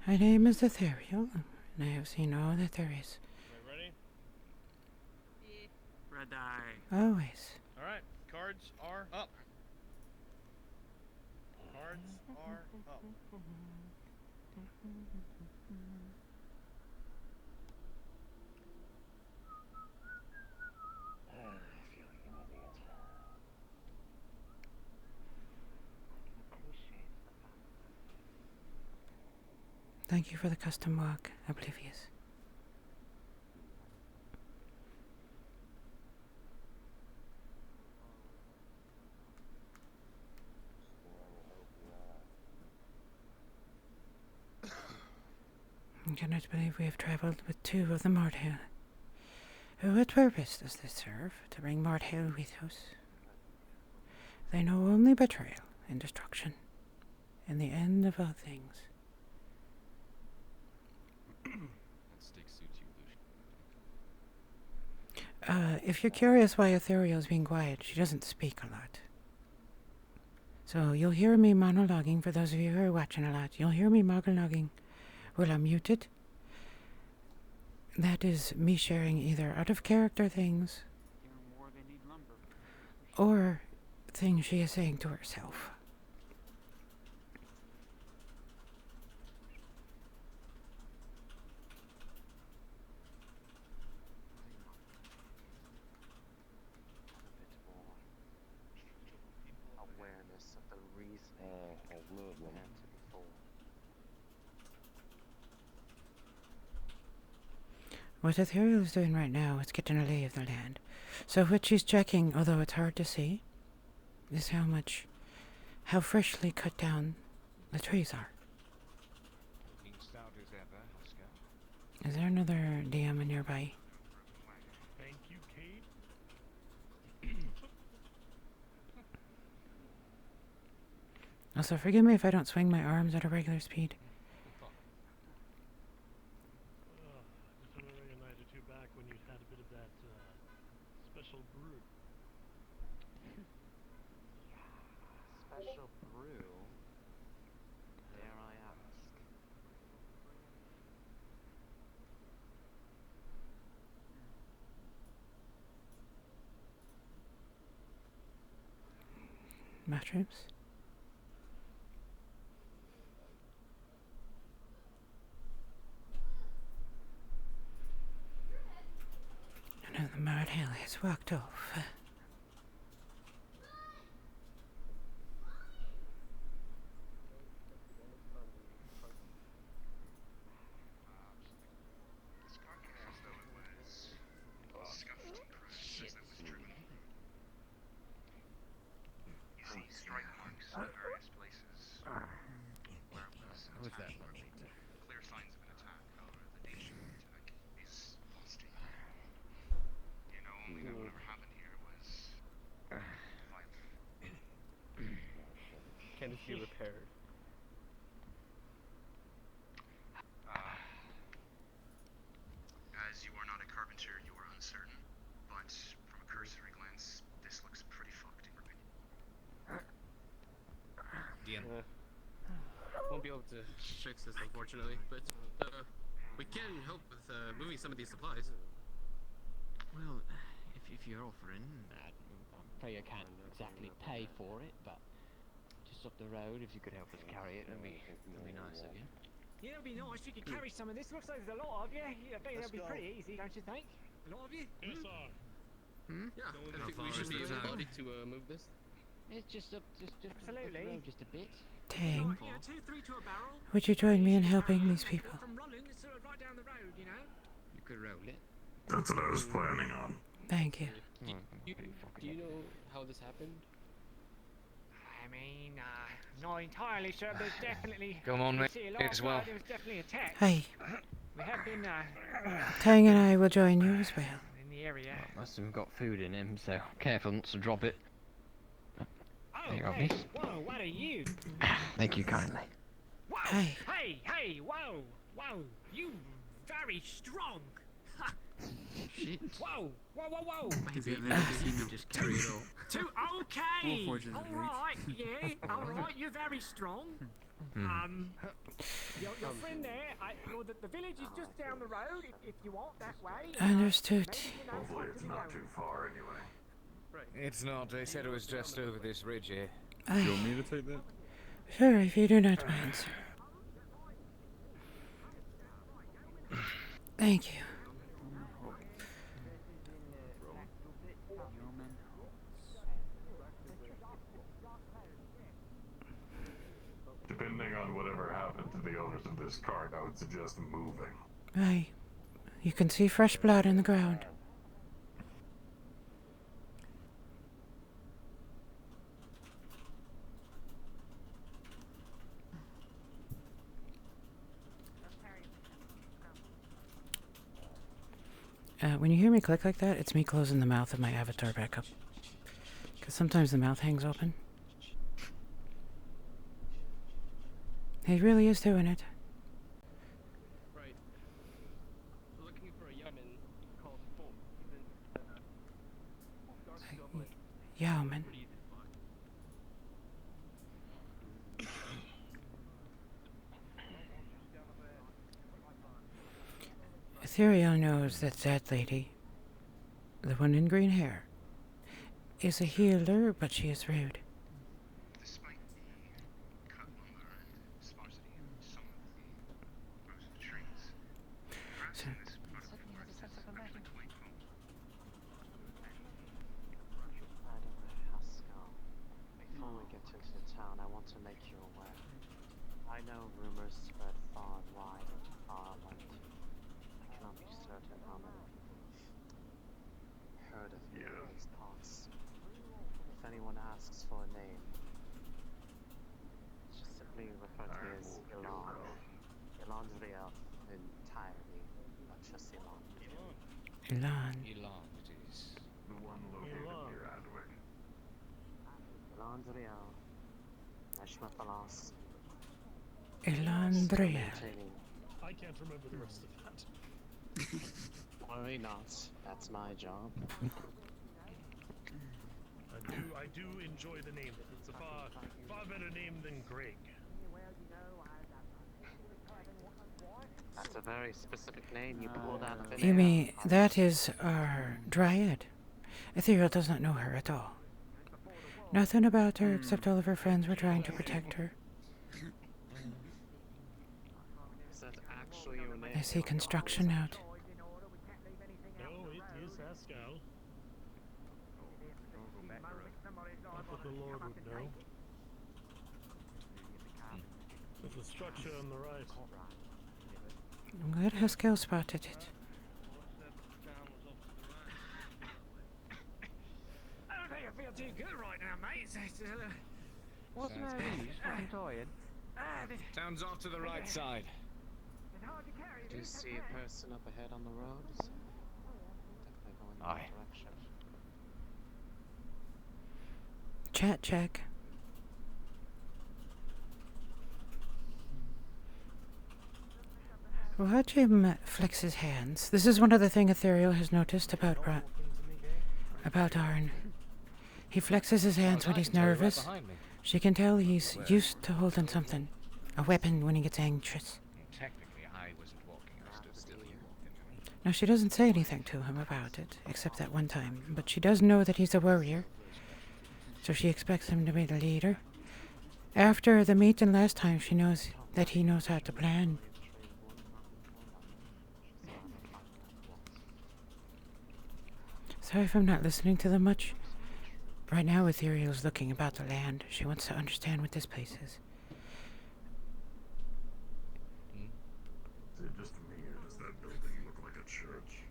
My name is Ethereal, and I have seen all that there is. Ready? Yeah. Red eye. Always. All right. Cards are up. Cards are up. Thank you for the custom walk, Oblivious. I cannot believe we have traveled with 2 of the Mordhail. What purpose does this serve? To bring Mordhail with us? They know only betrayal and destruction, and the end of all things. If you're curious why Ethereal's being quiet, she doesn't speak a lot. So you'll hear me monologuing. For those of you who are watching a lot, you'll hear me monologuing while I'm muted. That is me sharing either out of character things or things she is saying to herself. Awareness of the reason What Ethereal is doing right now is getting a lay of the land. So what she's checking, although it's hard to see, is how freshly cut down the trees are. Is there another DM nearby? Thank you, Kate. Also, forgive me if I don't swing my arms at a regular speed. Just want to recognize you 2 back when you had a bit of that special brew. special brew. Dare I ask? Mushrooms? None of the Mordhail has walked off. What's that one? Clear signs of an attack, however, the nature of the attack is hostile. You know, only that whatever happened here was violent. Can this be repaired? As you are not a carpenter, you are uncertain, but from a cursory glance, this looks pretty fucked in your opinion. DM. Won't be able to fix this, unfortunately, but we can help with moving some of these supplies. Well, if you're offering, I'm afraid I can't exactly pay for it, but just up the road, if you could help us carry it, that'd be nice of you. Yeah, it'd be nice if you could carry some of this. Looks like there's a lot of you. I think that'd be pretty easy, don't you think? A lot of you? Yes, sir. Yeah, I think we should be able to move this. It's just up the Absolutely. road just a bit. Dang. Yeah, 2, 3 to a barrel. Would you join me in helping these people? From Rollin, it's sort of right down the road, you know? You could roll it. That's what I was planning on. Thank you. Do you know how this happened? I mean, not entirely sure, but definitely. Come on, we mate, see a lot as of well. blood. It was definitely attacked. Hi. We have been Tang and I will join you as well. in the area. Must have got food in him, so careful not to drop it. Oh, There you go, hey, miss. whoa, what are you? Thank you kindly. Whoa, Hey. hey, whoa, you very strong. Ha, Shit. whoa. Maybe you can just carry it all. Okay. Unfortunately. All right, yeah, all right. You're very strong. Your friend there, the village is just down the road if you want that way. Understood. Hopefully it's not too far anyway. It's not. They said it was just over this ridge here. Do you want me to take that? Sure, if you do not mind, sir. Thank you. Depending on whatever happened to the owners of this cart, I would suggest moving. Aye. You can see fresh blood in the ground. When you hear me click like that, it's me closing the mouth of my avatar back up. Because sometimes the mouth hangs open. He really is doing it. Right. Looking for a yeoman called Fulk. Yeoman. Ethereal knows that that lady, the one in green hair, is a healer, but she is rude. Despite the cut lumber and sparsity of some of the growth trees, grass in this part of the forest is actually quite full. Haskell, before we get into the town, I want to make you aware. I know rumors spread far and wide in Ireland. I cannot be certain how many people heard of me in these parts. If anyone asks for a name, just simply refer to me as Ilan. Ilan's real entirely, not just Ilan. Elan. Elan, it is. The one located near Adwick. Ilan's real. Nashma Palas. Elandria. I can't remember the rest of that. Worry not. That's my job. I do enjoy the name. It's a far better name than Greg. That's a very specific name you pulled out of it. You mean, that is our dryad. Ethereal does not know her at all. Nothing about her except all of her friends were trying to protect her. Is that actually your name? I see construction out. No, it is Haskell. Not that the Lord would know. There's a structure on the right. I'm glad Haskell spotted it. I don't think I feel too good right now, mate. What's the matter with you? You fucking tired? Town's off to the right side. It's hard to carry. Do you see a person up ahead on the road? Definitely going in that Aye. direction. Chat check. Watch him flex his hands. This is one other thing Ethereal has noticed about Arn. He flexes his hands when he's nervous. She can tell he's used to holding something. A weapon when he gets anxious. Technically, I wasn't walking. I stood still. You walked into me. Now, she doesn't say anything to him about it, except that one time, but she does know that he's a warrior, so she expects him to be the leader. After the meeting last time, she knows that he knows how to plan. Sorry if I'm not listening to them much. Right now, Ethereal's looking about the land. She wants to understand what this place is. Is it just me, or does that building look like a church?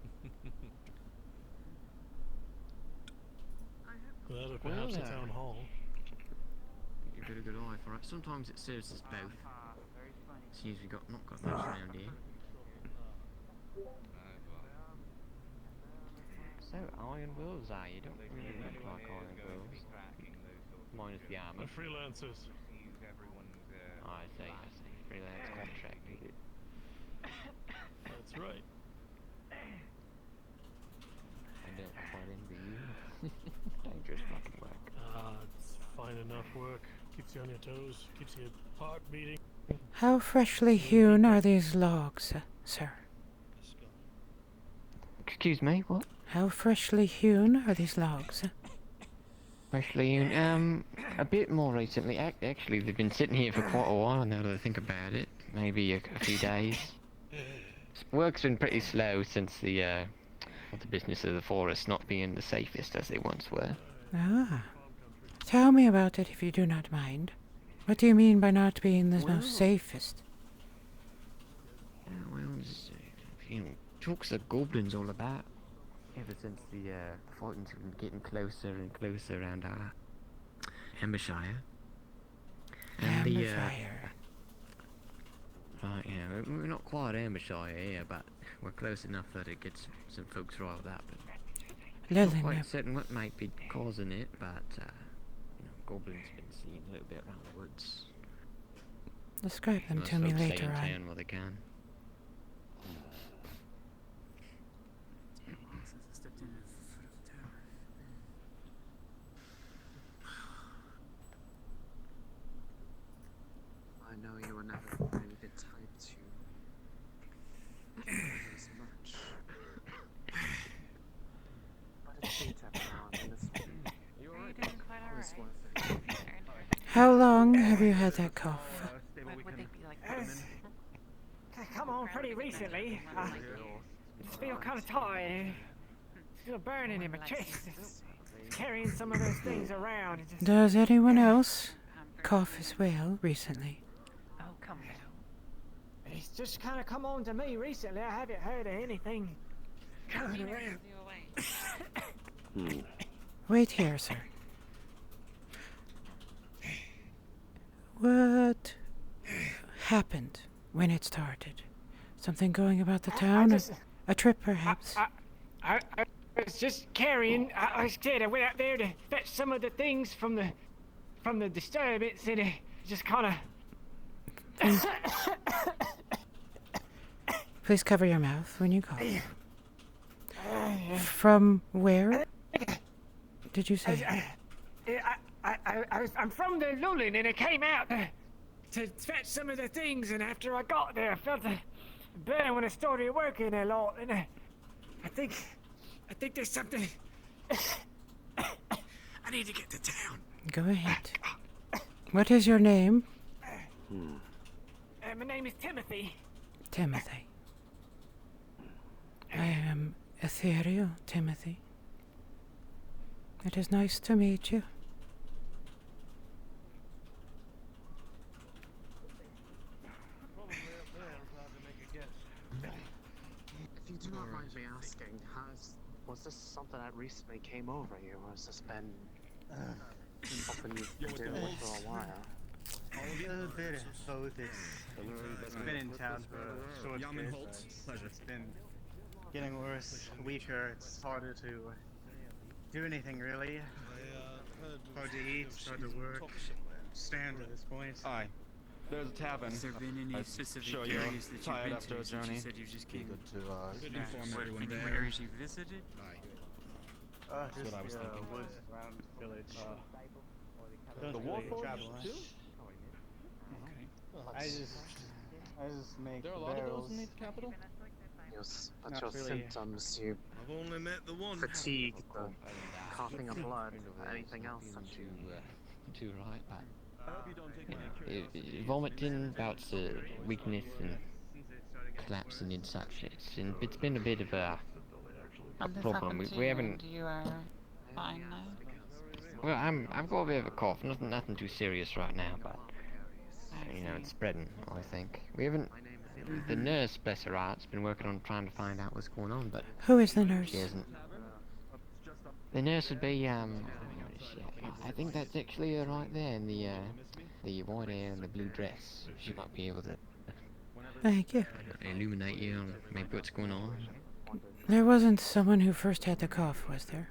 That or perhaps a town hall. You've got a good eye for it. Sometimes it serves us both. It's usually not got much around here. So, iron wolves are you? Don't really look like iron wolves. Minus the armor. The freelancers. I see. Freelance contract. That's right. I don't quite envy you. Dangerous fucking work. It's fine enough work. Keeps you on your toes. Keeps your heart beating. How freshly hewn are these logs? sir? Excuse me, what? How freshly hewn are these logs? Freshly hewn? A bit more recently. Actually, they've been sitting here for quite a while now that I think about it. Maybe a few days. Work's been pretty slow since the business of the forest not being the safest as they once were. Ah. Tell me about it if you do not mind. What do you mean by not being the most safest? Well, talks the goblins all about. Ever since the fighting's been getting closer and closer around our Ambershire. And Ambershire. Right, yeah, we're not quite Ambershire here, but we're close enough that it gets some folks riled up. Not quite certain what might be causing it, but goblins been seen a little bit around the woods. Describe them to me later on. Town while they can. I know you were never really the type to as much. But it's sweet every now and then, isn't it? You're doing quite It's alright. worth it. How long have you had that cough? Would they be like Come on, pretty recently. I just feel kind of tired. Still burning in my chest. Just carrying some of those things around. And just... Does anyone else cough as well recently? Oh, come now. It's just kind of come on to me recently. I haven't heard of anything coming around. Wait here, sir. What happened when it started? Something going about the town? A trip, perhaps? I was just carrying. I said I went out there to fetch some of the things from the disturbance, and it just kind of. Please cover your mouth when you cough. From where did you say? I'm from the Lulin, and I came out to fetch some of the things, and after I got there, I felt better when I started working a lot, and I think there's something. I need to get to town. Go ahead. What is your name? My name is Timothy. Timothy. I am Ethereal Timothy. It is nice to meet you. If you do not mind me asking, was this something that recently came over you, or has this been something you've been dealing with for a while? A little bit of both. It's been in town for a short bit, but it's been getting worse, weaker. It's harder to do anything really. Hard to eat, hard to work, stand at this point. Aye. There's a tavern. Has there been any specific sure areas that you've been after a to since journey. you said you just came? Good to inform everyone Any there. areas you visited? Aye. That's what I was thinking. Woods around the village. The Warforged travel, too? Okay. I just make There are a lot of those in the capital? Yes, but Not your really. symptoms, you I've only met the one. fatigue, the coughing of blood, anything else that you... Too right, but vomiting, bouts of weakness and collapsing and such. It's been a bit of a problem. We haven't. You are fine now. Well, I've got a bit of a cough. Nothing too serious right now, but it's spreading. I think we haven't. The nurse, bless her heart, has been working on trying to find out what's going on, but Who is the nurse? she hasn't. The nurse would be I think that's actually her right there in the white hair and the blue dress. She might be able to Thank you. illuminate you on maybe what's going on. There wasn't someone who first had the cough, was there?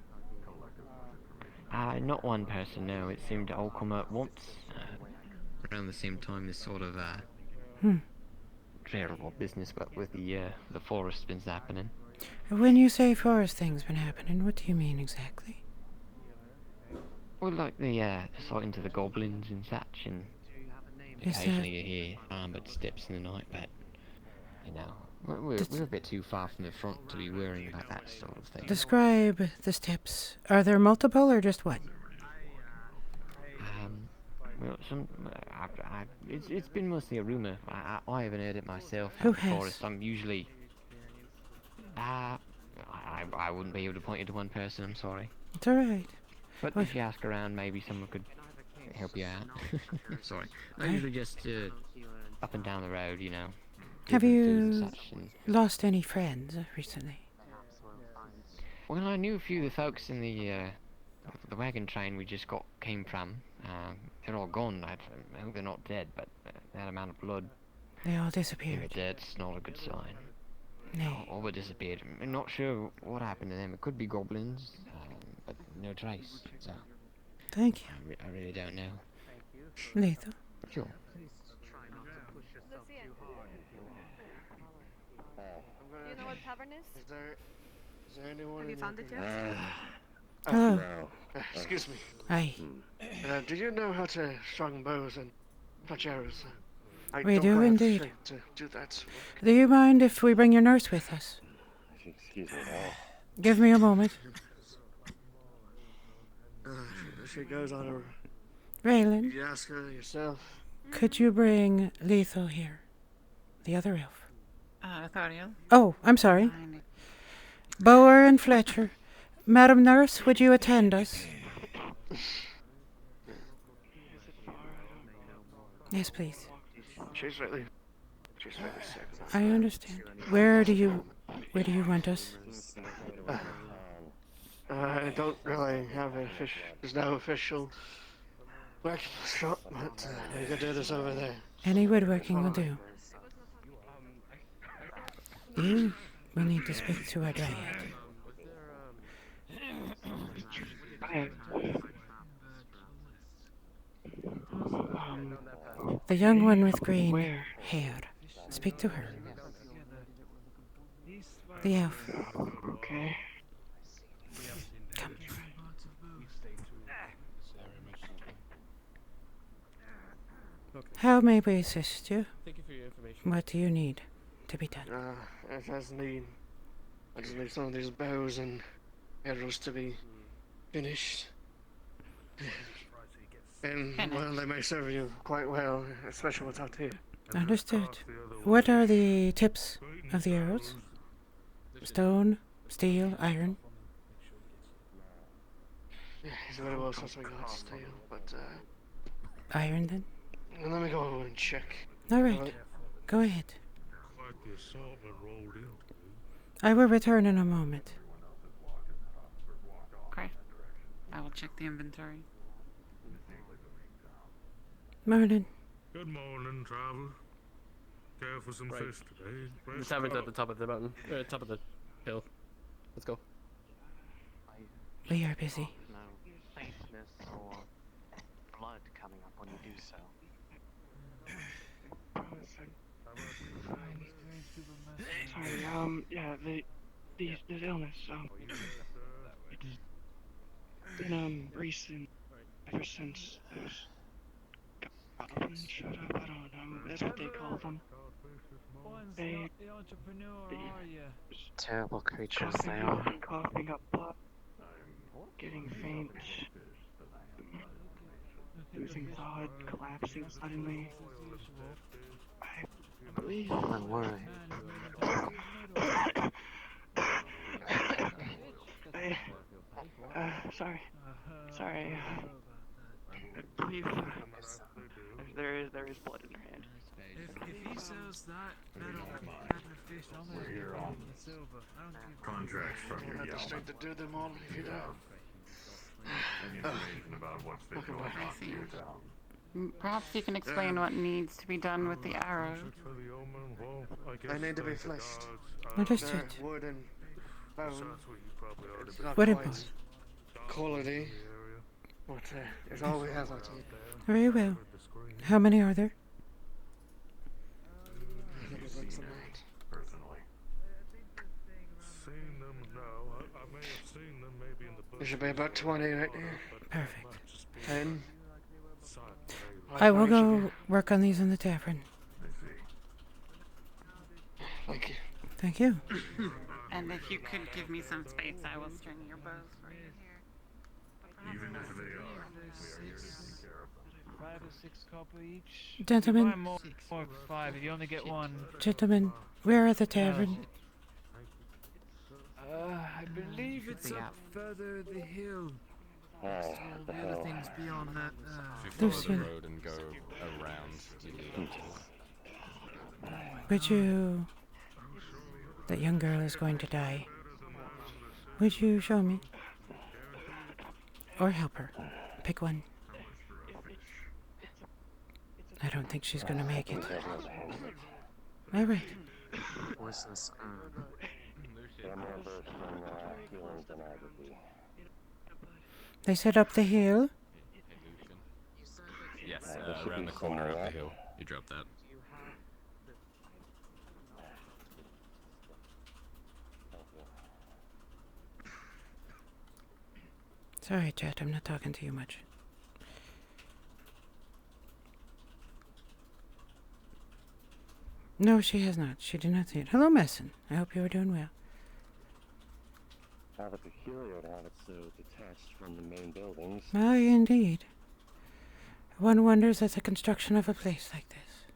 Not one person, no. It seemed to all come up once. Around the same time, this sort of terrible business, but with the forest been happening. When you say forest things been happening, what do you mean exactly? Well, like the sighting to the goblins and such, and Is occasionally you hear armored steps in the night, but You know, we're a bit too far from the front to be worrying about that sort of thing. Describe the steps. Are there multiple or just one? Well, it's been mostly a rumor. I haven't heard it myself. Who Out in the has? forest, I'm usually. I wouldn't be able to point you to one person. I'm sorry. It's alright. But if you ask around, maybe someone could help you out. Sorry. I usually just up and down the road, you know. Have doing you such and- lost any friends recently? Well, I knew a few of the folks in the wagon train we just came from. They're all gone. I hope they're not dead, but that amount of blood. They all They're disappeared. dead. It's not a good sign. No. All but disappeared. I'm not sure what happened to them. It could be goblins, but no trace. So Thank you. I really don't know. Lethal. Sure. Do you know what tavern is? Is there anyone? Have you found it yet? Hello. Excuse me. Hi. Do you know how to strong bows and fletch arrows? I We don't do quite have the indeed. strength to do that. Do you mind if we bring your nurse with us? Excuse me. Give me a moment. She goes on her. Raylan, You ask her yourself. could you bring Lethal here? The other elf. Athariel. Oh, I'm sorry. Bower and Fletcher. Madam Nurse, would you attend us? Yes, please. She's really sick. I understand. Where do you want us? I don't really have there's no official workshop, but we could do this over there. Any woodworking will do. You will need to speak to our dryad. The young one with green hair. Speak to her. The elf. Okay. Come. How may we assist you? Thank you for your information. What do you need to be done? I just need some of these bows and arrows to be finished. And well, they may serve you quite well, especially what's out here. Understood. What are the tips of the arrows? Stone, steel, iron? Yeah, he's very well since we got steel, but Iron then? let me go over and check. Alright, go ahead. I will return in a moment. Okay. I will check the inventory. Morning. Good morning, traveler. Care for some fish today? The tavern's at the top of the mountain, or top of the hill. Let's go. We are busy. No faintness or blood coming up when you do so. Sorry, yeah, this illness, it's been, recent, ever since those goblins showed up, I don't know, that's what they call them. They, Terrible creatures they are. coughing up blood, getting faint, losing thought, collapsing suddenly. I believe. Don't worry. Sorry. I believe there is blood in her hand. If he sells that, that'll catch a fish on We're here on the silver. I don't give contracts from your I have the strength to do them all if you don't. Any information about what's been going on in your town? Perhaps you can explain what needs to be done with the arrow. They need to be fleshed. Understood. They're wood and bone. It's not Wood and quite bone. quality, but it's all we have out here. Very well. How many are there? I think it's like some eight. Personally. Seen them now. I may have seen them maybe in the book. There should be about 20 right there. Perfect. 10. I will go work on these in the tavern. Thank you. And if you could give me some space, I will string your bows for you here. Even if they are, we are here to take care of them. 5 or 6 copper each. Gentlemen. You buy more for 5 if you only get one. Gentlemen, where are the tavern? I believe it's up further the hill. Next to all the other things beyond that. If you follow the road and go around, you lead up to it. Would you... That young girl is going to die. Would you show me? Or help her. Pick one. I don't think she's gonna make it. Alright. Was this, They said up the hill. Yes, around the corner of the hill. You drop that. Sorry, Chet, I'm not talking to you much. No, she has not. She did not see it. Hello, Messon. I hope you are doing well. Rather peculiar to have it so detached from the main buildings. Aye, indeed. One wonders at the construction of a place like this.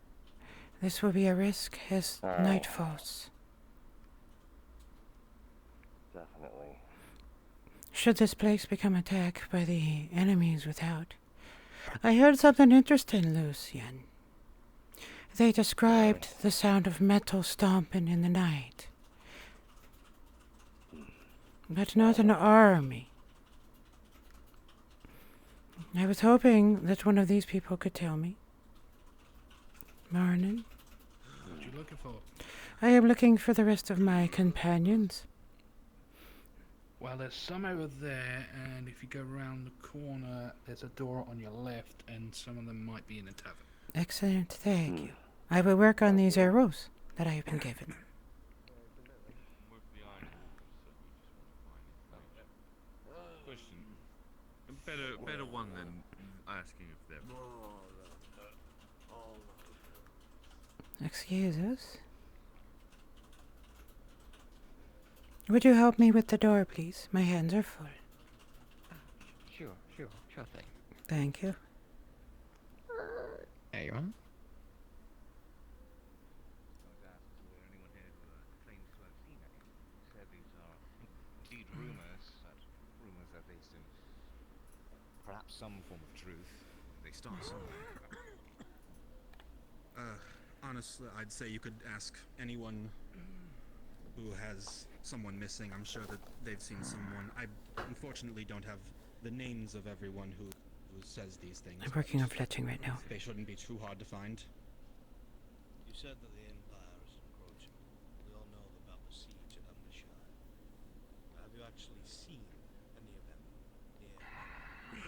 This will be a risk as night falls. Definitely. Should this place become attacked by the enemies without. I heard something interesting, Lucian. They described the sound of metal stomping in the night. But not an army. I was hoping that one of these people could tell me. Morning. What you looking for? I am looking for the rest of my companions. Well, there's some over there, and if you go around the corner, there's a door on your left, and some of them might be in a tavern. Excellent, thank you. I will work on these arrows that I have been given. Question. A better one than asking if they're... Excuse us. Would you help me with the door, please? My hands are full. Sure thing. Thank you. There you are. Indeed rumours are based in perhaps some form of truth. They start somewhere. Honestly, I'd say you could ask anyone who has someone missing. I'm sure that they've seen someone. I unfortunately don't have the names of everyone who says these things. I'm working on fletching right now. They shouldn't be too hard to find. You said that the Empire is encroaching. We all know about the siege at Undershire. Have you actually seen any of them near?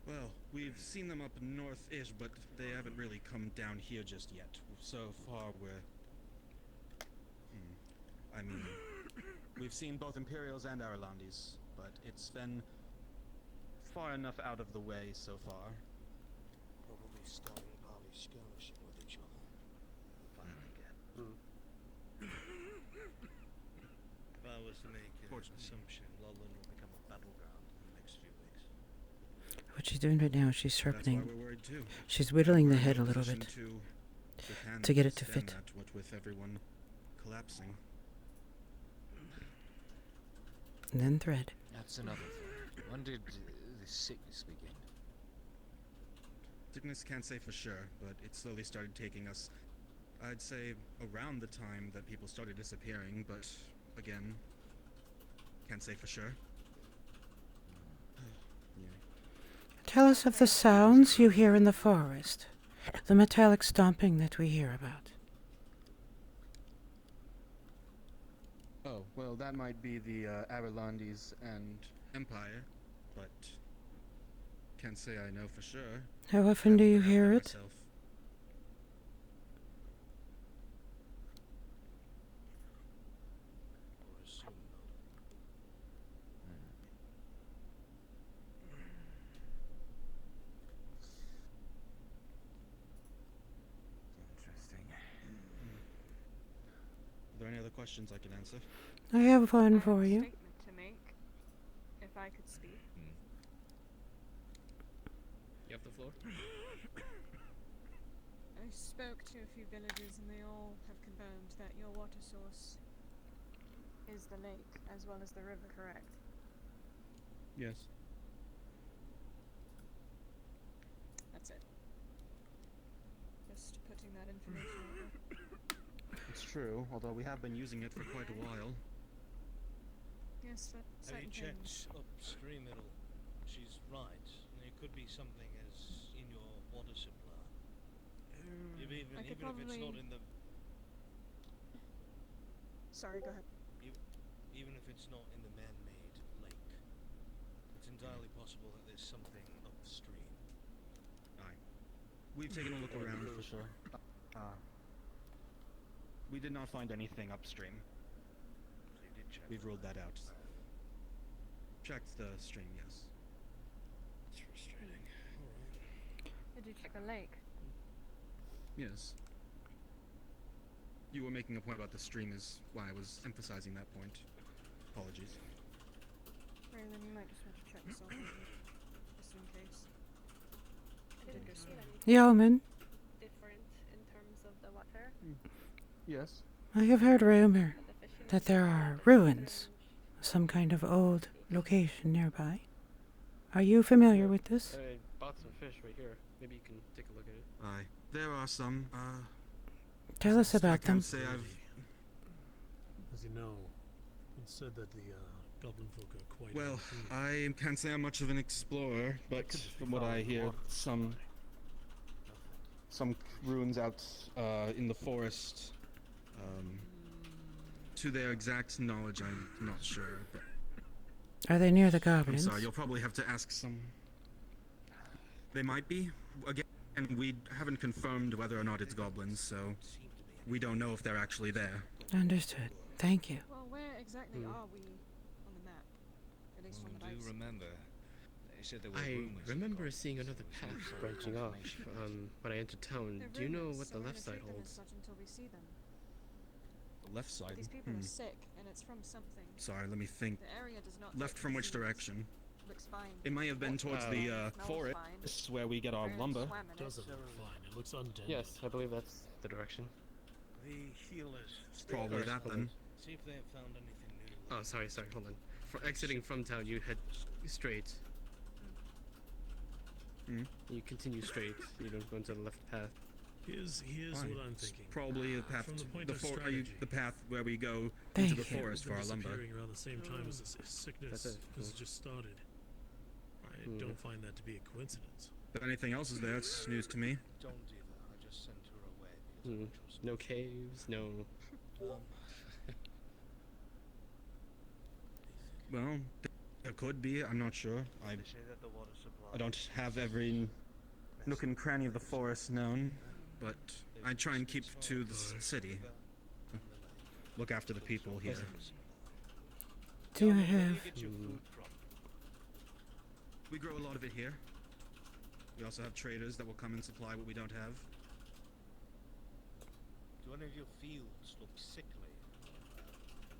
Well, we've seen them up north-ish, but they haven't really come down here just yet. So far, I mean, we've seen both Imperials and Arlandis, but it's been far enough out of the way so far. Probably starting parties skirmishing with each other. Finally get. If I was to make an assumption, Lolland will become a battleground in the next few weeks. What she's doing right now is she's sharpening. That's why we're worried too. She's whittling the We're in head a a little position bit to get it to stand fit. that, what with everyone collapsing. And then thread. That's another thing. When did this sickness begin? Sickness can't say for sure, but it slowly started taking us. I'd say around the time that people started disappearing, but again, can't say for sure. Tell us of the sounds you hear in the forest. The metallic stomping that we hear about. Oh, well, that might be the Aralandis and Empire, but can't say I know for sure. How often do you hear it? Myself. Interesting. questions I can answer. I have one I for have a you. statement to make, if I could speak. You have the floor. I spoke to a few villagers and they all have confirmed that your water source is the lake as well as the river, correct? Yes. That's it. Just putting that information out there. It's true, although we have been using it for quite a while. Yes, but Have you certain checked things. upstream? She's right. There could be something as in your water supply. Even I could if it's not probably- in the Sorry, go ahead. even if it's not in the man-made lake, it's entirely possible that there's something upstream. Aye. We've taken a look around for sure. We did not find anything upstream. So you did check. We've ruled that out. Checked the stream, yes. It's frustrating. Did you check the lake? Yes. You were making a point about the stream is why I was emphasizing that point. Apologies. Right, then you might just want to check yourself just in case. I didn't Did see go anything Yeoman, different in terms of the water. Yes. I have heard rumor that there are ruins, some kind of old location nearby. Are you familiar with this? I bought some fish right here. Maybe you can take a look at it. Aye. There are some, Tell us about I them. can't say I've... As you know, it's said that the goblin folk are quite... Well, unclean. I can't say I'm much of an explorer, but could just be from what found I in the hear, water. some ruins out in the forest. To their exact knowledge, I'm not sure. But Are they near the I'm goblins? sorry, you'll probably have to ask some. They might be. Again, we haven't confirmed whether or not it's goblins, so we don't know if they're actually there. Understood. Thank you. Well, where exactly are we on the map? At least Well, from do what I've you seen. remember? They said there were I rumors of remember goblins. seeing another path branching off when I entered town. They're Do you know rumors, what so the we're left gonna side treat them as holds? such until we see them. The left side. These people are sick, and it's from something. Sorry, let me think. The area does not Left look from which diseased. direction? Looks fine. It may have been towards the Smells forest fine. where we get our Barely lumber. swam in it. Doesn't look fine. It looks undead. Yes, I believe that's the direction. The healers. Probably that then. See if they have found anything new. Oh, sorry, hold on. For exiting from town, you head straight. You continue straight. You don't go into the left path. Here's Fine. what I'm It's thinking. probably the path, From the point the, of the strategy. path where we go Thank into the you. forest for our lumber. Disappearing around the same time as this sickness That's it. has just started. I don't find that to be a coincidence. If anything else is there, it's news to me. Don't either. I just sent her away because I don't trust No caves, no. Well, there could be. I'm not sure. They say that the water supply. I don't have every nook and cranny of the forest known, but I try and keep to the city. Look after the people here. Do you have... We grow a lot of it here. We also have traders that will come and supply what we don't have. Do any of your fields look sickly?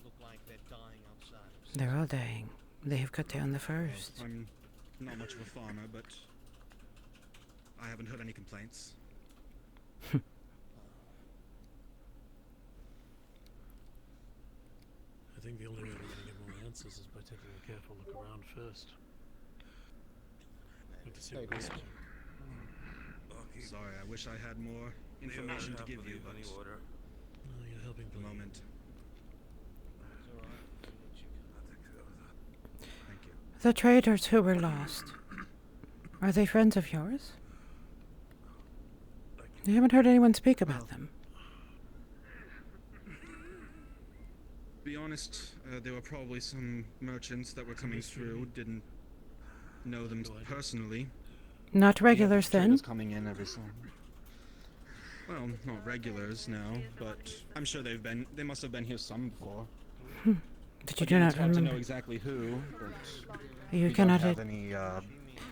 Look like they're dying outside? They're all dying. They have cut down the forest. I'm not much of a farmer, but I haven't heard any complaints. I think the only way we're going to get more answers is by taking a careful look around first. Look to see what else. Sorry, I wish I had more information to give you, but No, you're helping at the moment. Thank you. The traders who were lost. Are they friends of yours? I haven't heard anyone speak about them. To be honest, there were probably some merchants that were coming through, didn't know them personally. Not regulars then? Traders coming in every so. Well, not regulars now, but I'm sure they must have been here some before. But you Again, do it's not hard to know remember. exactly who, but You we cannot don't have any,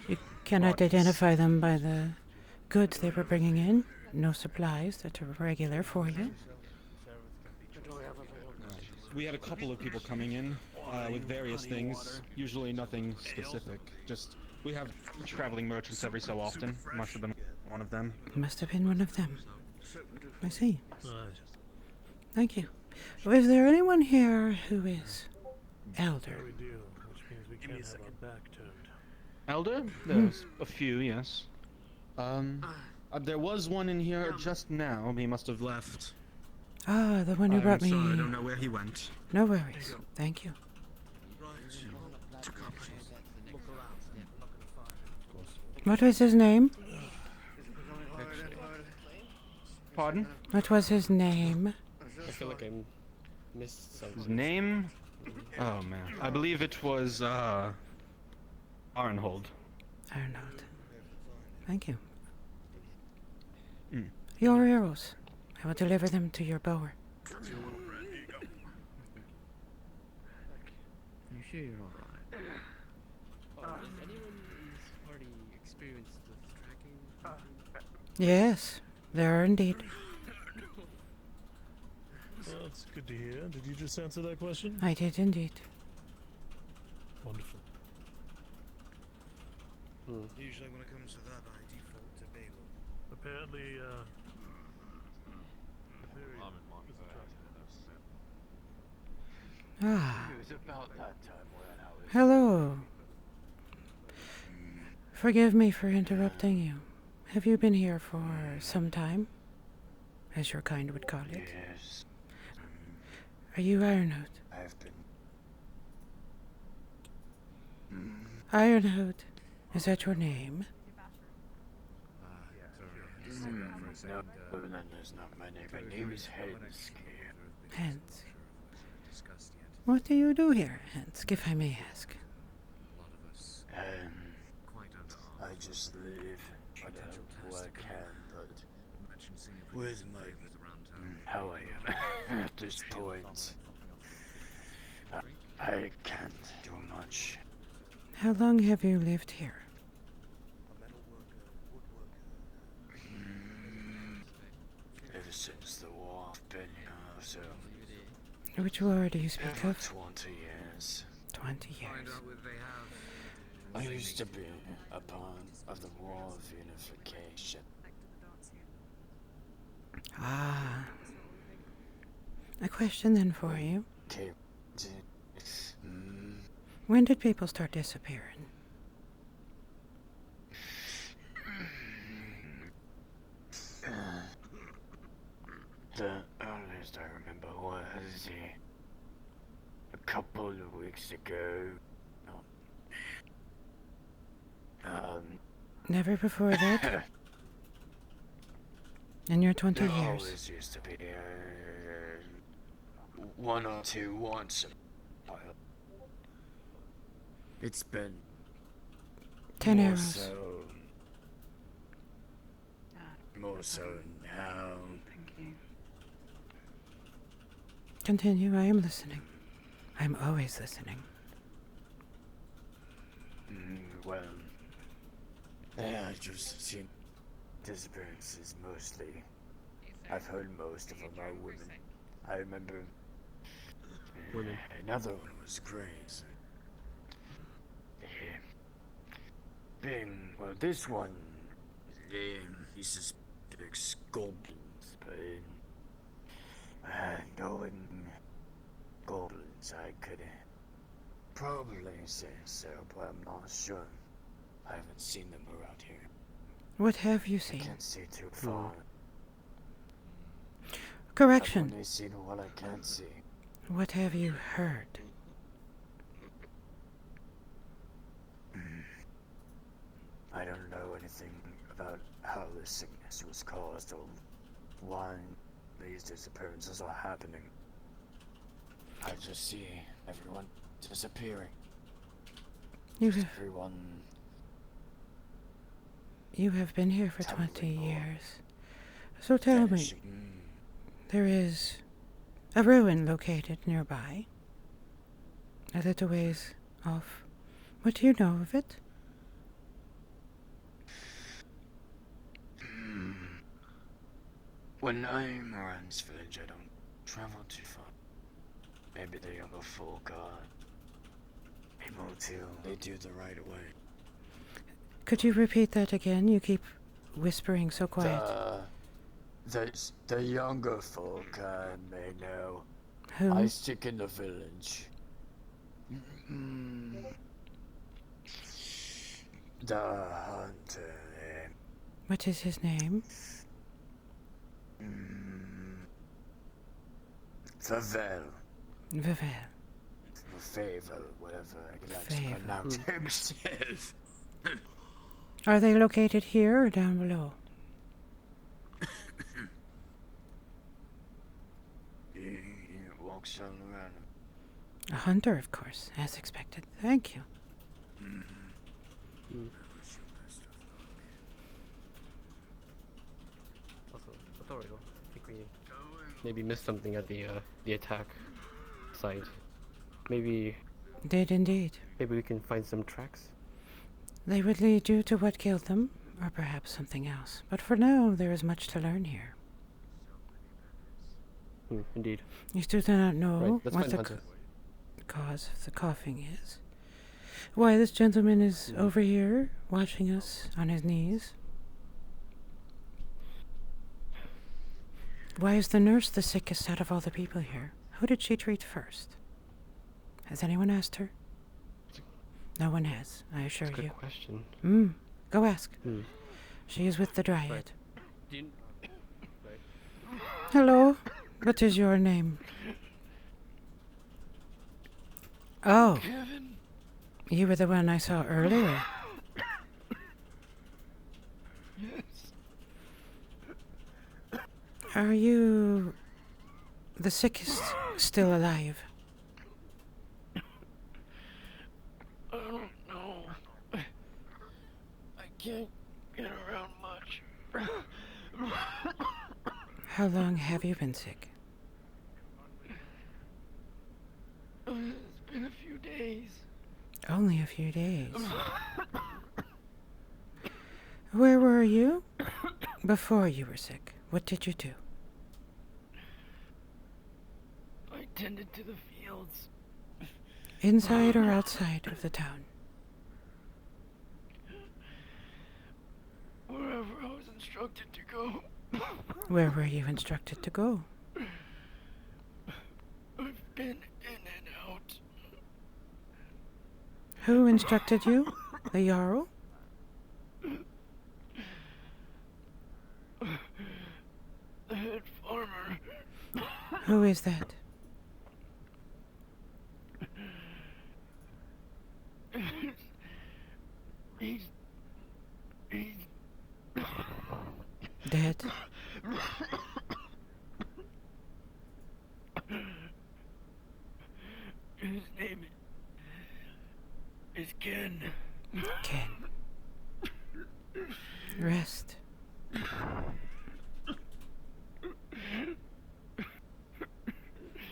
you cannot bodies. identify them by the goods they were bringing in. No supplies that are regular for you. We had a couple of people coming in with various things. Usually nothing specific. Just we have traveling merchants every so often. Must have been one of them. Must have been one of them. I see. Right. Thank you. Well, is there anyone here who is elder? We do, which means we can't have our back turned. Elder? There's a few, yes. There was one in here just now. He must have left. Ah, the one who brought me. Sorry, I don't know where he went. No worries. Thank you. What was his name? Pardon? What was his name? I feel like I missed something. His name? Oh man, I believe it was Arnhold. Arnold. Thank you. Mm. Your arrows. I will deliver them to your bower. You sure you're alright? Has anyone in this party experienced with tracking? Yes, there are indeed. Well, that's good to hear. Did you just answer that question? I did indeed. Wonderful. Usually when it comes to that, I default to Balaam. Apparently, Ah. It was about that time when I was... Hello. Forgive me for interrupting you. Have you been here for some time? As your kind would call it. Yes. Are you Ironhood? I've been... Ironhood. Is that your name? No, that's not my name. My name is Hensk. Hence. What do you do here, Hence, if I may ask? I just live. I don't work hand, but with my... how I am at this point. I can't do much. How long have you lived here? Ever since the war, I've been here, so... Which war do you speak of? 20 years. 20 years. I used to be a part of the War of Unification. Ah. A question then for you. Okay. When did people start disappearing? The earliest I remember was a couple of weeks ago. Never before that? In your 20 there years? always used to be one or two once a while. It's been 10 more arrows. More so now. Continue, I am listening. I am always listening. Well, yeah, I just seen disappearances mostly. I've heard most of them are women. I remember Women. Another one was crazy. Well, this one, he suspects goblins, but knowing goblins, I could probably say so, but I'm not sure. I haven't seen them around here. What have you I seen? can't see too far. Correction. I've only seen what I can see. What have you heard? I don't know anything about how this sickness was caused or why these disappearances are happening. I just see everyone disappearing. Everyone... You have been here for 20 years. So tell me, there is a ruin located nearby, a little ways off. What do you know of it? When I'm around this village, I don't travel too far. Maybe the younger folk are able to lead you the right way. Could you repeat that again? You keep whispering so quiet. The younger folk I may know. Who? I stick in the village. The hunter. What is his name? Favel. Vivel. Favel, whatever I like to pronounce himself. Are they located here or down below? He walks all around. A hunter, of course, as expected. Thank you. Also, Authorial, I think we maybe missed something at the attack site. Maybe. Did indeed. Maybe we can find some tracks. They would lead you to what killed them, or perhaps something else. But for now, there is much to learn here. Indeed. You still do not know Right, what the cause of the coughing is. Why this gentleman is over here, watching us on his knees. Why is the nurse the sickest out of all the people here? Who did she treat first? Has anyone asked her? No one has, I assure That's a you. good question. Go ask. She is with the Dryad. Right. Hello, what is your name? Oh, Kevin. You were the one I saw earlier. Yes. Are you the sickest still alive? I don't know. I can't get around much. How long have you been sick? It's been a few days. Only a few days. Where were you before you were sick? What did you do? I tended to the fields. Inside or outside of the town? Wherever I was instructed to go. Where were you instructed to go? I've been in and out. Who instructed you? The Jarl? The head farmer. Who is that? He's dead. His name is Ken. Ken. Rest.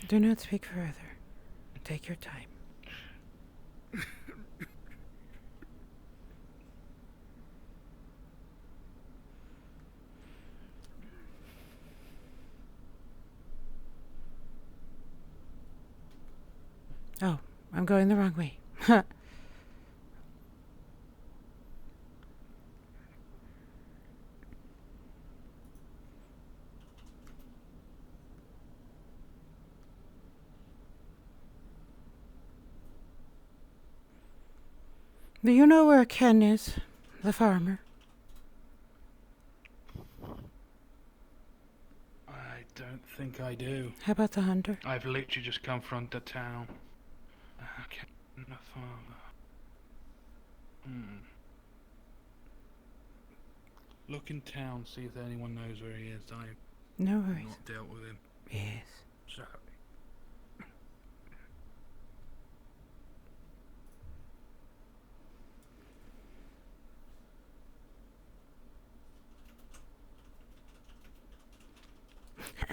Do not speak further. Take your time. Oh, I'm going the wrong way. Do you know where Ken is, the farmer? I don't think I do. How about the hunter? I've literally just come from the town. Ken, the farmer. Look in town, see if anyone knows where he is. I've No worries. not dealt with him. Yes. So.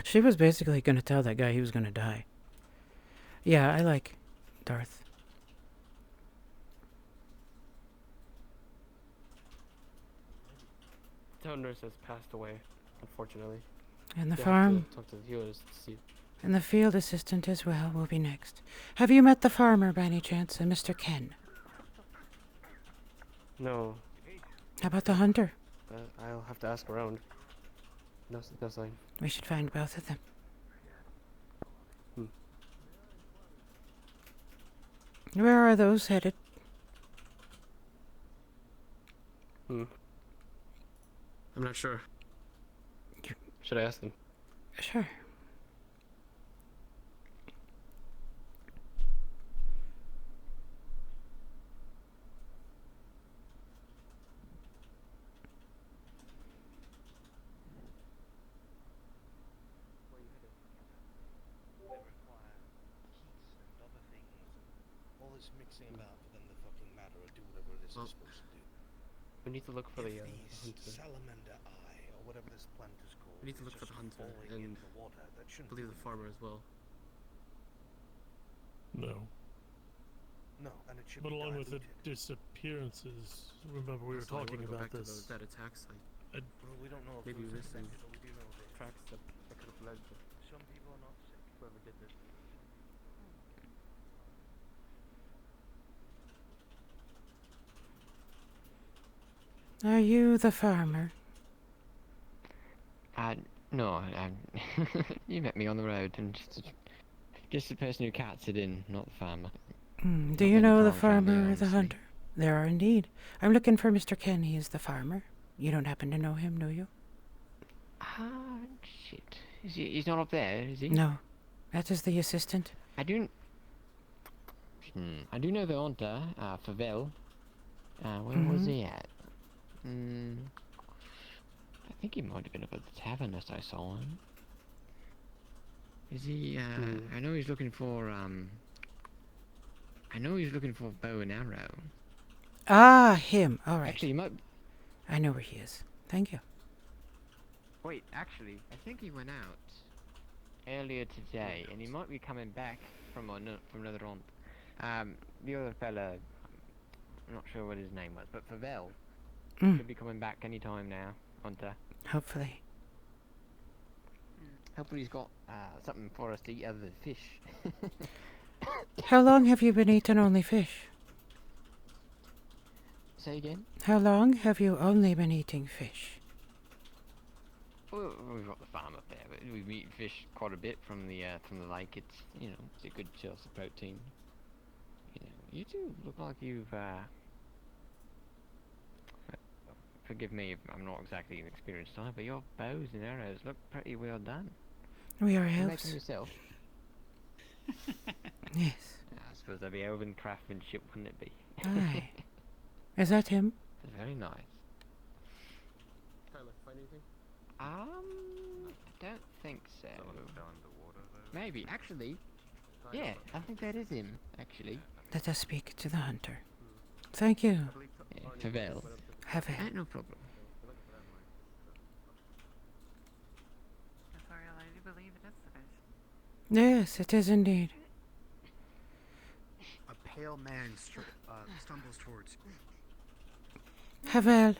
She was basically going to tell that guy he was going to die. Yeah, I like Darth. Town nurse has passed away, unfortunately. And the They have farm? to talk to the healers to see. And the field assistant as well will be next. Have you met the farmer by any chance, Mr. Ken? No. How about the hunter? I'll have to ask around. No, no sign. We should find both of them. Where are those headed? I'm not sure. Should I ask them? Sure. They require heat and other things, and all this mixing about for them to fucking matter or do whatever it is they're supposed to do. We need to look for the If hunter. salamander eye, or whatever this plant is called, We need to is look for just the hunter falling and in the water, that shouldn't believe do the farmer as well. No. No, and it should But be along with the diluted. disappearances, remember we were Also, I wanna talking go about back to this. that attack site. Well, we don't know if Maybe it was missing infected, but we do know that tracks that could have led to some people are not sick. whoever did this. Are you the farmer? No, you met me on the road, and just the person who carts it in, not the farmer. Do you know the farmer or the hunter? There are indeed. I'm looking for Mr. Ken. He is the farmer. You don't happen to know him, do you? Ah, shit. He's not up there, is he? No. That is the assistant. I do know the hunter, Favel. Where was he at? I think he might have been up at the tavern as I saw him. Is he, I know he's looking for, bow and arrow. Ah, him. All right. Actually, he might... I know where he is. Thank you. Wait, actually, I think he went out earlier today, and he might be coming back from another hunt. The other fella, I'm not sure what his name was, but Favel should be coming back any time now, hunter. Hopefully. Hopefully he's got something for us to eat other than fish. How long have you been eating only fish? Say again? How long have you only been eating fish? Well, we've got the farm up there, but we eat fish quite a bit from the lake. It's, you know, it's a good source of protein. You know, you two look like you've forgive me if I'm not exactly an experienced hunter, but your bows and arrows look pretty well done. We are You make elves. them yourself? Yes. I suppose that'd be elven craftsmanship, wouldn't it be? Aye. Is that him? Very nice. Tyler, find anything? I don't think so. Maybe, actually. Yeah, I think that is him, actually. Let us speak to the hunter. Thank you. Yeah, Favel. Have it. No problem. Azoriel, I do believe it is the fish. Yes, it is indeed. A pale man stumbles towards you. Havel.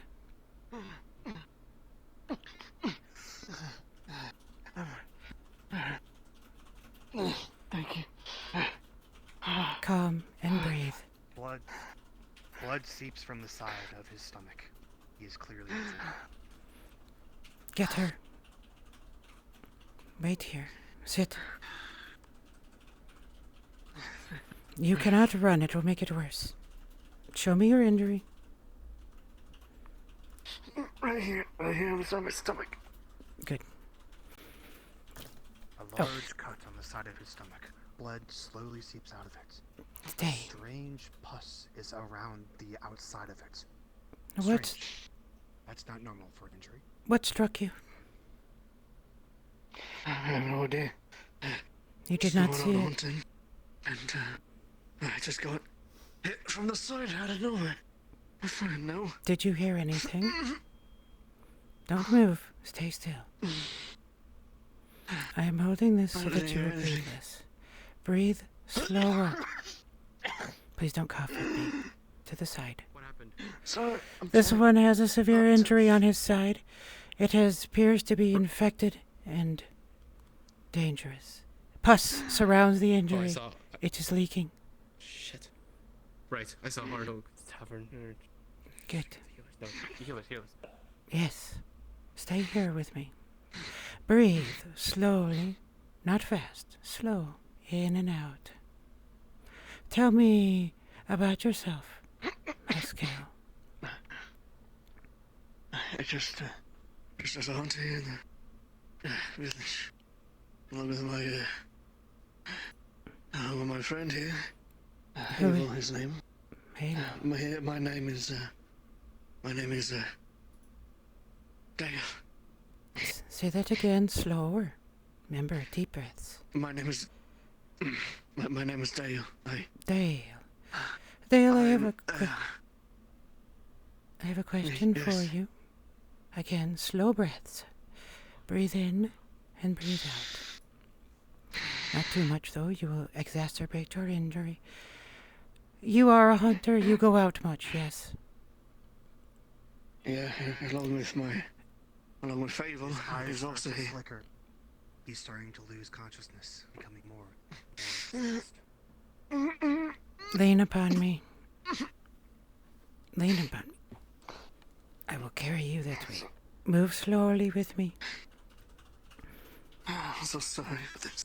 Thank you. Calm and breathe. Blood seeps from the side of his stomach. He is clearly injured. Get her. Wait here. Sit. You cannot run. It will make it worse. Show me your injury. Right here on the side of my stomach. Good. A large cut on the side of his stomach. Blood slowly seeps out of it. Stay. Strange pus is around the outside of it. What? Strange. That's not normal for an injury. What struck you? I have no idea. You did not see it. Hunting, and I just got hit from the side out of nowhere. I fucking know. Did you hear anything? Don't move. Stay still. I am holding this so that you will breathe this. Breathe slower. Please don't cough at me. To the side. What happened? Sorry. This one has a severe injury on his side. It appears to be infected and dangerous. Pus surrounds the Oh, I injury. saw. It is leaking. Shit. Right, I saw Hard Oak Tavern. Good. No, healers. Yes. Stay here with me. Breathe slowly, not fast. Slow, in and out. Tell me about yourself, Pascal. Just as auntie in the village, along with my friend here. Abel, his name. Abel. My name is Dale. Say that again, slower. Remember, deep breaths. My name is Dale. Dale. Dale, I have a question for you. Again, slow breaths. Breathe in and breathe out. Not too much, though. You will exacerbate your injury. You are a hunter. You go out much, yes? Yeah, along with Fable, he's also here. Flicker. He's starting to lose consciousness, becoming more Lean upon me. Lean upon me. I will carry you that way. Move slowly with me. I'm so sorry for this.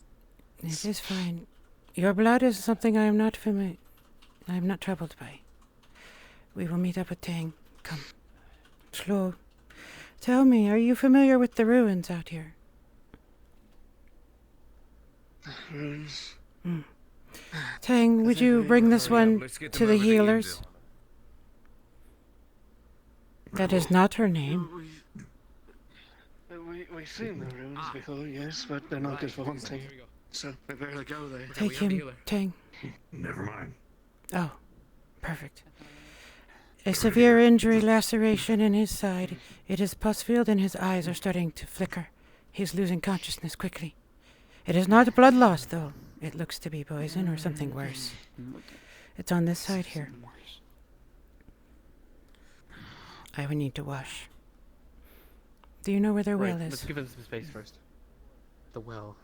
It is fine. Your blood is something I am not troubled by. We will meet up with Tang. Come. Slow. Tell me, are you familiar with the ruins out here? Ruins? Tang, would you bring this one to the healers? That is not her name. We've seen the ruins before, yes, but they're not good for hunting. So we better go there. Take him, Tang. Never mind. Oh, perfect. A severe injury, laceration in his side. It is pus-filled and his eyes are starting to flicker. He's losing consciousness quickly. It is not blood loss, though. It looks to be poison or something worse. It's on this side here. I would need to wash. Do you know where their well is? Let's give him some space first. The well.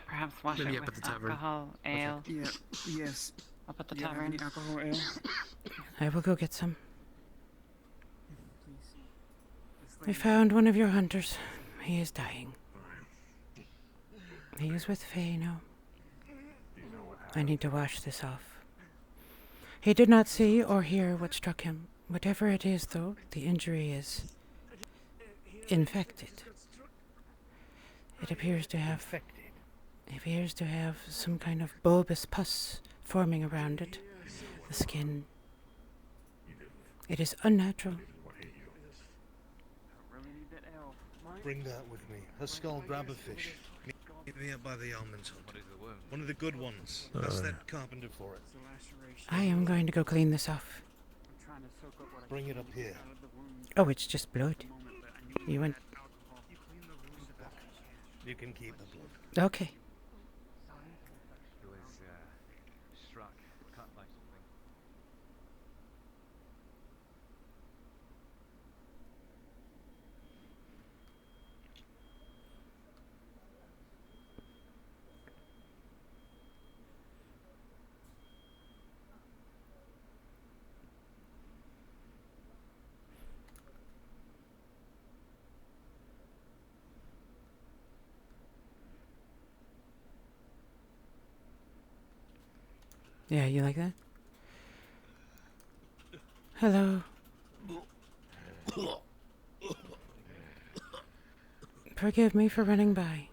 Perhaps wash maybe it up with at the tavern. alcohol, ale. Yeah, yes. Up at the Yeah, tavern. any alcohol ale? I will go get some. We found one of your hunters. He is dying. He is with Faye now. I need to wash this off. He did not see or hear what struck him. Whatever it is, though, the injury is infected. It appears to have some kind of bulbous pus forming around it. The skin. It is unnatural. Bring that with me. Let's go grab a fish. Meet me up by the almond hut. One of the good ones. Ask that carpenter for it. I am going to go clean this off. Bring it up here. Oh, it's just blood. You went... You can keep the blood. Okay. He was struck, cut by something. Yeah, you like that? Hello. Forgive me for running by.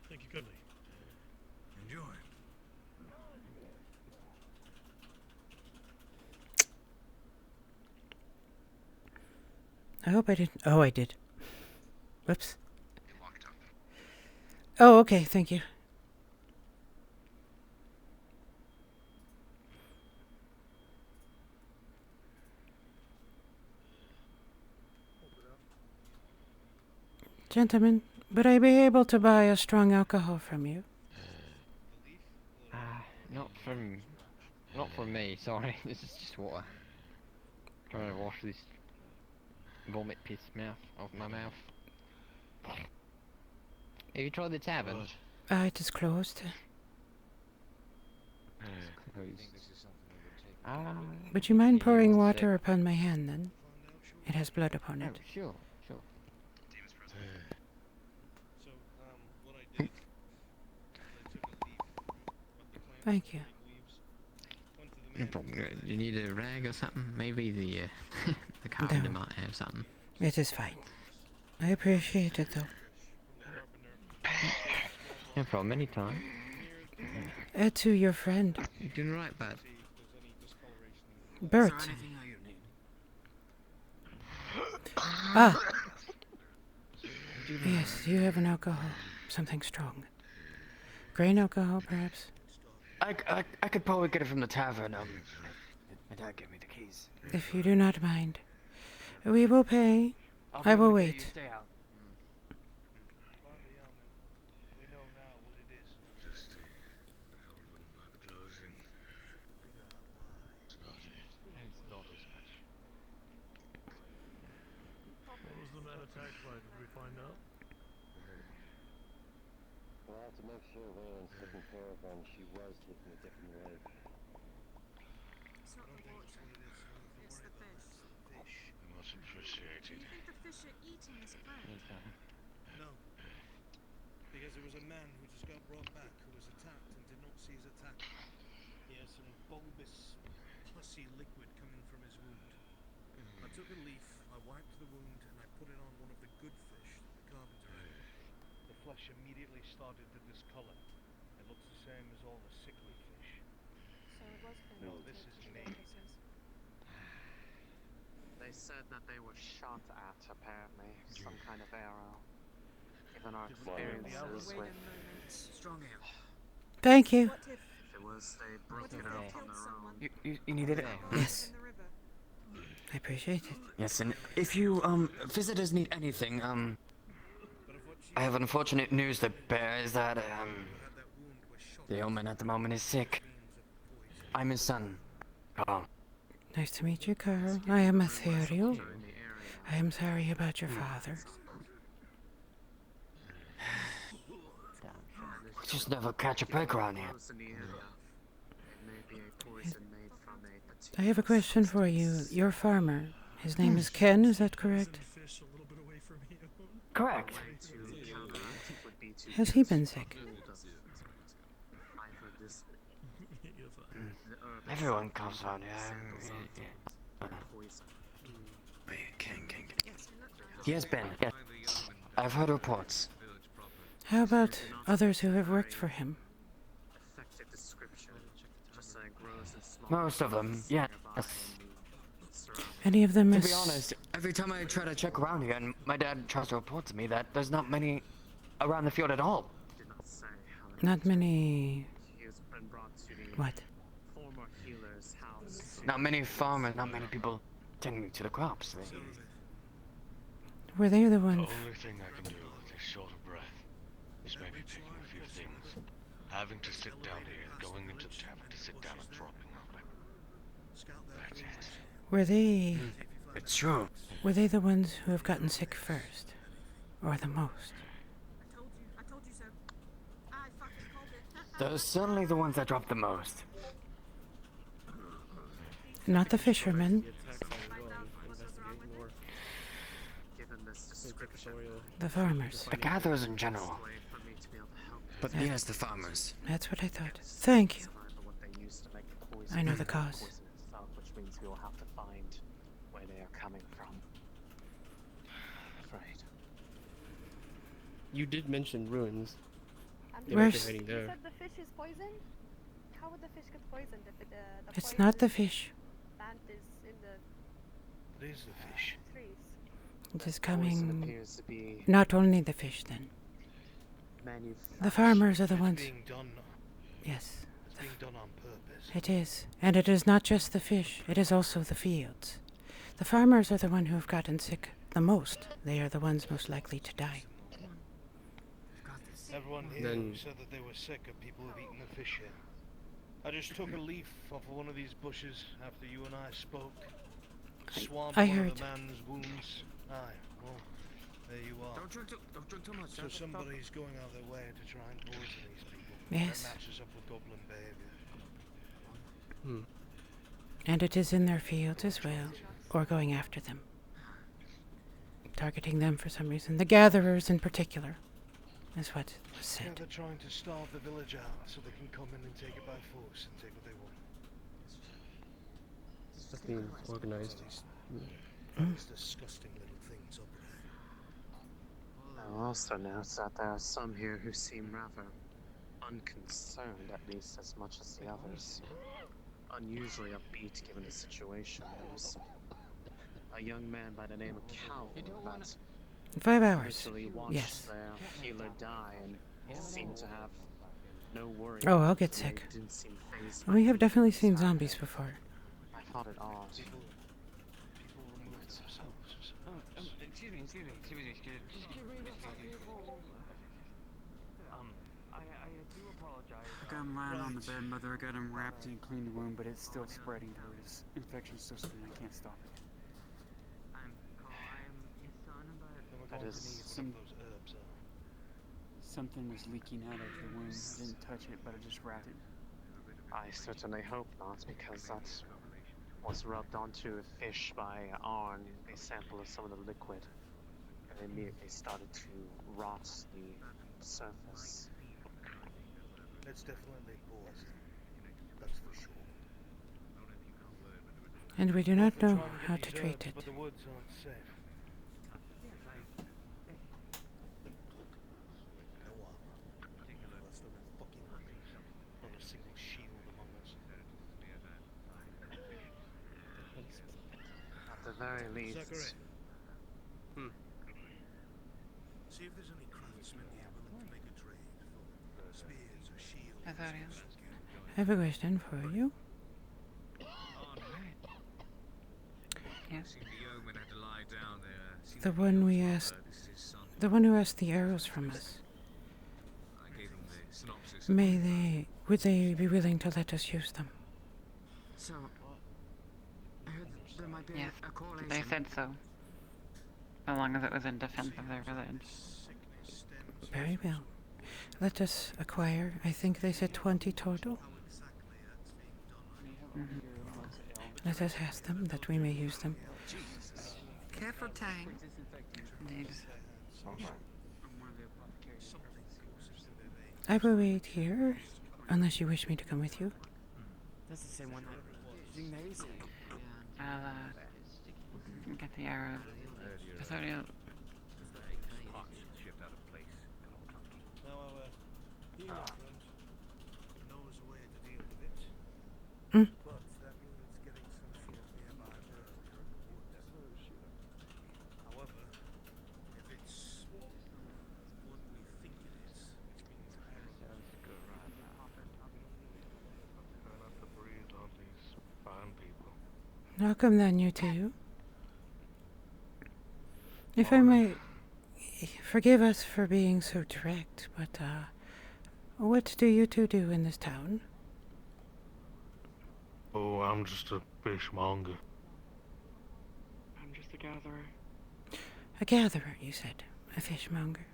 Thank you kindly. Enjoy. I hope I didn't... Oh, I did. Whoops. Oh, okay, thank you. Gentlemen, would I be able to buy a strong alcohol from you? Not from me, sorry. This is just water. Trying to wash this vomit piss mouth off my mouth. Have you tried the tavern? It is closed. Would you mind pouring water upon my hand then? It has blood upon it. Sure, sure. Thank you. No problem. You need a rag or something? Maybe the the carpenter might have something. It is fine. I appreciate it though. No problem, anytime. To your friend. You're doing right, bud. Bert. Ah! Yes, you have an alcohol. Something strong. Grain alcohol, perhaps? I could probably get it from the tavern. My dad gave me the keys. If you do not mind. We will pay. I will wait. Stay out. What was the man attacked by? Did we find out? We'll have to make sure Waylon's taken care of her and she was taking a different way. It's not the water. It's the fish. Much appreciated. Do you think the fish are eating this plant? No. Because there was a man who just got brought back who was attacked and did not see his attack. He has some bulbous, pussy liquid coming from his wound. I took a leaf, I wiped the wound, and I put it on one of the good fish that the carpenter had. The flesh immediately started to discolor. It looks the same as all the sickly fish. So it was No, this is me. They said that they were shot at, apparently. Some kind of arrow. Given our experiences with... Strong ale. Thank you. If it was, they broke it up on their own. You needed it? Yes. I appreciate it. Yes, and if you, visitors need anything, I have unfortunate news to bear is that, the omen at the moment is sick. I'm his son, Carl. Nice to meet you, Carl. I am Ethereal. I am sorry about your father. We just never catch a break around here. I have a question for you. Your farmer, his name is Ken, is that correct? Correct. Has he been sick? Everyone comes around here. Ken. He has been, yes. I've heard reports. How about others who have worked for him? Most of them, yes. Any of them To is... be honest, every time I try to check around here, and my dad tries to report to me that there's not many around the field at all. Not many... What? Not many farmers, not many people tending to the crops. Were they the ones... The only thing I can do is short of breath. Is maybe taking a few things. Having to sit down here, going into the tavern to sit down and dropping off. That's it. Were they... It's true. Were they the ones who have gotten sick first? Or the most? I told you so. I fucking called it. They're certainly the ones that drop the most. Not the fishermen. The farmers. The gatherers in general. But yes, the farmers. That's what I thought. Thank you. I know the cause. Which means we will have to find where they are coming from. I'm afraid. You did mention ruins. You Where's... said the fish is poisoned? How would the fish get poisoned if the It's not the fish. plant is in the... It is the fish. trees? It is coming... appears to be Not only the fish, then. The farmers are the ones... Being done. Yes. It's being done on purpose. It is. And it is not just the fish, it is also the fields. The farmers are the one who have gotten sick the most. They are the ones most likely to die. Everyone here who said that they were sick of people who've eaten the fish here. I just took a leaf off of one of these bushes after you and I spoke. Swamped I one heard. of the man's wounds. Aye, well, There you are. Don't drink too much. So somebody's going out of their way to try and poison these people. Yes. That matches up with goblin behavior. And it is in their fields as well, or going after them. Targeting them for some reason. The gatherers in particular, is what was Yeah, said. they're trying to starve the village out so they can come in and take it by force and take what they want. That's being organized. These disgusting little things up there. I also notice that there are some here who seem rather unconcerned, at least as much as the others. Unusually upbeat given the situation. There's a young man by the name of Cal that 5 hours. literally watched Yes. their healer die and seemed to have no worry. Oh, I'll get They sick. didn't seem fazed We by have it. definitely seen zombies before. I thought it odd. I do apologize. I got him lying on the bed, Mother. I got him wrapped in a clean wound, but it's still spreading through. His infection's still spreading. I can't stop it. I'm his son, but That is Some, those herbs. something was leaking out of the wound. I didn't touch it, but I just wrapped it. I certainly hope not, because that was rubbed onto a fish by Arn, a sample of some of the liquid, and immediately started to rot the surface. It's definitely poison. That's for sure. And we do not know Trying to how get to these treat herbs, it. But the woods aren't safe. No armor. Less than a fucking army. Not a single shield among us. At the very least. Zachary. See if there's any craftsmen here willing to make a trade for spears or shields. I thought he was. I have a question for you. Yes. The one we asked, the one who asked the arrows from us. Would they be willing to let us use them? So, I heard there might be Yes, a correlation. they said so. As long as it was in defense of their village. Very well. Let us acquire, I think they said 20 total. Let us ask them that we may use them. Careful, Tang. Indeed. I will wait here, unless you wish me to come with you. That's the same one that is amazing. I'll get the arrow. Custodial. Now our hero friend knows a way to deal with it. Mm. But that means getting some sort of nearby bird or wood. However, if it's what we think it is, which means arrows. Try not to breathe on these fine people. Welcome then, you two. If I might, forgive us for being so direct, but, what do you two do in this town? Oh, I'm just a fishmonger. I'm just a gatherer. A gatherer, you said. A fishmonger.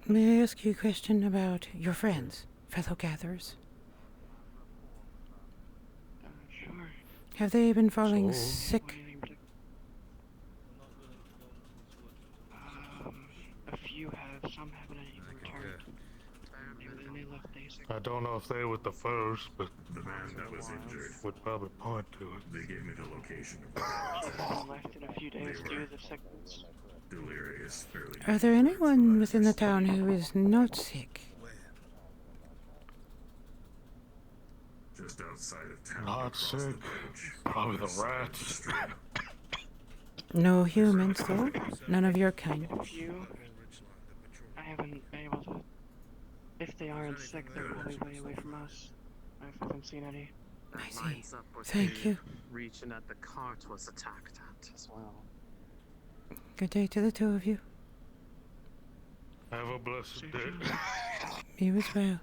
May I ask you a question about your friends, fellow gatherers? Sure. Have they been falling So? sick? A few have, some haven't even returned. And they left days ago. I don't know if they were the first, but The man that was injured. would probably point to it. They gave me the location of They left in a few days due to the sickness. delirious, fairly. Are there anyone within the town who is not sick? Just outside of town. Not across the sick. bridge. Probably the West side of the rats. street. No humans, though? None of your kind? A few. I haven't been able to. If they aren't sick, they're probably way away from us. I haven't seen any. I see. Lines up with Thank the you. region that the cart was attacked at as well. Good day to the two of you. Have a blessed day. You as well.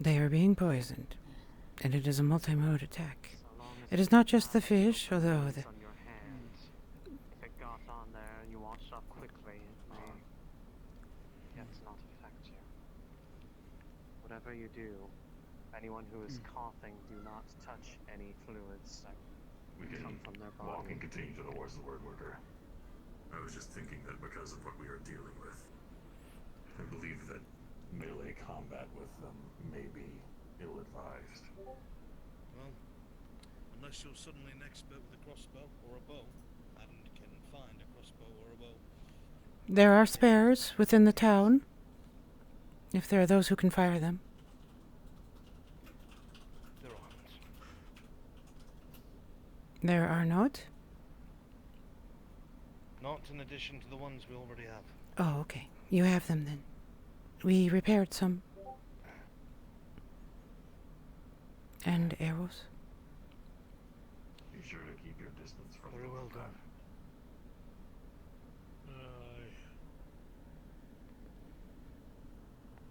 They are being poisoned, and it is a multi-mode attack. It is not just the fish, although the... on your hand. If it got on there and you washed off quickly, it may yet not affect you. Whatever you do, anyone who is coughing, do not touch any fluids that We can come from their walk body. and continue to the worst word worker. I was just thinking that because of what we are dealing with, I believe that melee combat with them may be ill-advised. Well, unless you're suddenly an expert with a crossbow or a bow, and can find a crossbow or a bow. There are spares within the town, if there are those who can fire them. There aren't. There are not? Not in addition to the ones we already have. Oh, okay. You have them then. We repaired some. And arrows. Be sure to keep your distance from Very well done.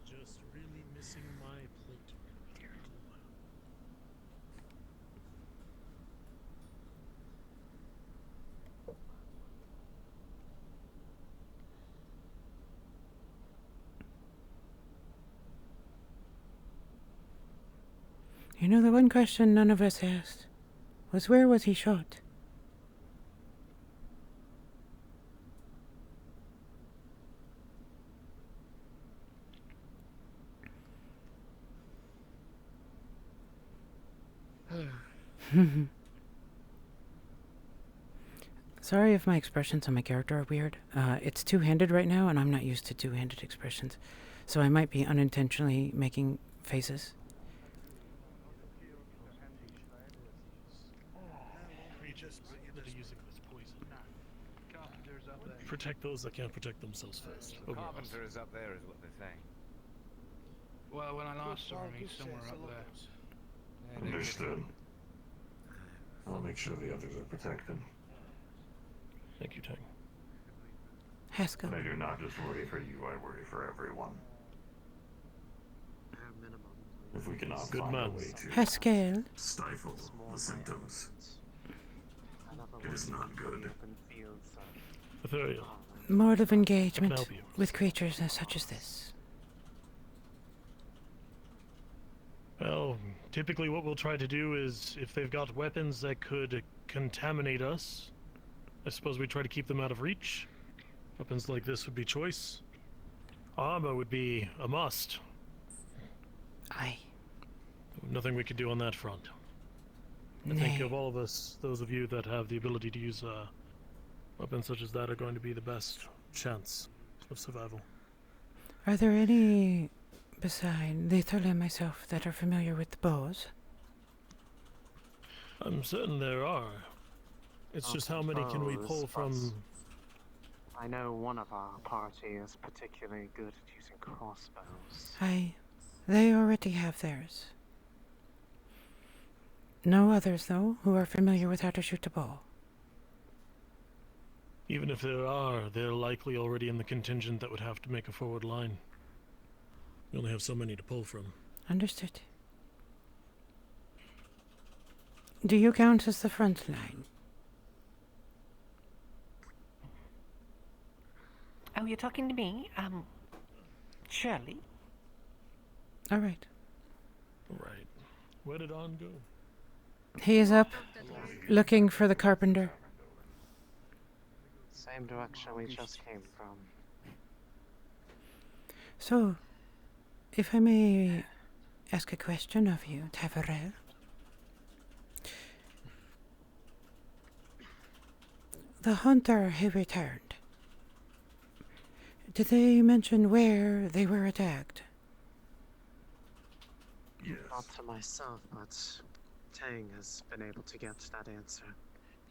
Just really missing my plate. You know, the one question none of us asked was, where was he shot? Sorry if my expressions on my character are weird. It's two-handed right now, and I'm not used to two-handed expressions. So I might be unintentionally making faces. Protect those that can't protect themselves first. The carpenter is up there, is what they're saying. Well, when I last saw him, he's somewhere up there. Understood. I'll make sure the others are protected. Thank you, Tang. Haskell. And I do not just worry for you, I worry for everyone. If we cannot find a way to Haskell. stifle the symptoms, it is not good. Ethereal. Mode of I engagement can help you. with creatures such as this. Well, typically what we'll try to do is, if they've got weapons that could contaminate us, I suppose we try to keep them out of reach. Weapons like this would be choice. Armor would be a must. Aye. Nothing we could do on that front. I think of all of us, those of you that have the ability to use weapons such as that are going to be the best chance of survival. Are there any, beside Lethal and myself, that are familiar with the bows? I'm certain there are. It's just how many can we pull from... I know one of our party is particularly good at using crossbows. They already have theirs. No others, though, who are familiar with how to shoot a bow. Even if there are, they're likely already in the contingent that would have to make a forward line. We only have so many to pull from. Understood. Do you count as the front line? Oh, you're talking to me? Shirley? All right. Right. Where did On go? He is up, looking for the carpenter. Same direction we just came from. So, if I may ask a question of you, Taverel. The hunter who returned, did they mention where they were attacked? Yes. Not to myself, but Tang has been able to get that answer.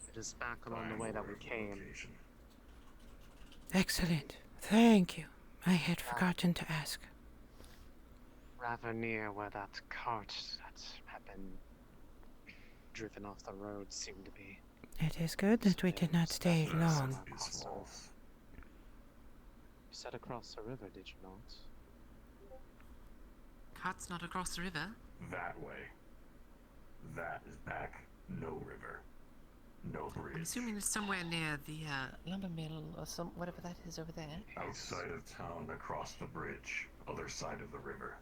It is back along the way that we came. Excellent. Thank you. I had forgotten to ask. Rather near where that cart that had been driven off the road seemed to be. It is good that we did not stay long. You said across the river, did you not? hut's not across the river. That way. That is back. No river. No bridge. I'm assuming it's somewhere near the lumber mill or whatever that is over there. Outside of town, across the bridge. Other side of the river.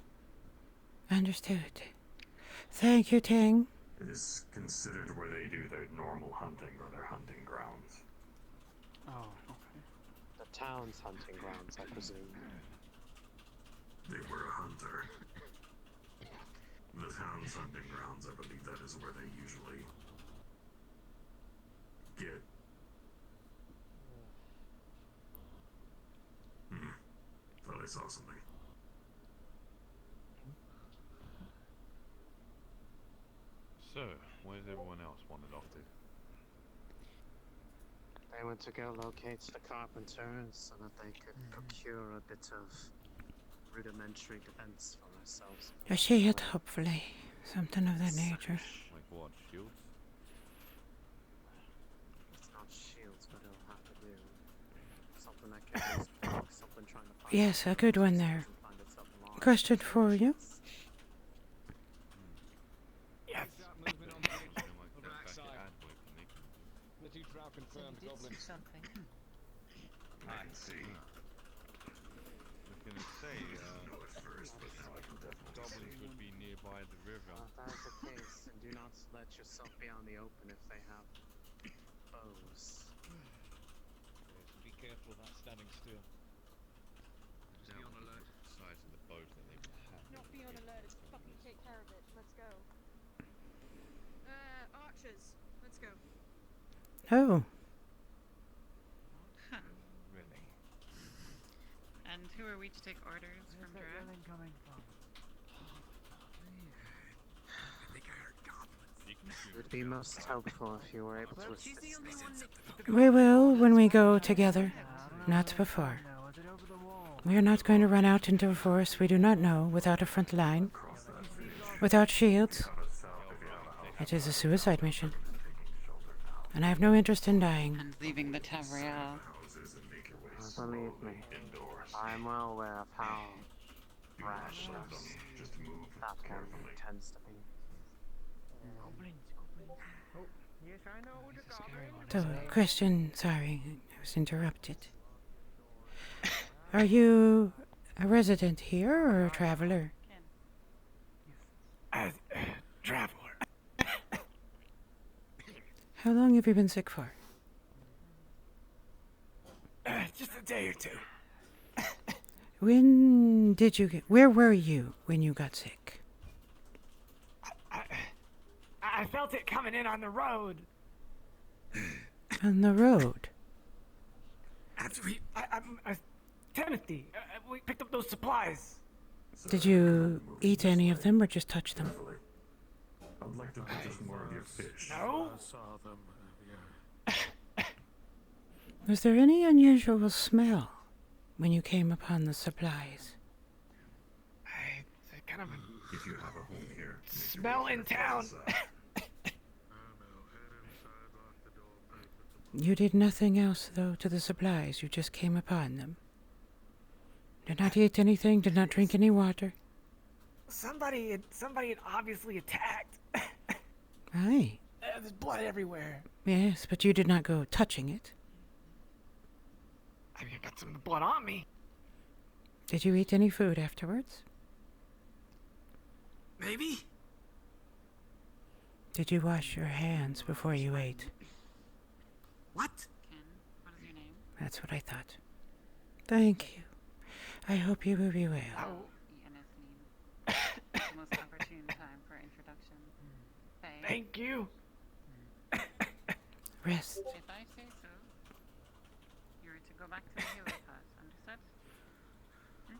Understood. Thank you, Ting. It is considered where they do their normal hunting or their hunting grounds. Oh, okay. The town's hunting grounds, I presume. They were a hunter. The town's hunting grounds, I believe that is where they usually get. Thought I saw something. So, where does everyone else wandered off to? They went to go locate the carpenters so that they could procure a bit of rudimentary defense for ourselves. A shield, hopefully. Something of that nature. Like what, shields? It's not shields, but it'll have to do. Something that can block something trying to find. Yes, a good one there. Question for you. Yes. The two drow confirmed goblins. Something. I can see. I was gonna say, goblins would be nearby the river. If that is the case, then do not let yourself be on the open if they have bows. Yes, be careful about standing still. Just be on alert. Size of the boat that they have. Not be on alert, it's fucking take care of it. Let's go. Archers, let's go. Oh. Huh. Really? And who are we to take orders from Drow? coming from? I think I heard goblins. It would be most helpful if you were able to assist us. We will when we go together, not before. We are not going to run out into a forest we do not know without a front line, without shields. It is a suicide mission. And I have no interest in dying. And leaving the Tavriel. Believe me, I am well aware of how rash that one tends to be. Oh, yes, I know who the goblin is. So, Christian, sorry, I was interrupted. Are you a resident here or a traveler? Traveler. How long have you been sick for? Just a day or two. When did you get... Where were you when you got sick? I felt it coming in on the road. On the road? After Timothy, we picked up those supplies. Did you eat any of them or just touch them? I'd like to purchase more of your fish. No? I saw them, Was there any unusual smell when you came upon the supplies? I kind of If you have a home here, smell in town. You did nothing else, though, to the supplies. You just came upon them. Did not eat anything, did not drink any water. Somebody had obviously attacked. Aye. There's blood everywhere. Yes, but you did not go touching it. I mean, I got some of the blood on me. Did you eat any food afterwards? Maybe. Did you wash your hands before you ate? What? Ken, what is your name? That's what I thought. Thank you. I hope you will be well. Oh. The most opportune time for introduction. Faye. Thank you. Rest. If I say so, you're to go back to the healer's hut. Understood? Hmm?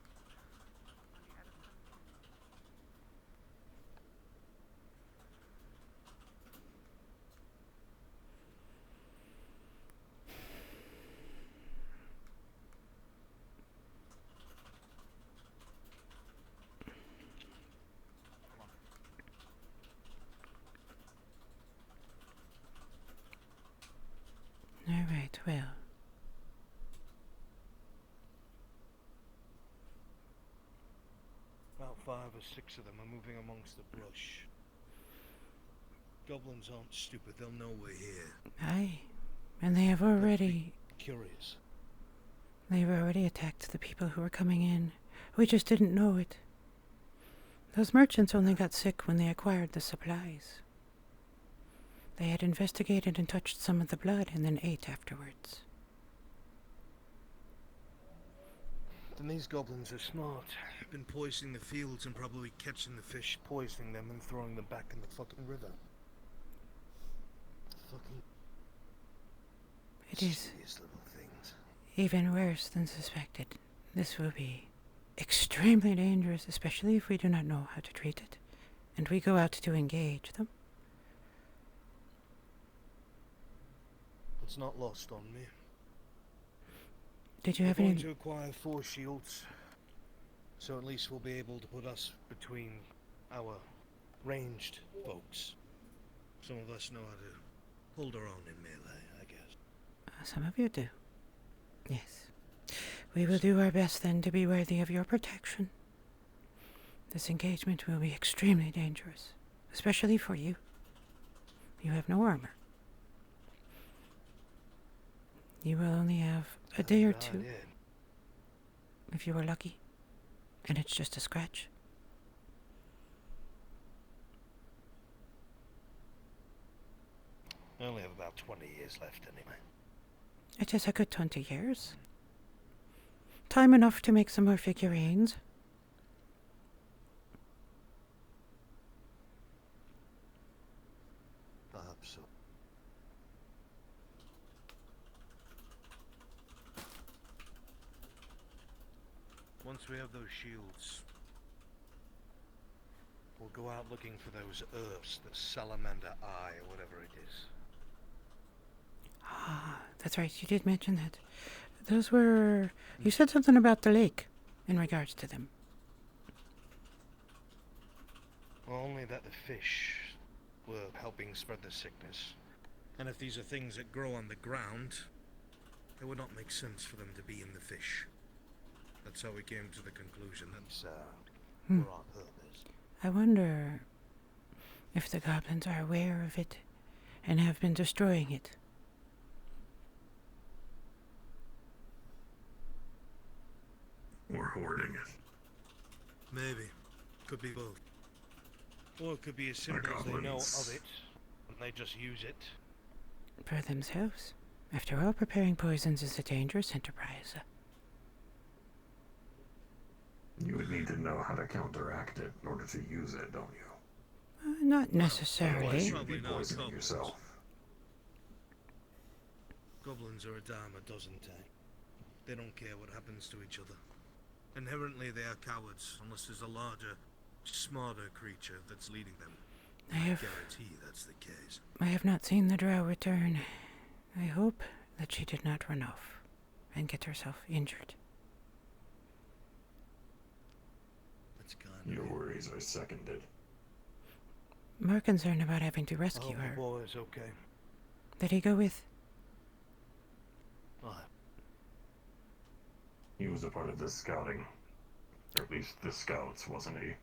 All right, well. About 5 or or 6 of them are moving amongst the brush. Goblins aren't stupid, they'll know we're here. Aye, and they have already... Curious. They've already attacked the people who were coming in. We just didn't know it. Those merchants only got sick when they acquired the supplies. They had investigated and touched some of the blood and then ate afterwards. Then these goblins are smart. Been poisoning the fields and probably catching the fish, poisoning them and throwing them back in the fucking river. Fucking... It is even worse than suspected. This will be extremely dangerous, especially if we do not know how to treat it, and we go out to engage them. It's not lost on me. Did you have We're any... going to acquire 4 shields, so at least we'll be able to put us between our ranged folks. Some of us know how to hold our own in melee, I guess. Some of you do. Yes. We will do our best then to be worthy of your protection. This engagement will be extremely dangerous, especially for you. You have no armor. You will only have a day or two, if you are lucky, and it's just a scratch. I only have about 20 years left anyway. It is a good 20 years. Time enough to make some more figurines. Perhaps so. Once we have those shields, we'll go out looking for those herbs, the salamander eye or whatever it is. Ah, that's right, you did mention that. Those were... You said something about the lake in regards to them. Well, only that the fish were helping spread the sickness. And if these are things that grow on the ground, it would not make sense for them to be in the fish. That's how we came to the conclusion that's for our purpose. I wonder if the goblins are aware of it and have been destroying it. Or hoarding it. Maybe. Could be both. Or it could be as simple as they know of it, and they just use it. For themselves. After all, preparing poisons is a dangerous enterprise. You would need to know how to counteract it in order to use it, don't you? Not necessarily. Otherwise you would be poisoning yourself. Goblins are a dime a dozen, Tank. They don't care what happens to each other. Inherently, they are cowards, unless there's a larger, smarter creature that's leading them. I guarantee that's the case. I have not seen the drow return. I hope that she did not run off and get herself injured. That's kind Your worries are seconded. More concerned about having to rescue her. The boy is okay. Did he go with? He was a part of this scouting. Or at least the scouts, wasn't he?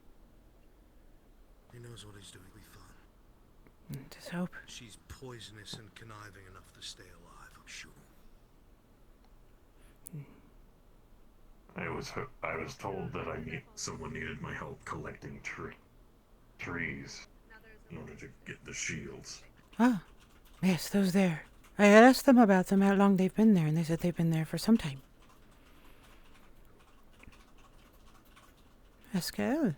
He knows what he's doing. We'll be fine. Just hope. She's poisonous and conniving enough to stay alive, I'm sure. I was told that someone needed my help collecting trees in order to get the shields. Ah, yes, those there. I asked them about them, how long they've been there, and they said they've been there for some time. Pascal.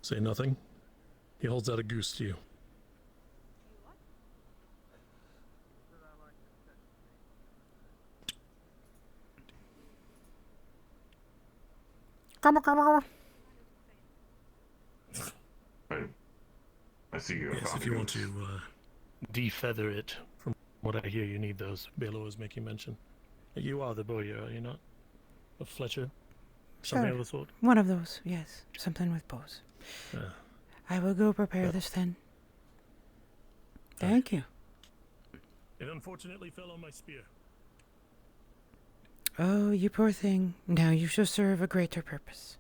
Say nothing. He holds out a goose to you. I see you have Yes, if you want to defeather it. From what I hear, you need those. Bela was making mention. You are the boy, are you not? Of Fletcher? Something of the sort? One of those, yes. Something with bows. I will go prepare this then. Thank you. It unfortunately fell on my spear. Oh, you poor thing. Now you shall serve a greater purpose.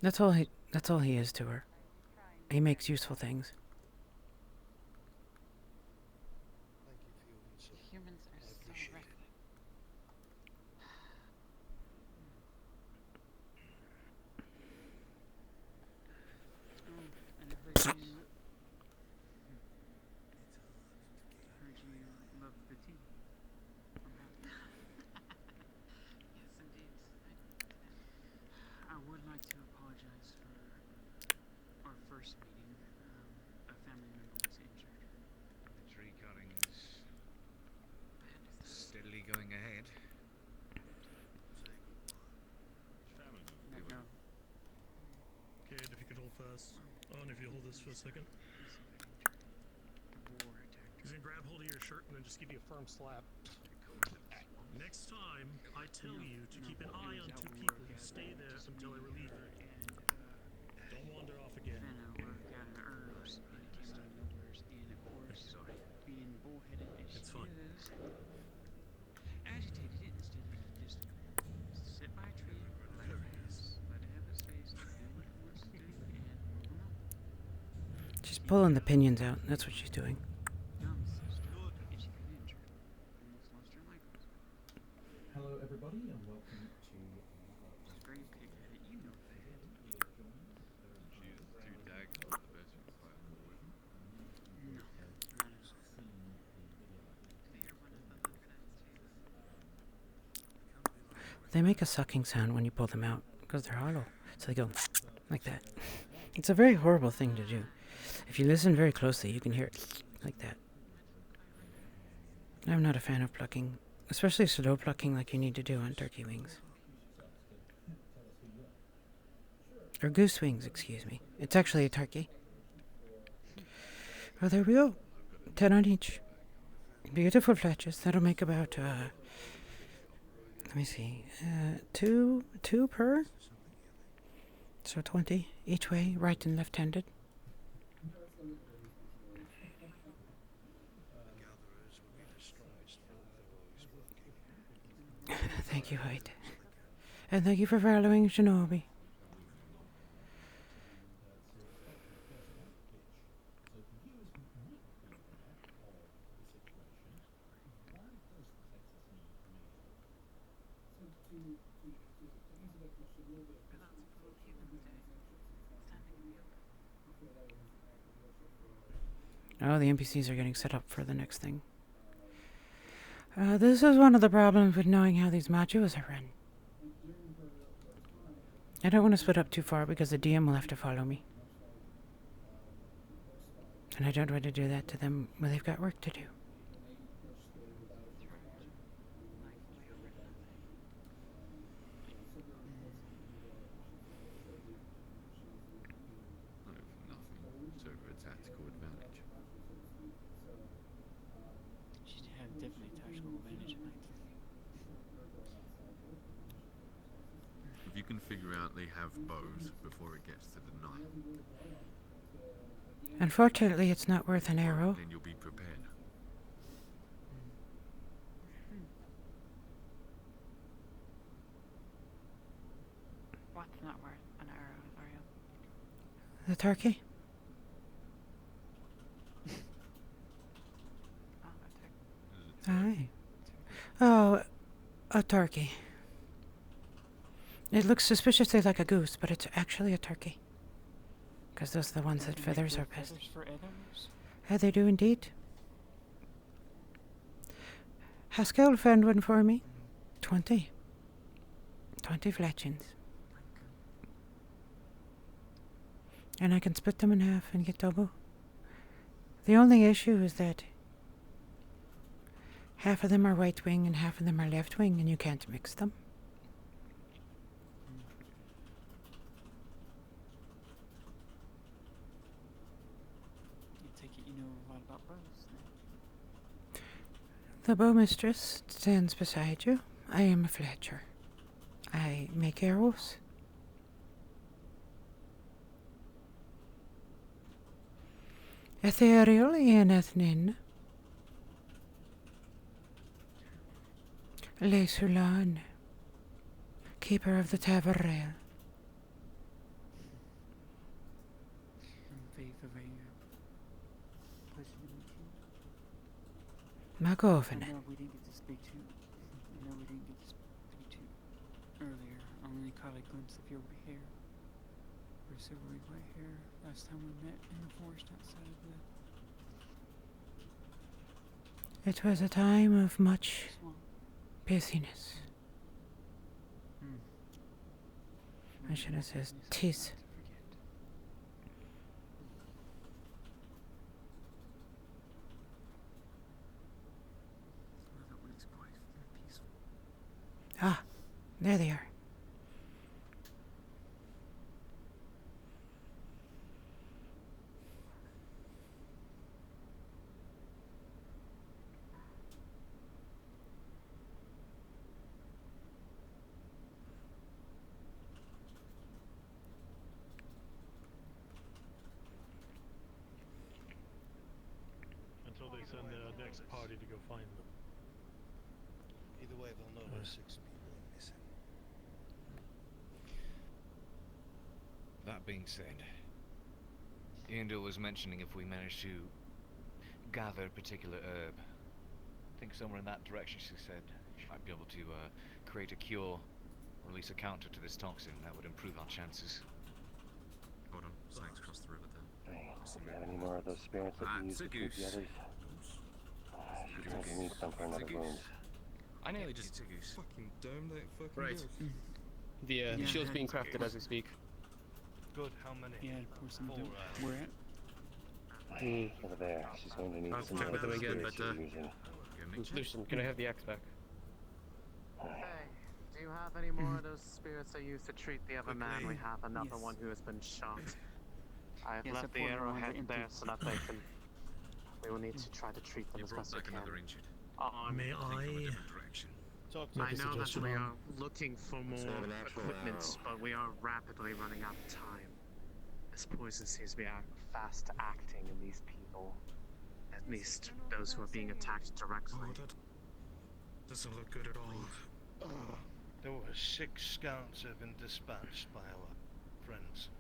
That's all he is to her. He makes useful things. Humans are so reckless. And I heard you love the tea. Yes, indeed. I would like to apologize for our first meeting. A family member was injured. The tree cuttings steadily going ahead. No. Okay, if you could hold fast. Oh, and if you hold this for a second. He's gonna grab hold of your shirt and then just give you a firm slap. Next time, I tell you to keep an eye on two people. You stay there until I relieve you. Don't wander off again. Herbs, and of course, being bullheaded as It's she fine. is, agitated it instead of just sit by a tree, let it pass, let it have its face, do what it wants to do, and move on. She's pulling the pinions out. That's what she's doing. Hello everybody and welcome to Scream kick at you know that. She's 2 dags on the best you can find in the wood. No. They make a sucking sound when you pull them out because they're hollow. So they go like that. It's a very horrible thing to do. If you listen very closely, you can hear it like that. I'm not a fan of plucking, especially slow plucking like you need to do on turkey wings. Or goose wings, excuse me. It's actually a turkey. Oh, there we go. 10 on each. Beautiful fletches. That'll make about, let me see, two per? So 20 each way, right and left-handed. Thank you, Hyde. And thank you for following Shinobi. Oh, the NPCs are getting set up for the next thing. This is one of the problems with knowing how these modules are run. I don't want to split up too far because the DM will have to follow me. And I don't want to do that to them when they've got work to do. I know for nothing. It's over a tactical advantage. She'd have definitely tactical advantage, I think. If you can figure out they have bows before it gets to the knife, Unfortunately, it's not worth an arrow. then you'll be prepared. What's not worth an arrow, Ariel? The turkey? Aye. Oh, a turkey. It looks suspiciously like a goose, but it's actually a turkey. Because those are the ones that feathers are best. Feathers for arrows? They do indeed. Haskell found one for me. 20. 20 fletchings. And I can split them in half and get double. The only issue is that half of them are right wing and half of them are left wing, and you can't mix them. I take it you know a lot about bows, then? The bowmistress stands beside you. I am a fletcher. I make arrows. Ethereal Ianethnin. Leisulan. Keeper of the Taverrail. of a pleasure to meet you. McGovern. I know we didn't get to speak to you earlier. I only caught a glimpse of your white hair. Your silvery white hair last time we met in the forest outside of the It was a time of much swamp. busyness. I should have said tis. Ah, there they are. Until they send the next party to go find them. Either way, they'll know there's 6 people missing. That being said, Iandel was mentioning if we manage to gather a particular herb. I think somewhere in that direction she said she might be able to create a cure, or at least a counter to this toxin that would improve our chances. Hold on, snakes cross the river then. Do you have any more of those spirits that you used to treat the others? She's going to need some for another wound. I nearly just fucking dome that fucking right. goes. The shield's being crafted as we speak. Good, how many? Yeah, pour some of them. Where at? Over there. She's going to need I'll some check more with of them the again, spirits but you're using. Lucian, can I have the axe back? Hey, do you have any more of those spirits I used to treat the other man? We have another one who has been shot. I've Yes, left the I poured one arrowhead empty. there so that they can. We will need to try to treat them You as brought best we back can. another injured. May From a I? different direction. I know that we are looking for more equipment, but we are rapidly running out of time. This poison seems to be fast acting in these people. At least those who are being attacked directly. Oh, that doesn't look good at all. There were 6 scouts have been dispatched by our friends.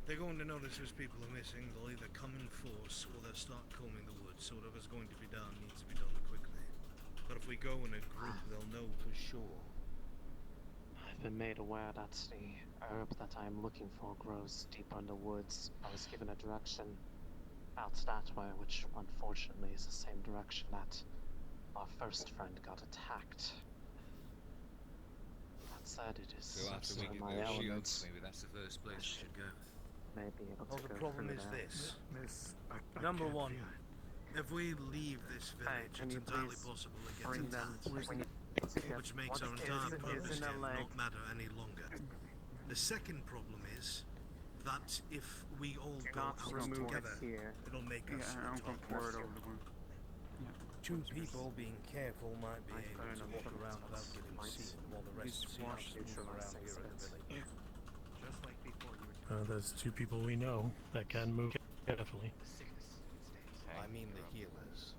They're going to notice those people are missing. They'll either come in force or they'll start combing the woods. So whatever's going to be done needs to be done quickly. But if we go in a group, they'll know for sure. I've been made aware that the herb that I'm looking for grows deeper in the woods. I was given a direction out that way, which unfortunately is the same direction that our first friend got attacked. That said, it is So after we in get my those element. shields, maybe that's the first place we should go. May be able Well, to the go problem through is there. this. I Number can't 1, feel it. if we leave this village, can it's you entirely please possible to get bring to them town, which makes our entire purpose in a here leg. not matter any longer. The second problem is that if we all Do go not out remove it together, here. it'll make us Yeah, I'll talk go less. forward over the one. 2 people being careful might be I able burn to on walk the around front. without getting Might seen while the rest use see wash us move around neutralizing here in the spit. village. Just like before you There's 2 people we know that can move carefully. I mean the healers.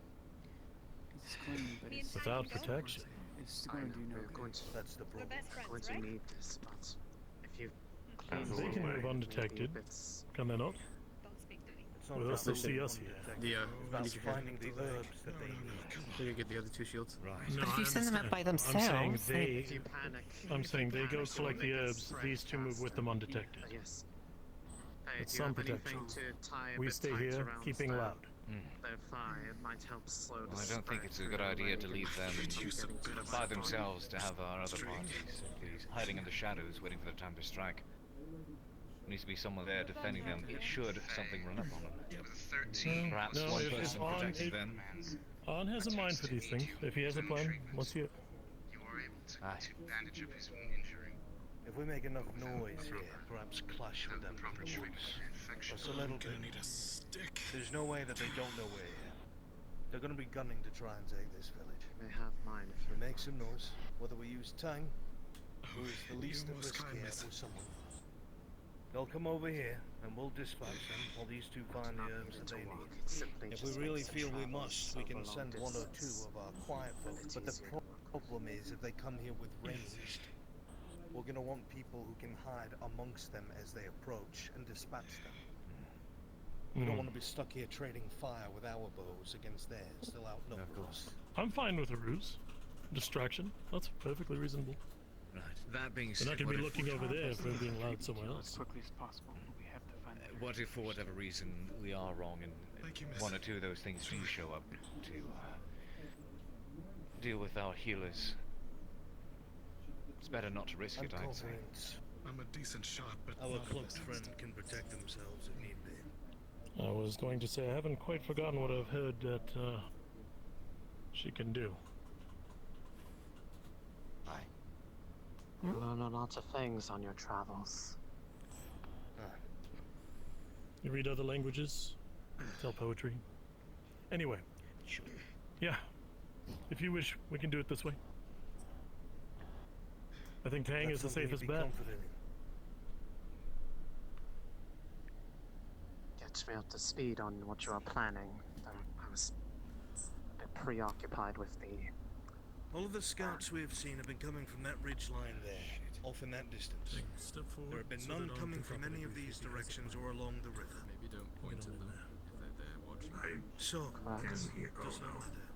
It's clean, but it's Without protection. It's going to do no good. That's the problem. We're going to need this, but if you clean They can move undetected. Can they not? It's not Well, about they moving see on us the here. detective, it's about finding the herbs that they need. Did you get the other 2 shields? Right. No, But if I you send them out by understand. I'm saying themselves, they. If you panic, I'm saying they go panic, it will collect the make it herbs. spread These 2 move with them undetected. Yes. Hey, It's do you some have anything protection. to tie a We bit stay tight here, around keeping the- loud. Their thigh? It might help slow the Well, I don't think spread it's a through good their idea leg to and leave them keep getting to the by front. themselves to have our other parties simply hiding in the shadows, waiting for the time to strike. There needs to be someone there defending them should something run up on them. Perhaps No, one if person On- protecting them. On has a mind for these things. If he has a plan, let's hear it. You are able to Aye. bandage up his injury. If we make enough noise here, perhaps clash with them in the woods. Just a little bit. There's no way that they don't know we're here. They're gonna be gunning to try and take this village. They have mine if We you make some noise, whether we use Tang, who is the least at risk here, or someone. They'll come over here, and we'll dispatch them while these 2 find the herbs that they need. If we really feel we must, we can send 1 or 2 of our quiet folk. But the problem is, if they come here with ranged, we're gonna want people who can hide amongst them as they approach and dispatch them. We don't want to be stuck here trading fire with our bows against theirs. They'll outnumber us. I'm fine with a ruse. Distraction. That's perfectly reasonable. Right. That being They're said, not going what to be if- looking over there if we're being loud somewhere As else. quickly as possible. We have to find What if, for whatever reason, we are wrong and one or two of those things do show up to deal with our healers? It's better not to risk I'm it, I'd say. confident I'm a decent shot, but our not a club licensed. friend can protect themselves if need be. I was going to say I haven't quite forgotten what I've heard that she can do. You learn a lot of things on your travels. You read other languages, tell poetry. Anyway, yeah, if you wish, we can do it this way. I think Tang is the safest bet. Get me up to speed on what you are planning. I was a bit preoccupied with the... All of the scouts we have seen have been coming from that ridge line there, off in that distance. There have been none coming from any of these directions or along the river. Maybe don't point at them if they're there watching. So, does not matter.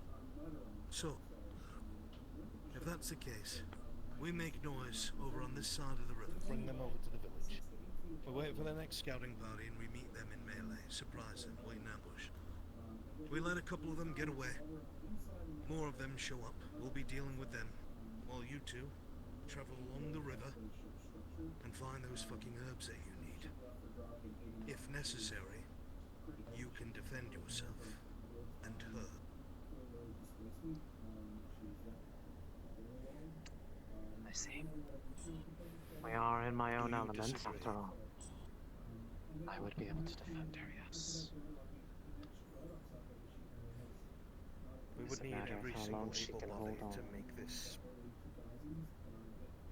So, if that's the case, we make noise over on this side of the river. Bring them over to the village. We wait for the next scouting party and we meet them in melee. Surprise them, wait in ambush. We let a couple of them get away. More of them show up. We'll be dealing with them. While you two travel along the river and find those fucking herbs that you need. If necessary, you can defend yourself and her. I see. We are in my own element, after all. I would be able to defend her, yes. We would need every single able-bodied to make this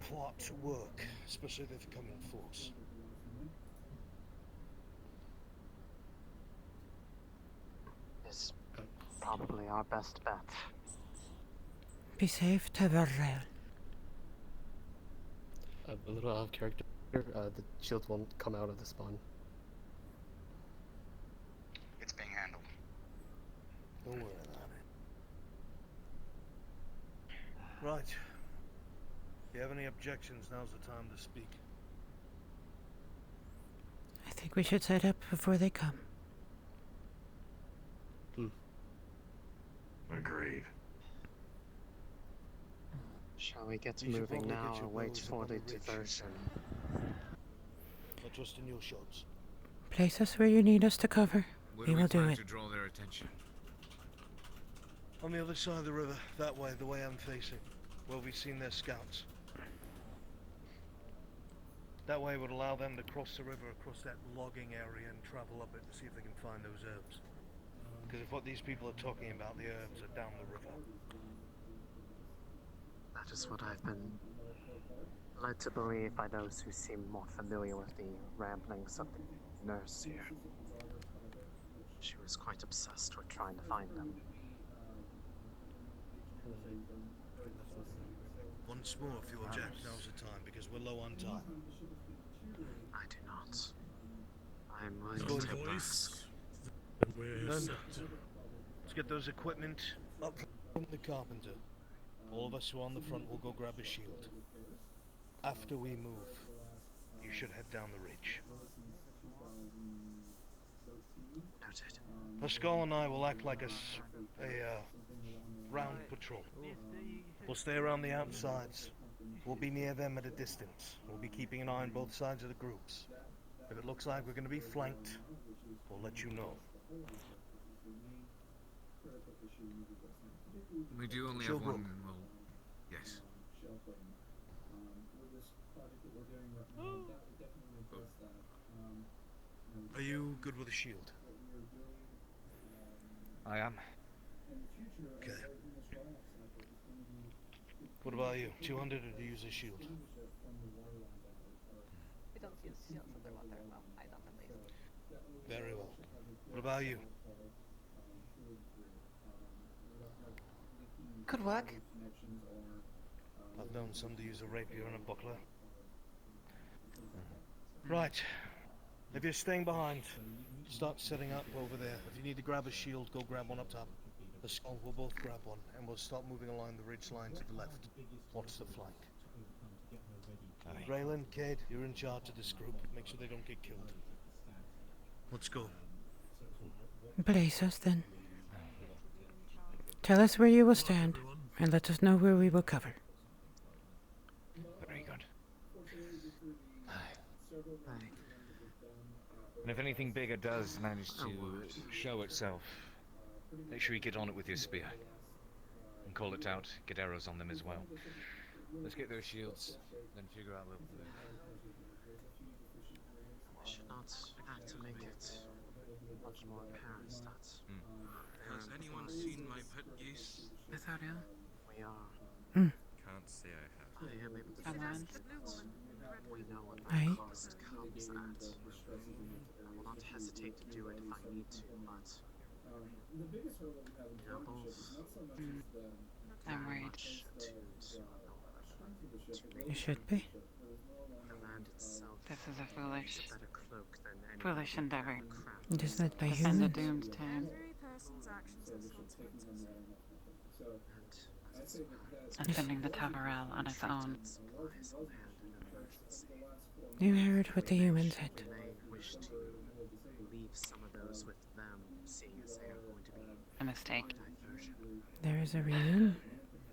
plot work, especially if they come in force. Is probably our best bet. Be safe, Taverrel. A little out of character. The shield won't come out of the spawn. It's being handled. Don't worry about it. Right. If you have any objections, now's the time to speak. I think we should set up before they come. Agreed. Shall we get You should moving probably now get your or wait bows for up the on the ridge. diversion? Not just in your shots. Place us where you need us to cover. Where We do will do plan it. to draw their attention? On the other side of the river, that way, the way I'm facing, where we've seen their scouts. That way would allow them to cross the river across that logging area and travel up it to see if they can find those herbs. Because if what these people are talking about, the herbs are down the river. That is what I've been led to believe by those who seem more familiar with the ramblings of the nurse here. She was quite obsessed with trying to find them. Once more, if you object, now's the time, because we're low on time. I do not. I am willing Good to take voice. risks. Then, let's get those equipment up from the carpenter. All of us who are on the front will go grab a shield. After we move, you should head down the ridge. Noted. Pascal and I will act like a round patrol. We'll stay around the outsides. We'll be near them at a distance. We'll be keeping an eye on both sides of the groups. If it looks like we're going to be flanked, we'll let you know. We do only Sure, have one, Brooke. well, yes. Are you good with a shield? I am. Okay. What about you? 200 or do you use a shield? We don't use shields underwater. Well, I don't at least. Very well. What about you? Could work. I've known some to use a rapier and a buckler. Right. If you're staying behind, start setting up over there. If you need to grab a shield, go grab one up top. The skull will both grab one, and we'll start moving along the ridge line to the left. Watch the flank. Raylan, Cade, you're in charge of this group. Make sure they don't get killed. Let's go. Place us then. Tell us where you will stand, and let us know where we will cover. Very good. And if anything bigger does manage to show itself, make sure you get on it with your spear. And call it out, get arrows on them as well. Let's get those shields, then figure out what we'll do. We should not act to make it much more apparent that... Has anyone seen my pet geese? Nathaniel? We are... Can't say I have. I am able to Command. We know what Aye. the cost comes at. I will not hesitate to do it if I need to, but... We are both... I'm worried. much You should be. The land itself This is a foolish, is a better cloak than any foolish endeavor. It is led by To send a humans. doomed town. Every person's actions have consequences. And sending the Tavarel on its own. supplies on hand in emergency. You heard what the humans said. We may wish to leave some of those with them, seeing as they are going to be A mistake. diversion. There is a reason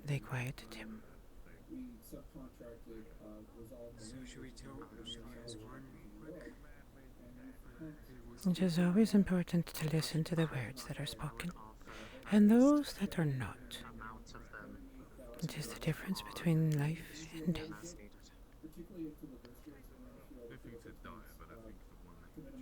they quieted him. So should we tell one quick? It is always important to listen to the words that are spoken, and those that are not. It is the difference between life and death. I think it's a dire, but I think the one that can treat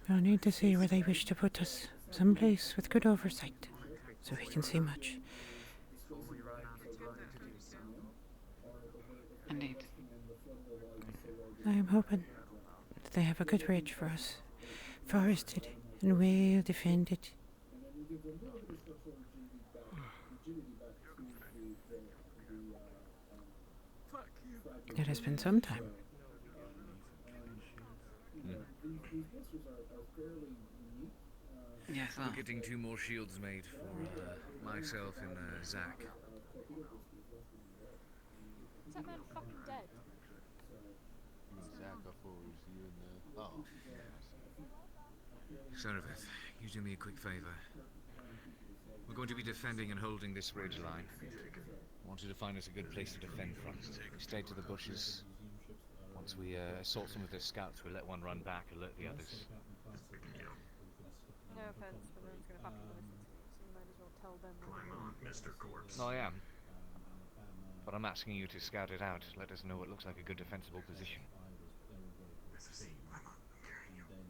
We'll need to see where they wish to put us, someplace with good oversight, so we can see much. Indeed. I am hoping that they have a good ridge for us, forested and well defended. It has been some time. Yes, well. We're getting 2 more shields made for myself and Zach. Is that man fucking dead? Zach, I thought it was you and the... Oh. Serveth, you do me a quick favor. We're going to be defending and holding this ridge line. I want you to find us a good place to defend from. Stay to the bushes. Once we assault some of their scouts, we'll let one run back, alert the others. No offense, but no one's gonna fucking listen to you, so you might as well tell them. Mr. Corpse. I am. But I'm asking you to scout it out. Let us know what looks like a good defensible position. You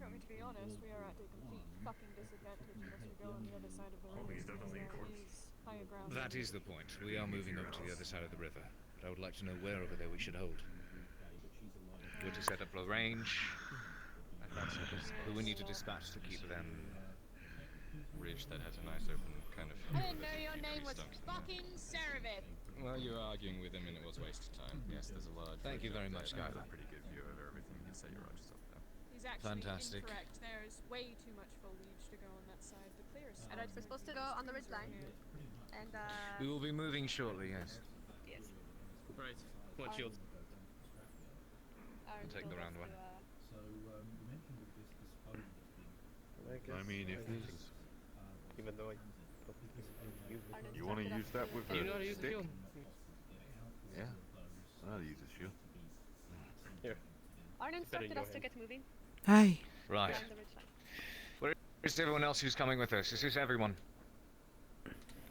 want me to be honest, we are at a complete fucking disadvantage unless we go on the other side of the river. he's definitely There is higher ground. That is the point. We are moving over to the other side of the river. But I would like to know where over there we should hold. We're to set up a range. Who we need to dispatch to keep them. Ridge that has a nice open kind of... I didn't know your name was fucking Serevith. Well, you were arguing with him and it was a waste of time. Yes, there's a large... Thank you very much, guys. Skylar. A pretty good view of everything. You can say you're on yourself now. He's actually Fantastic. incorrect. There is way too much foliage to go on that side. The clearest. And we're supposed to go on the ridge line. And We will be moving shortly, yes. yes. Right. What shield? We'll take the round one. I mean, if this... Even though I... You want to use that with You know how a to use the stick? shield? Yeah. I'll use a shield. Here. Arn Better instructed go us to ahead. get moving. Aye. Right. Down the ridge line. Where is everyone else who's coming with us? Is this everyone?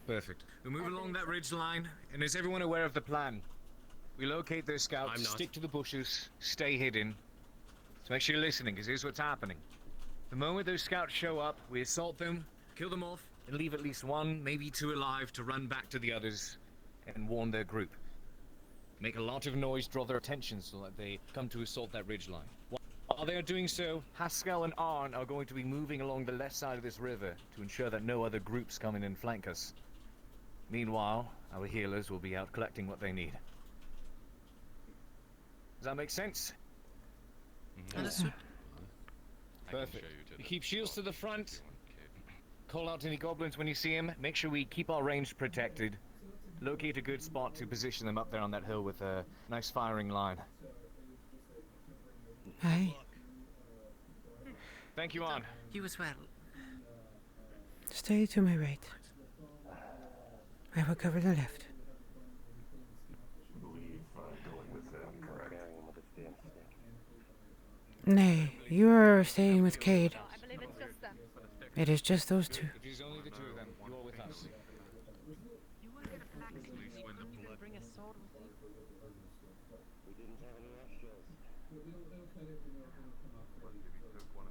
Perfect. We'll move along that ridge line, and is everyone aware of the plan? We locate their scouts, I'm not. stick to the bushes, stay hidden. So make sure you're listening, because here's what's happening. The moment those scouts show up, we assault them, kill them off, and leave at least 1, maybe 2 alive to run back to the others and warn their group. Make a lot of noise, draw their attention so that they come to assault that ridge line. While they are doing so, Haskell and Arn are going to be moving along the left side of this river to ensure that no other groups come in and flank us. Meanwhile, our healers will be out collecting what they need. Does that make sense? Understood. Perfect. You keep shields to the front. Call out any goblins when you see them. Make sure we keep our range protected. Locate a good spot to position them up there on that hill with a nice firing line. Aye. Thank you, On. You as well. Stay to my right. I will cover the left. I believe going with them, correct? Nay, you are staying with Cade. It is just those two. If it's only the two of them, you are with us. You work at a blacksmith. You can bring a sword with you. We didn't have any extras. You own the place. We've been there on money and fun.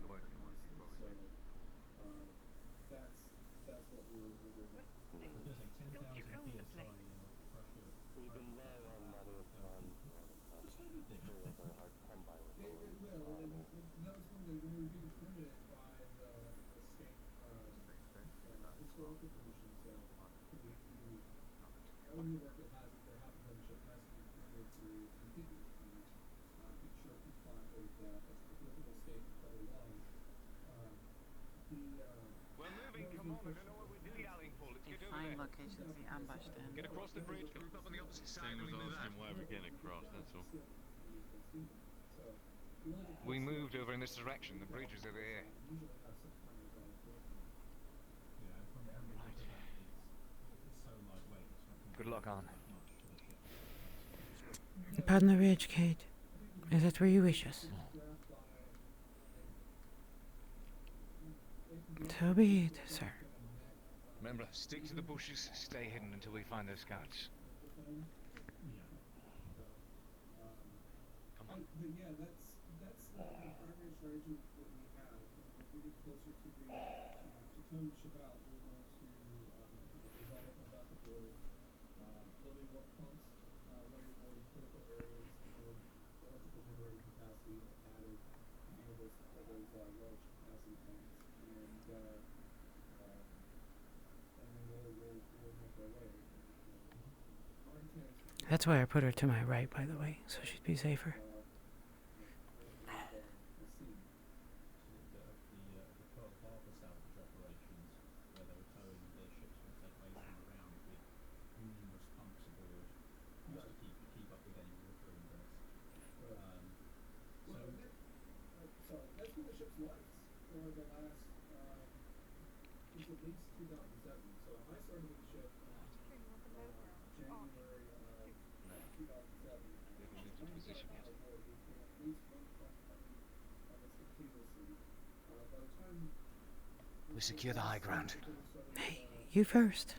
Very hard to come by with the We're moving, come on, I don't know what we're dilly-dallying for. Let's get over Find there. locations of the ambush then. Get across the bridge, group up on the opposite side, and we move out. Why we're getting across, that's all. We moved over in this direction, the bridge is over here. Good luck, On. Upon the ridge, Cade. Is that where you wish us? So be it, sir. Remember, stick to the bushes, stay hidden until we find those scouts. Come on. That's why I put her to my right, by the way, so she'd be safer. We secure the high ground. Hey, you first.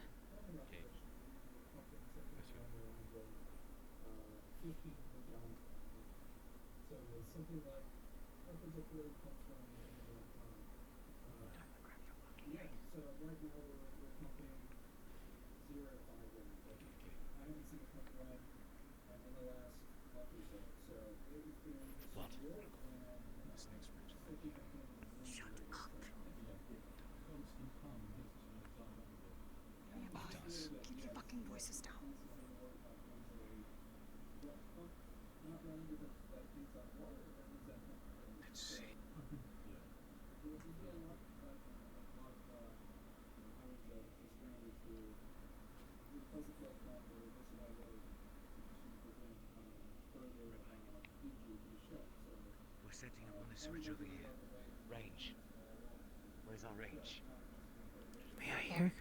Keep your fucking voices down. Let's see. We're setting up on this ridge over here. Range. Where's our range? We are here.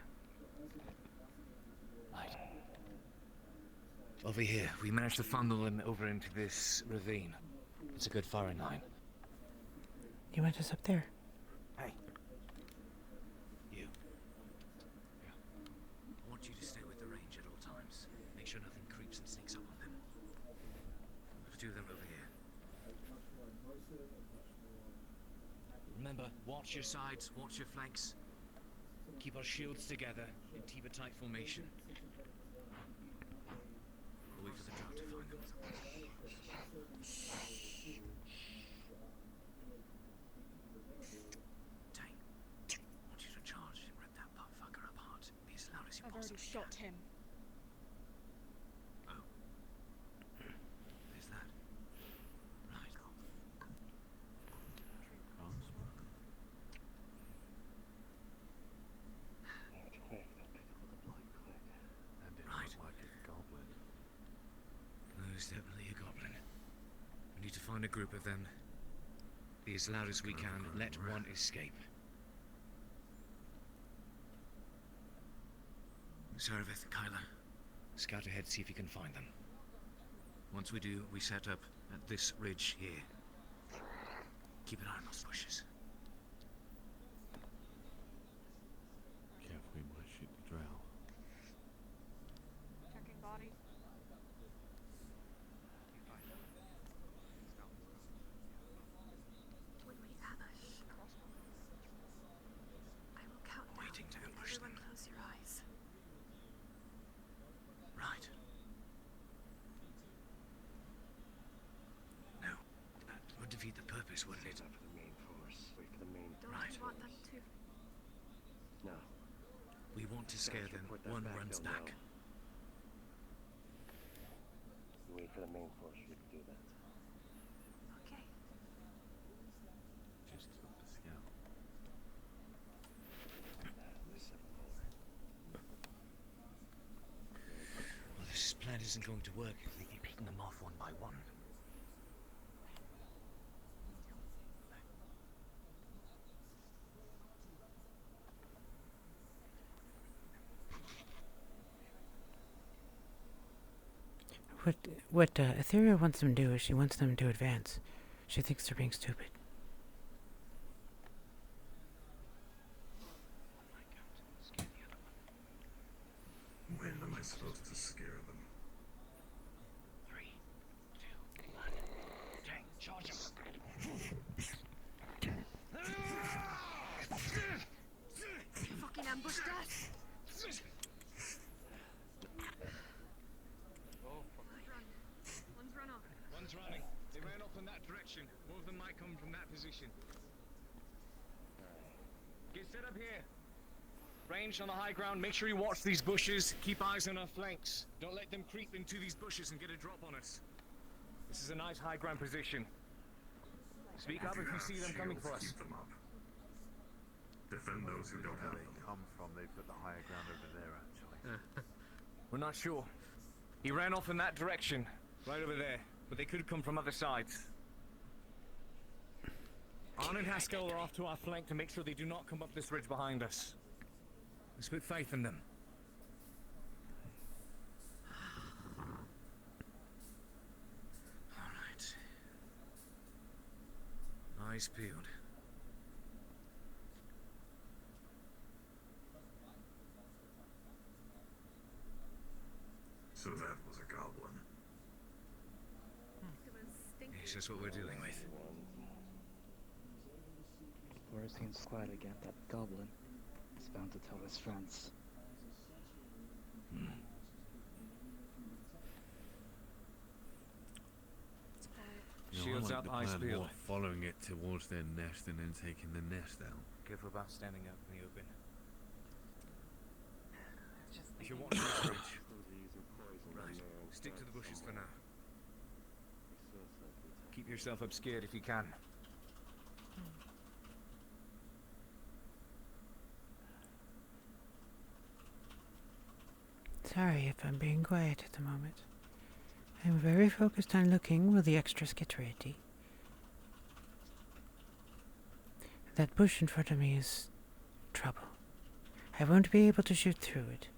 Right. Over here, we managed to funnel them over into this ravine. It's a good firing line. You want us up there? Hey. You. Yeah. I want you to stay with the range at all times. Make sure nothing creeps and sneaks up on them. There's two of them over here. Remember, watch your sides, watch your flanks. Keep our shields together and keep a tight formation. We'll wait for the drought to find them. Tang, I want you to charge and rip that butt fucker apart. Be as loud as you I've possibly already shot can. him. Oh. There's that. need to find a group of them. Be as loud as we can. Let one escape. Serveth, Kyla. Scout ahead, see if you can find them. Once we do, we set up at this ridge here. Keep an eye on those bushes. Careful, we might shoot the drow. Checking body. When we ambush, I will count down. Waiting to ambush Everyone them. close your eyes. Right. No, that would defeat the purpose, wouldn't it? For the main force. Wait for the main Don't Right. you want them to? No. We want to scare them. One runs they'll back. know. You wait for the main force, you can do that. Okay. Just the scout. Well, this plan isn't going to work if they keep picking them off one by one. What Etheria wants them to do is she wants them to advance. She thinks they're being stupid. When am I supposed to scare them? 3, 2, 1. Dang, charge him! Fucking ambushed us! One's run off. One's running. They ran off in that direction. More of them might come from that position. Get set up here. Range on the high ground. Make sure you watch these bushes. Keep eyes on our flanks. Don't let them creep into these bushes and get a drop on us. This is a nice high ground position. Speak up if you see them coming for us. Keep them up. Defend those who don't have Where them. they come from, they've got the higher ground over there, actually. We're not sure. He ran off in that direction. Right over there. But they could come from other sides. Arn and Haskell are off to our flank to make sure they do not come up this ridge behind us. Let's put faith in them. Alright. Eyes peeled. So that was a goblin. It was stinky. It's just what we're dealing with. Worsean squad again, that goblin is bound to tell his friends. Shields up, eyes peeled. Following it towards their nest and then taking the nest out. Careful about standing up in the open. If you're watching this ridge, right, stick to the bushes for now. Keep yourself obscured if you can. Sorry if I'm being quiet at the moment. I'm very focused on looking while the extras get ready. That bush in front of me is trouble. I won't be able to shoot through it.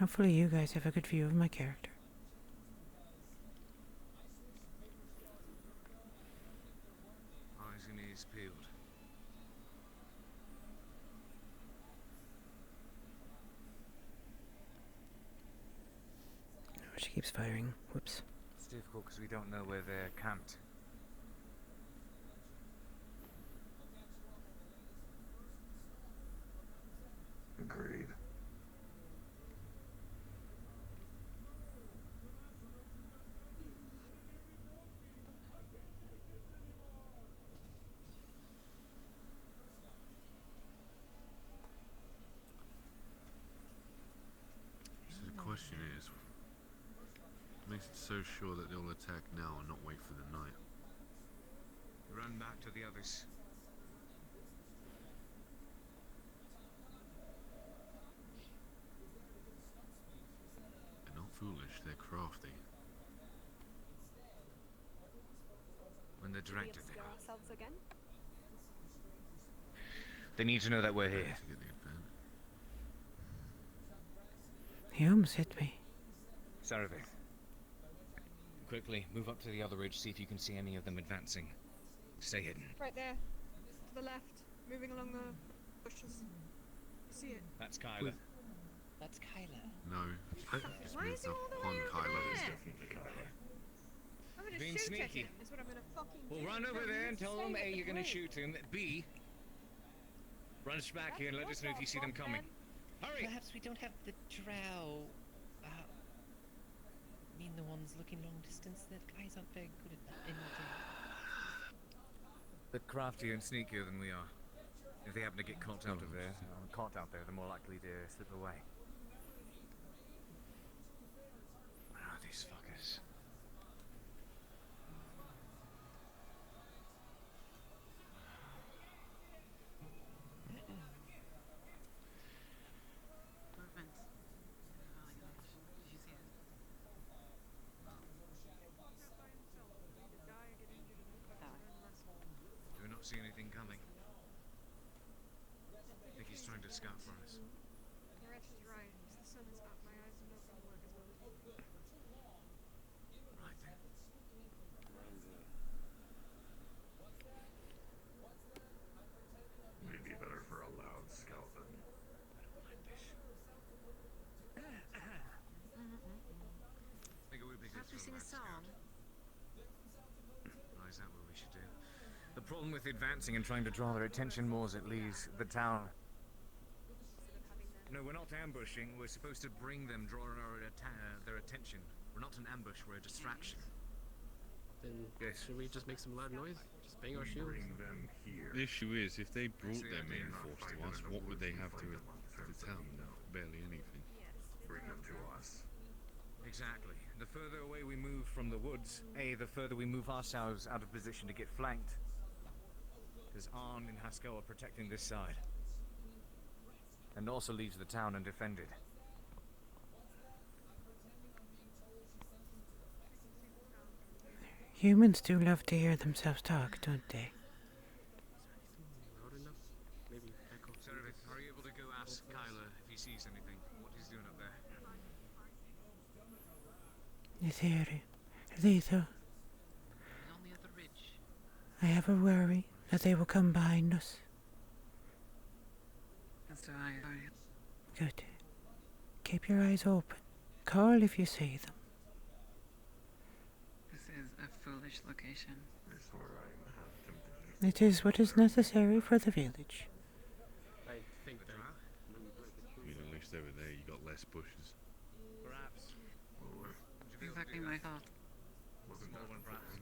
Hopefully you guys have a good view of my character. Eyes and ears peeled. Oh, she keeps firing. Whoops. It's difficult because we don't know where they're camped. Agreed. So the question is, what makes it so sure that they'll attack now and not wait for the night? Run back to the others. foolish, they're crafty. When they're directed, they are. ourselves again? They need to know that we're here. To get the advantage. He almost hit me. Saravith. Quickly, move up to the other ridge, see if you can see any of them advancing. Stay hidden. Right there. To the left. Moving along the bushes. You see it? That's Kyla. That's Kyla. No, it's Why is he all the way on over Kyla. there? I'm gonna Being shoot at sneaky. him. That's what I'm gonna fucking Well, do. run No, over you there need and to tell stay them with A, the you're going to group. shoot him. B, rush back here and let us know if you see them coming. Hurry! Perhaps we don't have the drow. I mean, the ones looking long distance. Their eyes aren't very good at that. They're craftier and sneakier than we are. If they happen to get caught out there, they're more likely to slip away. Where are these fuckers? Movement. Oh my gosh. Did you see it? Do we not see anything coming? I think he's trying to scout for us. The wretch is right. The sun is up. My eyes are not gonna work as well as Right then. Maybe better for a loud scout than. Think it would be good Perhaps we for sing a loud scout. song. Oh, is that what we should do? The problem with advancing and trying to draw their attention more is it leaves the town. No, we're not ambushing. We're supposed to bring them, draw their attention. We're not an ambush. We're a distraction. Then Yes. should we just make some loud noise? Just bang our shields? Bring them here. The issue is, if they brought the their idea. main force to us, what would they have to the town? Barely anything. Bring them to us. Exactly. The further away we move from the woods, the further we move ourselves out of position to get flanked. Because Arn and Haskell are protecting this side. And also leaves the town undefended. Humans do love to hear themselves talk, don't they? Loud enough? Maybe echo. Saravith, are you able to go ask Kyla if he sees anything? What he's doing up there? Itheri, Letho, On the other ridge. I have a worry that they will come behind us. As do I. Good. Keep your eyes open. Call if you see them. This is a foolish location. I swear I'm half tempted. It is what is necessary for the village. I think that. I mean, at least over there you got less bushes. Perhaps. Exactly my thought. Wasn't that one perhaps?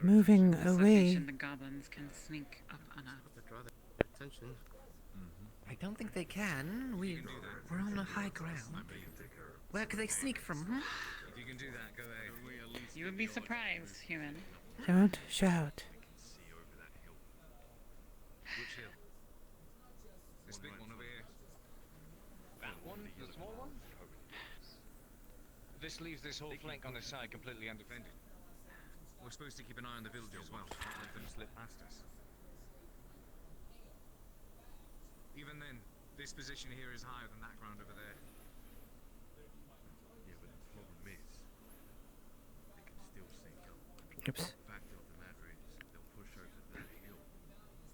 Moving This away. location, the goblins can sneak up on us. But draw their attention. I don't think they can. We're on a high ground. Where could they sneak from? Hmm? If you can do that, go ahead. You would be surprised, human. Don't shout. Which hill? This big one over here. That one? The small one? This leaves this whole flank on the side completely undefended. We're supposed to keep an eye on the village as well, not let them slip past us. Even then, this position here is higher than that ground over there. Yeah, but the problem is, they can still sneak up. Oops. The fact of the matter is, they'll push over that hill,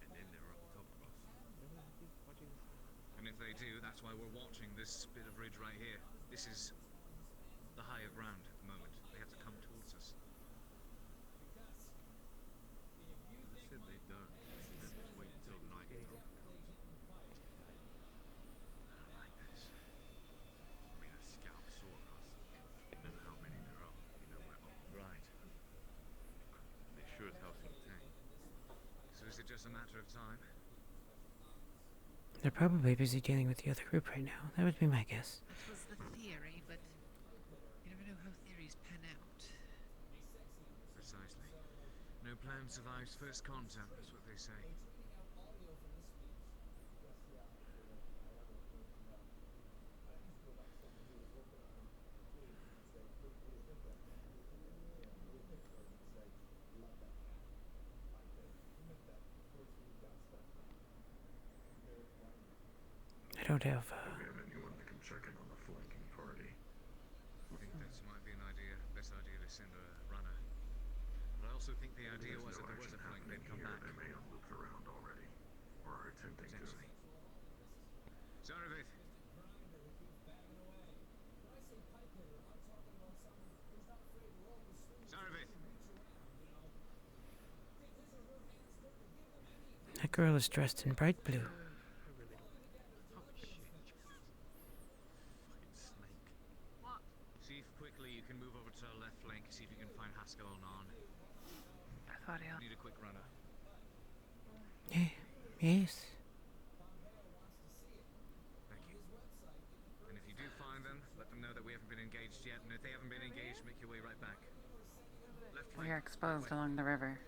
and then they're up top of us. And if they do, that's why we're watching this bit of ridge right here. This is the higher ground at the moment. They have to come towards us. I said they don't. Just wait until night comes. Like this. I mean, a scout saw us. You know how many there are. You know we're up. Right. They sure as hell seem tank. So is it just a matter of time? They're probably busy dealing with the other group right now. That would be my guess. That was the theory, but you never know how theories pan out. Precisely. No plan survives first contact, that's what they say. don't have. Do we have anyone that can check in on the flanking party? I think that might be an idea. Best idea to send a runner. But I also think the idea was no if there was a flank, they'd come here, back. they may have looped around already, or are attempting to. Zarevith. Zarevith. That girl is dressed in bright blue. What? See if quickly you can move over to our left flank, see if you can find Haskell and On. I thought he Need a quick runner. Yes. Thank you. And if you do find them, let them know that we haven't been engaged yet, and if they haven't been engaged, make your way right back. Left flank. We are exposed along the river.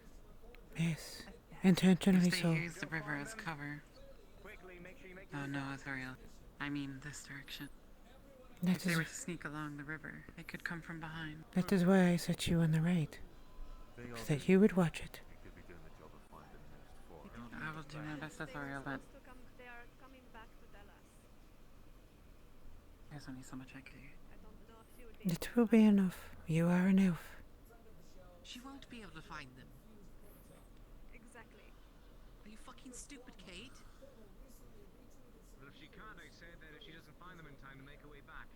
Yes. Intentionally If they so. use the river as cover. Oh no, Azoriel. I mean this direction. That If they is- were to sneak along the river, they could come from behind. That is why I set you on the right. So that you would watch it. I will do my best, Azoriel, but They are coming back to tell us. there's only so much I can do. I don't know if she would be. It will be enough. You are an elf. She won't be able to find them. Exactly. Are you fucking stupid, Kate? Well, if she can't, I said that if she doesn't find them in time to make her way back.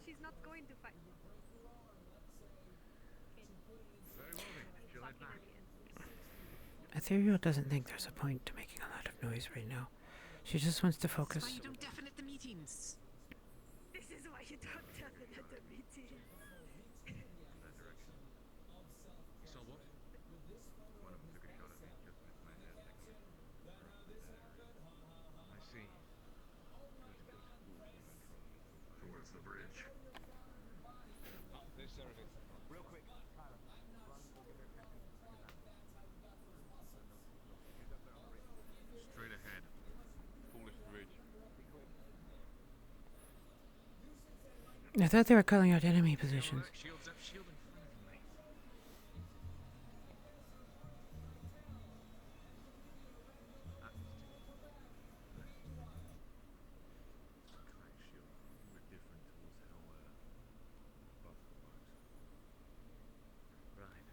She's not going to fight. Very well then, she'll head back. Ethereal doesn't think there's a point to making a lot of noise right now. She just wants to That's why focus. you don't deafen at the meetings. This is why you don't tell them at the meeting. That direction. You saw what? One of them took a shot at me, just missed my head. I see. Towards the bridge. There's Zarevith. Real quick. Straight ahead. Foolish bridge. I thought they were calling out enemy positions. Shields up, shield in front of me. Correct shield. We're different towards how buff works. Right.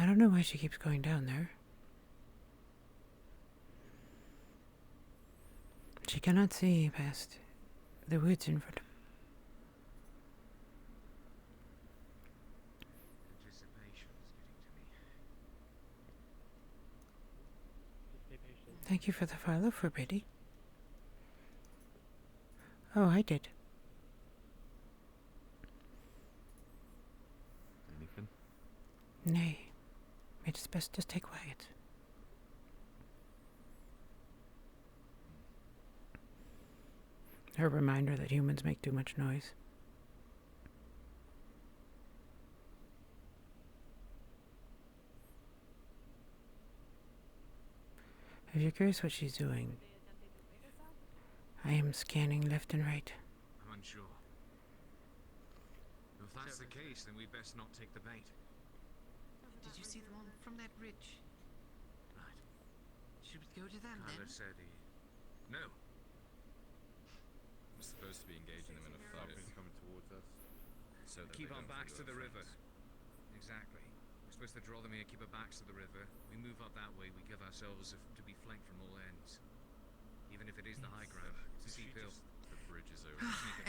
I don't know why she keeps going down there. She cannot see past the woods in front of her. Anticipation is getting to me. Thank you for the follow, for Biddy. Oh, I did. Anything? Nay. It is best to stay quiet. A reminder that humans make too much noise. If you're curious what she's doing, I am scanning left and right. I'm unsure. If that's the case, then we best not take the bait. Did you see them on from that bridge? Right. Should we go to them Tyler then? said he... No. We're supposed to be engaging them in a fight. Coming towards us. So that Keep they our don't backs to feel the our river. flanks. Exactly. We're supposed to draw them here, keep our backs to the river. We move up that way, we give ourselves to be flanked from all ends. Even if it is the high ground. It's a steep hill. The bridge is over.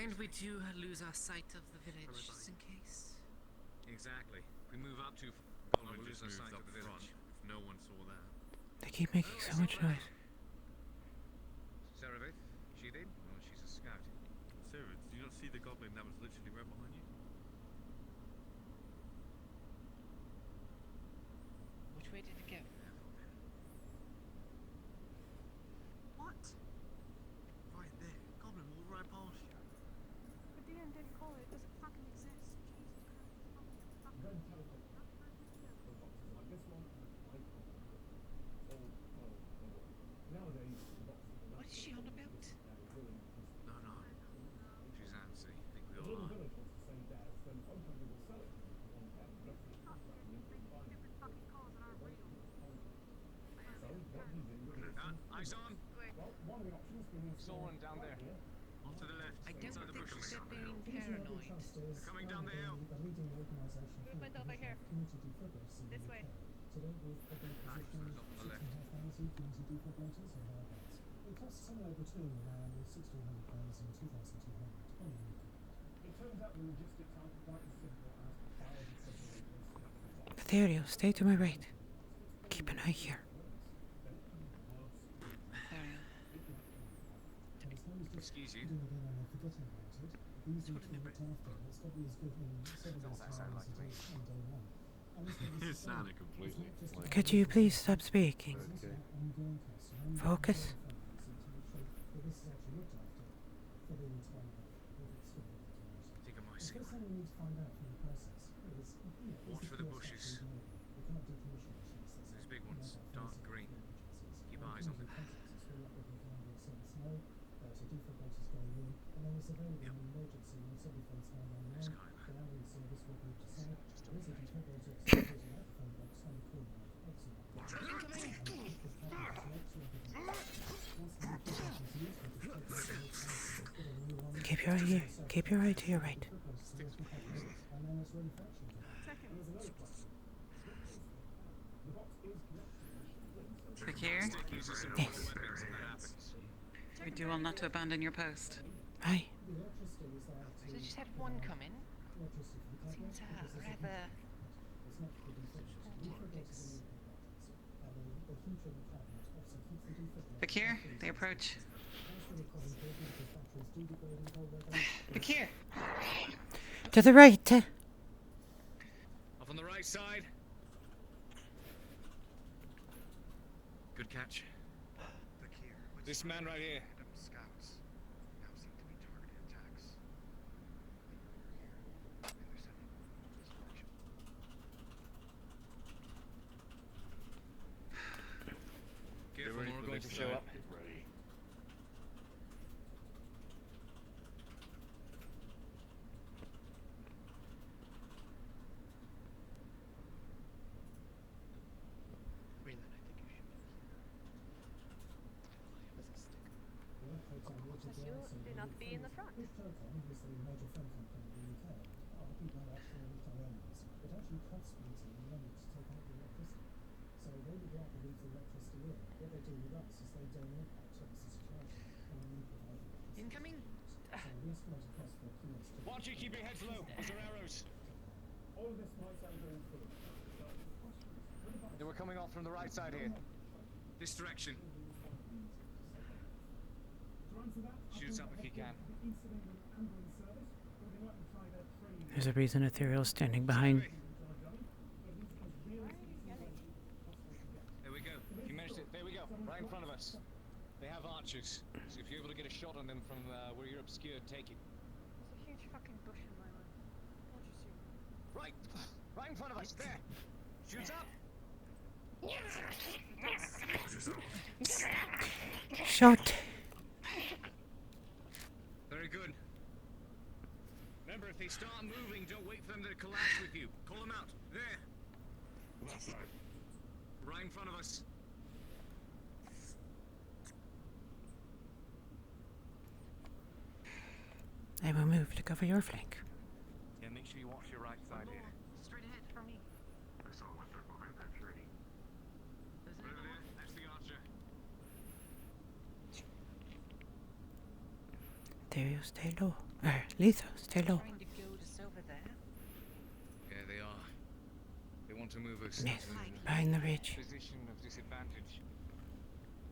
And we do lose our sight of the village, just in case. Exactly. If we move up too far, we'll lose our sight of the village. If no one saw that. They keep making so much noise. Zarevith, she did? Well, she's a scout. Sarah, did you not see the goblin that was literally right behind you? Which way did it go? What? Right there. Goblin walked right past you. The DM didn't call it. It doesn't fucking exist. Jesus Christ. Someone down there. Off to the left. I don't inside the think bushes. they're being paranoid. They're coming down the hill. Movement over here. This way. Ethereal, stay to my right. Keep an eye here. Excuse you. Don't that sound like me? It sounded completely like... Could you please stop speaking? Okay. Focus. I think I might see one. Watch for the bushes. Those big ones, dark green. Keep eyes on them. Yep. There's Keep your eye here. Keep your eye to your right. Fakir? Yes. We do well not to abandon your post. Aye. So just had one come in. Seems rather... Fakir, they approach. Fakir! To the right. Off on the right side. Good catch. This man right here. Scouts now seem to be targeting attacks. Careful, we're going to show up. Get ready. Do not be in the front. Incoming? Why don't you keep your heads low? Those are arrows. They were coming off from the right side here. This direction. Shoot up if you can. There's a reason Ethereal's standing behind. There we go. You managed it. There we go. Right in front of us. They have archers. So if you're able to get a shot on them from where you're obscured, take it. There's a huge fucking bush in my way. Don't you see? Right. Right in front of us. There. Shoot up. Shot. Very good. Remember, if they start moving, don't wait for them to collapse with you. Call them out. There. Left side. Right in front of us. I will move to cover your flank. Yeah, make sure you watch your right side here. Straight ahead from me. I saw one right behind that tree. Over there. That's the archer. Ethereal, stay low. Letho, stay low. Trying to goad us over there. Yeah, they are. They want to move us Yes, into behind the ridge. a position of disadvantage.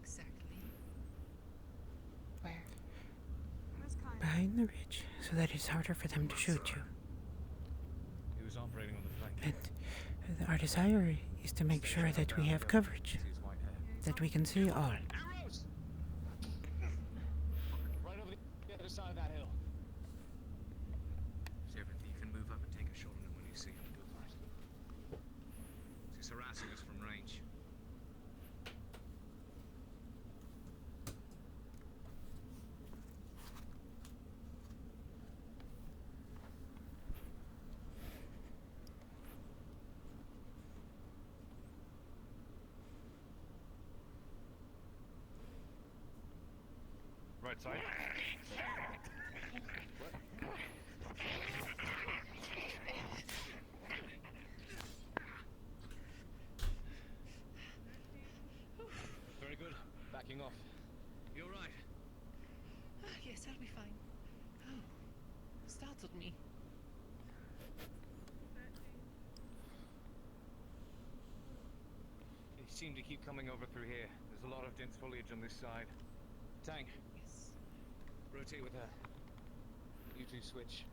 Exactly. Where? Behind the ridge, so that it's harder for them to shoot you. He was operating on the flank. And our desire is to make sure that we have coverage, that we can see all. Arrows! Right over the other side of that hill. Sheriff, you can move up and take a shot on him when you see him. Do that. He's harassing us from range. outside. Very good. Backing off. You're right. Yes, I'll be fine. Oh, startled me. They seem to keep coming over through here. There's a lot of dense foliage on this side. Tang. Yes. Rotate with her. You two switch.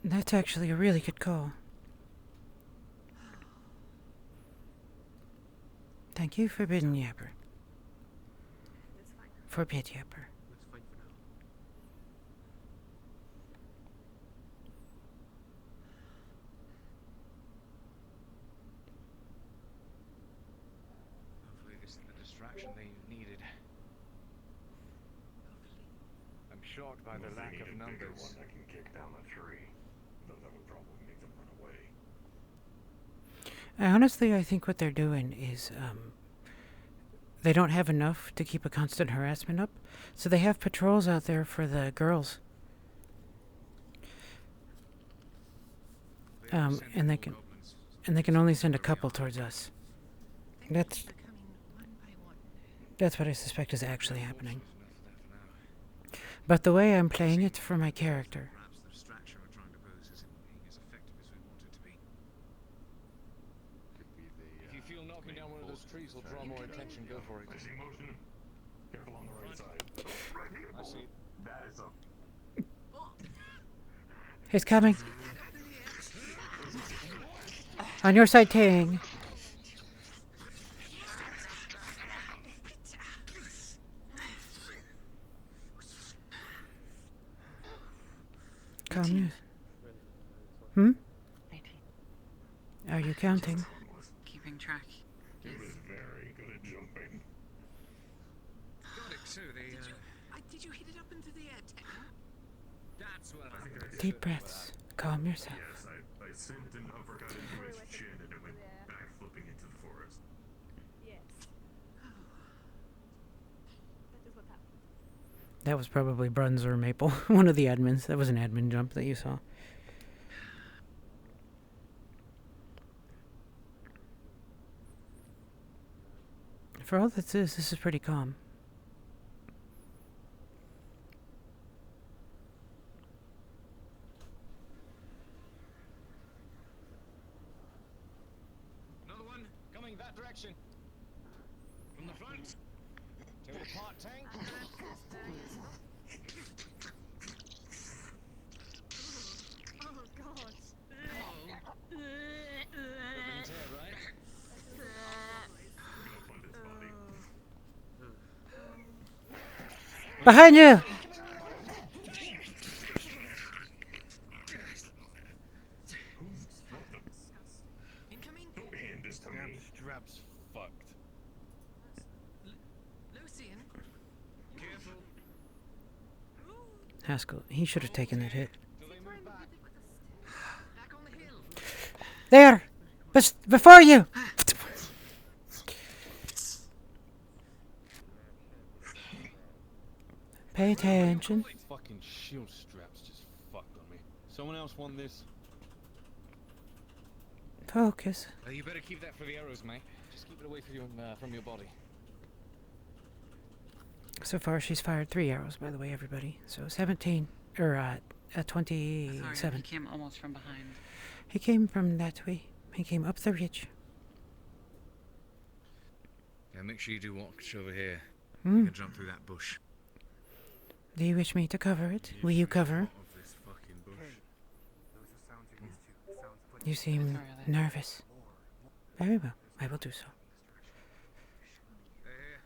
That's actually a really good call. Thank you, Forbidden Yapper. Forbid Yapper. That's fine for now. Hopefully this is the distraction they needed. I'm shocked by the lack of numbers. One that can kick down a tree, though that would probably make them run away. Honestly, I think what they're doing is, they don't have enough to keep a constant harassment up, so they have patrols out there for the girls. And they can only send a couple towards us. That's what I suspect is actually happening. But the way I'm playing it for my character, Perhaps the distraction we're trying to pose isn't being as effective as we want it to be. If you feel knocking down one of those trees will draw more attention, go for it. I see motion. Careful on the right side. I see. That is a... he's coming. On your side, Tang. Calm. Are you counting? Keeping track. He was very good at jumping. Got it too. Did you hit it up into the air, Tang? That's what I think. Deep breaths. Calm yourself. Yes, I sent an uppercut into its chin and it went back flipping into the forest. Yes. That is what happened. That was probably Bruns or Maple, one of the admins. That was an admin jump that you saw. For all that this is pretty calm. Another one coming that direction. From the front. Tear it apart, Tang. Oh god. Everything's here, right? Behind you! Incoming. Hand this to me. Strap's fucked. Lucian. Careful. Haskell, he should have taken that hit. Till they move back. Back on the hill. There! Before you! Pay attention. Fucking shield straps just fucked on me. Someone else want this? Focus. You better keep that for the arrows, mate. Just keep it away from your body. So far, she's fired 3 arrows, by the way, everybody. So 17, or 27. Sorry, he came almost from behind. He came from that way. He came up the ridge. Yeah, make sure you do watch over here. Hmm. You can jump through that bush. Do you wish me to cover it? Will you cover? This fucking bush. You seem nervous. Very well, I will do so. They're here.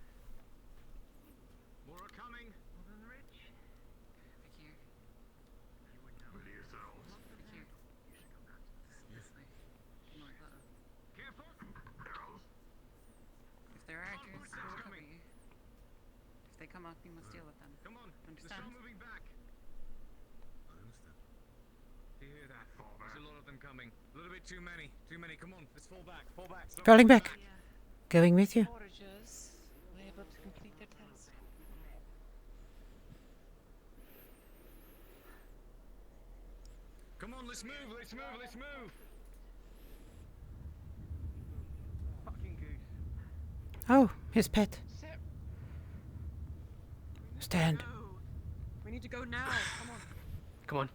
More are coming. Hold on the ridge. Back here. Ready yourselves. Back here. This way. No, Careful. If there are archers, we'll cover you. If they come up, you must deal with them. Come on. Understand? They're still moving back. I understand. Do you hear that? There's a lot of them coming. A little bit too many. Too many. Come on. Let's fall back. Fall back. Stop Falling falling back. Going with you. Foragers were able to complete their task. on, let's move, let's move, let's move! Fucking goose. Oh, his pet. Sit. Stand. We need to go now. Come on. Come on.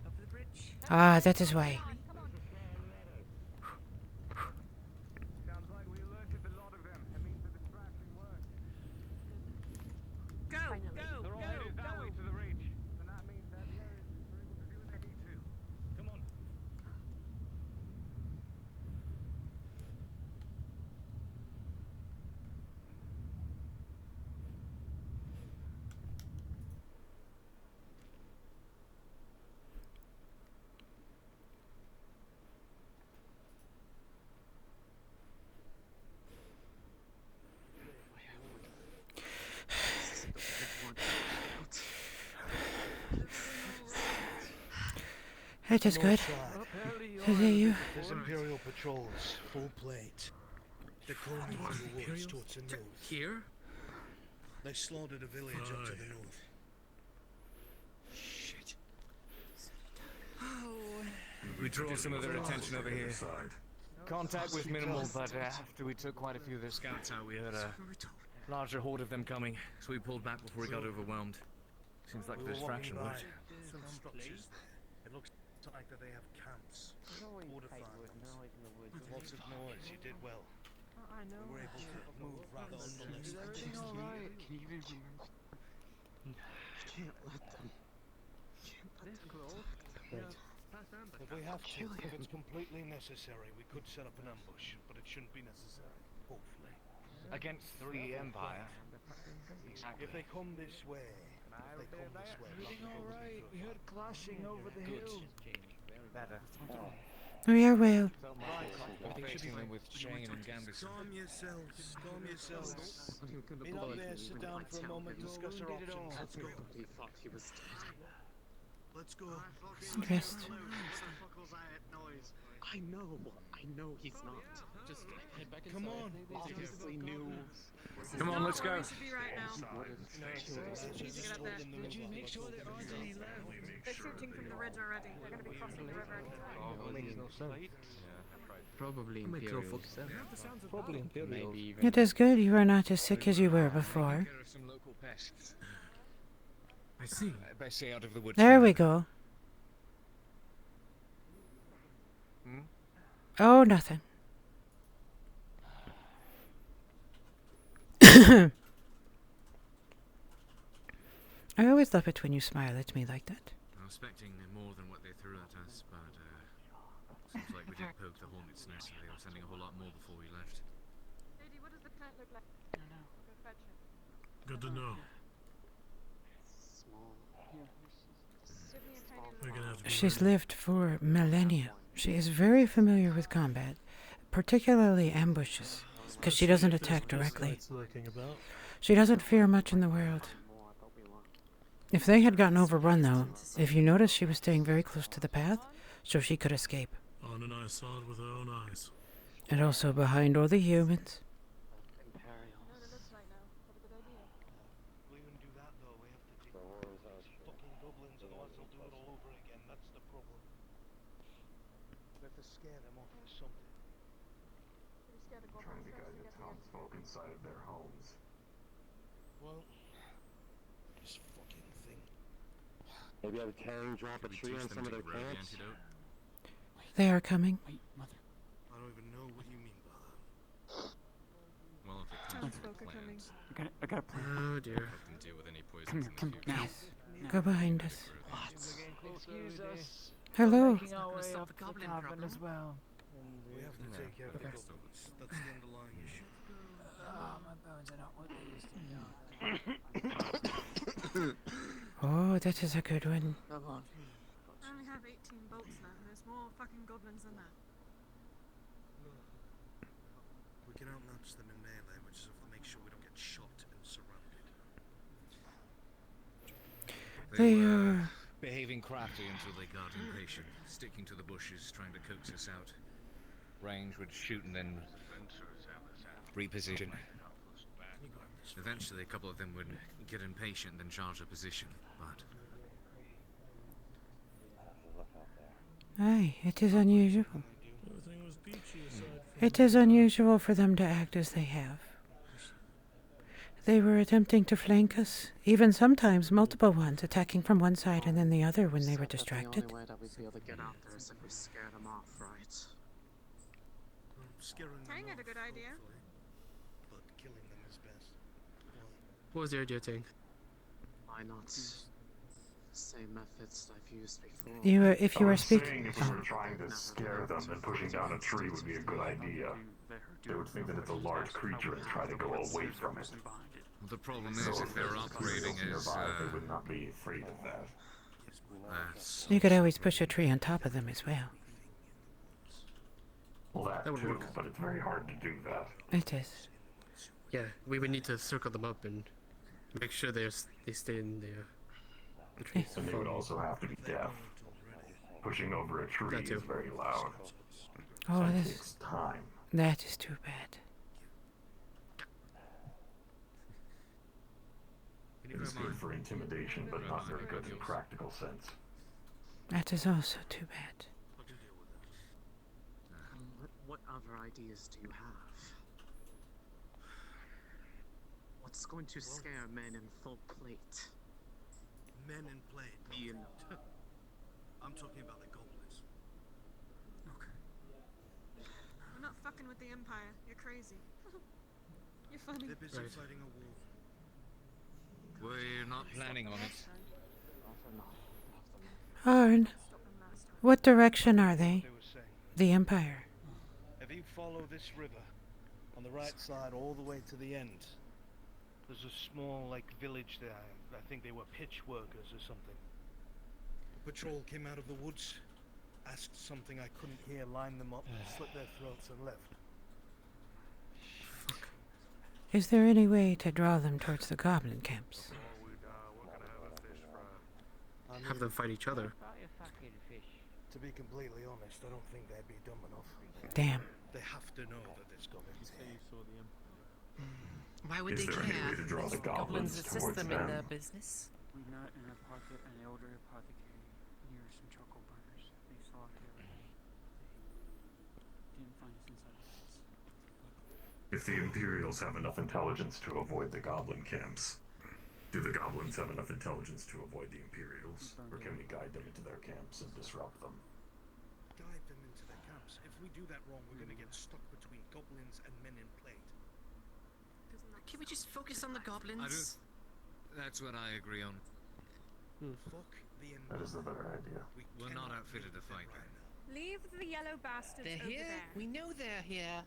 Over the bridge. Ah, that is why. Sounds like we alerted a lot of them. It means the distraction worked. Go, go, They're all headed that way to the ridge. And that means that the areas are able to do what they need to. Come on. It is good. To see you. There's Imperial patrols, full plate. They're combing through the woods towards the north. Here? They slaughtered a village up to the north. Shit. We draw some of their attention over here. Contact was minimal, but after we took quite a few of their scouts out, we heard a larger horde of them coming, so we pulled back before we got overwhelmed. Seems like the distraction worked. Some structures there. It looks like that they have camps, fortified ones. Lots of noise. You did well. I know. We were able to move rather unmolested. Everything all right? Can you even hear him? Can't let them. This close? If we have to, if it's completely necessary, we could set up an ambush, but it shouldn't be necessary. Hopefully. Against the Empire. If they come this way, Everything all right? We heard clashing over the hill. Better. We are well. Facing them with Shane and Gambus. Calm yourselves. Calm yourselves. Meet up there, sit down for a moment, discuss our options. Let's go. He thought he was dead. Let's go. Rest. I know he's not. Just head back inside. Come on. Obviously knew. Come on, let's go. We should be right now. We need to get up there. Did you make sure there aren't any left? They're shooting from the ridge already. They're going to be crossing the river anytime. Probably Imperial. Probably Imperial. Maybe even. It is good you are not as sick as you were before. Some local pests. I see. Best stay out of the woods. There we go. Hmm? Oh, nothing. I always love it when you smile at me like that. I was expecting more than what they threw at us, but seems like we did poke the hornet's nest, and they were sending a whole lot more before we left. Lady, what does the plant look like? I don't know. Go fetch it. Good to know. Small. Give me a tiny We're gonna have to be She's ready. lived for millennia. She is very familiar with combat, particularly ambushes, because she doesn't attack directly. Sights lurking about. She doesn't fear much in the world. If they had gotten overrun, though, if you notice, she was staying very close to the path, so she could escape. Anna and I saw it with our own eyes. And also behind all the humans. I know what it looks like now. What a good idea. We wouldn't do that though. We have to take fucking goblins, otherwise they'll do it all over again. That's the problem. We have to scare them off with something. Pretty scared of Trying to goblins guide to the get the townsfolk inside of their homes. Well, this fucking thing. Maybe have Kang drop a Can we tree teach on them some of to their grow the camps? antidote? They are coming. Wait, mother. I don't even know what you mean by that. Well, if it comes Townsfolk from are coming. plants, I got a plan. Oh dear. help them deal with any Come poisons here, in the come future. now. Go behind us. Excuse us. Hello. Making our way up the cabin as well. We have to take care of the goblins. That's the underlying issue. Oh, my bones are not what they used to be. Oh, that is a good one. Come on. I only have 18 bolts now. There's more fucking goblins than that. We can outmatch them in melee, we just have to make sure we don't get shot and surrounded. They were are... behaving crafty Until they got impatient, sticking to the bushes, trying to coax us out. range would shoot and then reposition. Eventually, a couple of them would get impatient and charge a position, but Aye, it is unusual. Everything was peachy aside from It is unusual for them to act as they have. They were attempting to flank us, even sometimes multiple ones attacking from one side and then the other when they were distracted. The only way that we'd be able to get out there is if we scare them off, right? Scaring them Tang had a off, good idea. hopefully, but killing them is best. What was your idea, Ting? Why not? Same methods I've used before. If you were speaking, saying if we were trying to scare them, then pushing down a tree would be a good idea. They would think that it's a large creature and try to go away from it. Well, the problem So is if they're operating as nearby, they would not be afraid of that. you could always push a tree on top of them as well. Well, that would too, work. but it's very hard to do that. It is. Yeah, we would need to circle them up and make sure they stay in the trees. And they would also have to be deaf. Pushing over a tree is very loud. Oh, That this takes time. that is too bad. It is good for intimidation, but not very good in practical sense. That is also too bad. What other ideas do you have? What's going to scare men in full plate? Men in plate. Ian. I'm talking about the goblins. We're not fucking with the Empire. You're crazy. You're funny. They're busy fighting a war. We're not planning on it. Arn, what direction are they? The Empire. If you follow this river, on the right side all the way to the end, there's a small, village there. I think they were pitch workers or something. The patrol came out of the woods, asked something I couldn't hear, lined them up, slit their throats and left. Is there any way to draw them towards the goblin camps? Have them fight each other. To be completely honest, I don't think they'd be dumb enough. Damn. They have to know that there's goblins. Why would Is they there any care? way to draw the goblins assist towards them in them? their business. We met an elder apothecary near some charcoal burners. They saw here. They didn't find us inside the house. If the Imperials have enough intelligence to avoid the goblin camps, do the goblins have enough intelligence to avoid the Imperials? Or can we guide them into their camps and disrupt them? Guide them into their camps. If we do that wrong, we're going to get stuck between goblins and men in plate. Can we just focus on the goblins? That's what I agree on. Fuck the That is the better idea. We're not outfitted to fight them. Leave the yellow bastards They're over here. there. We know they're here.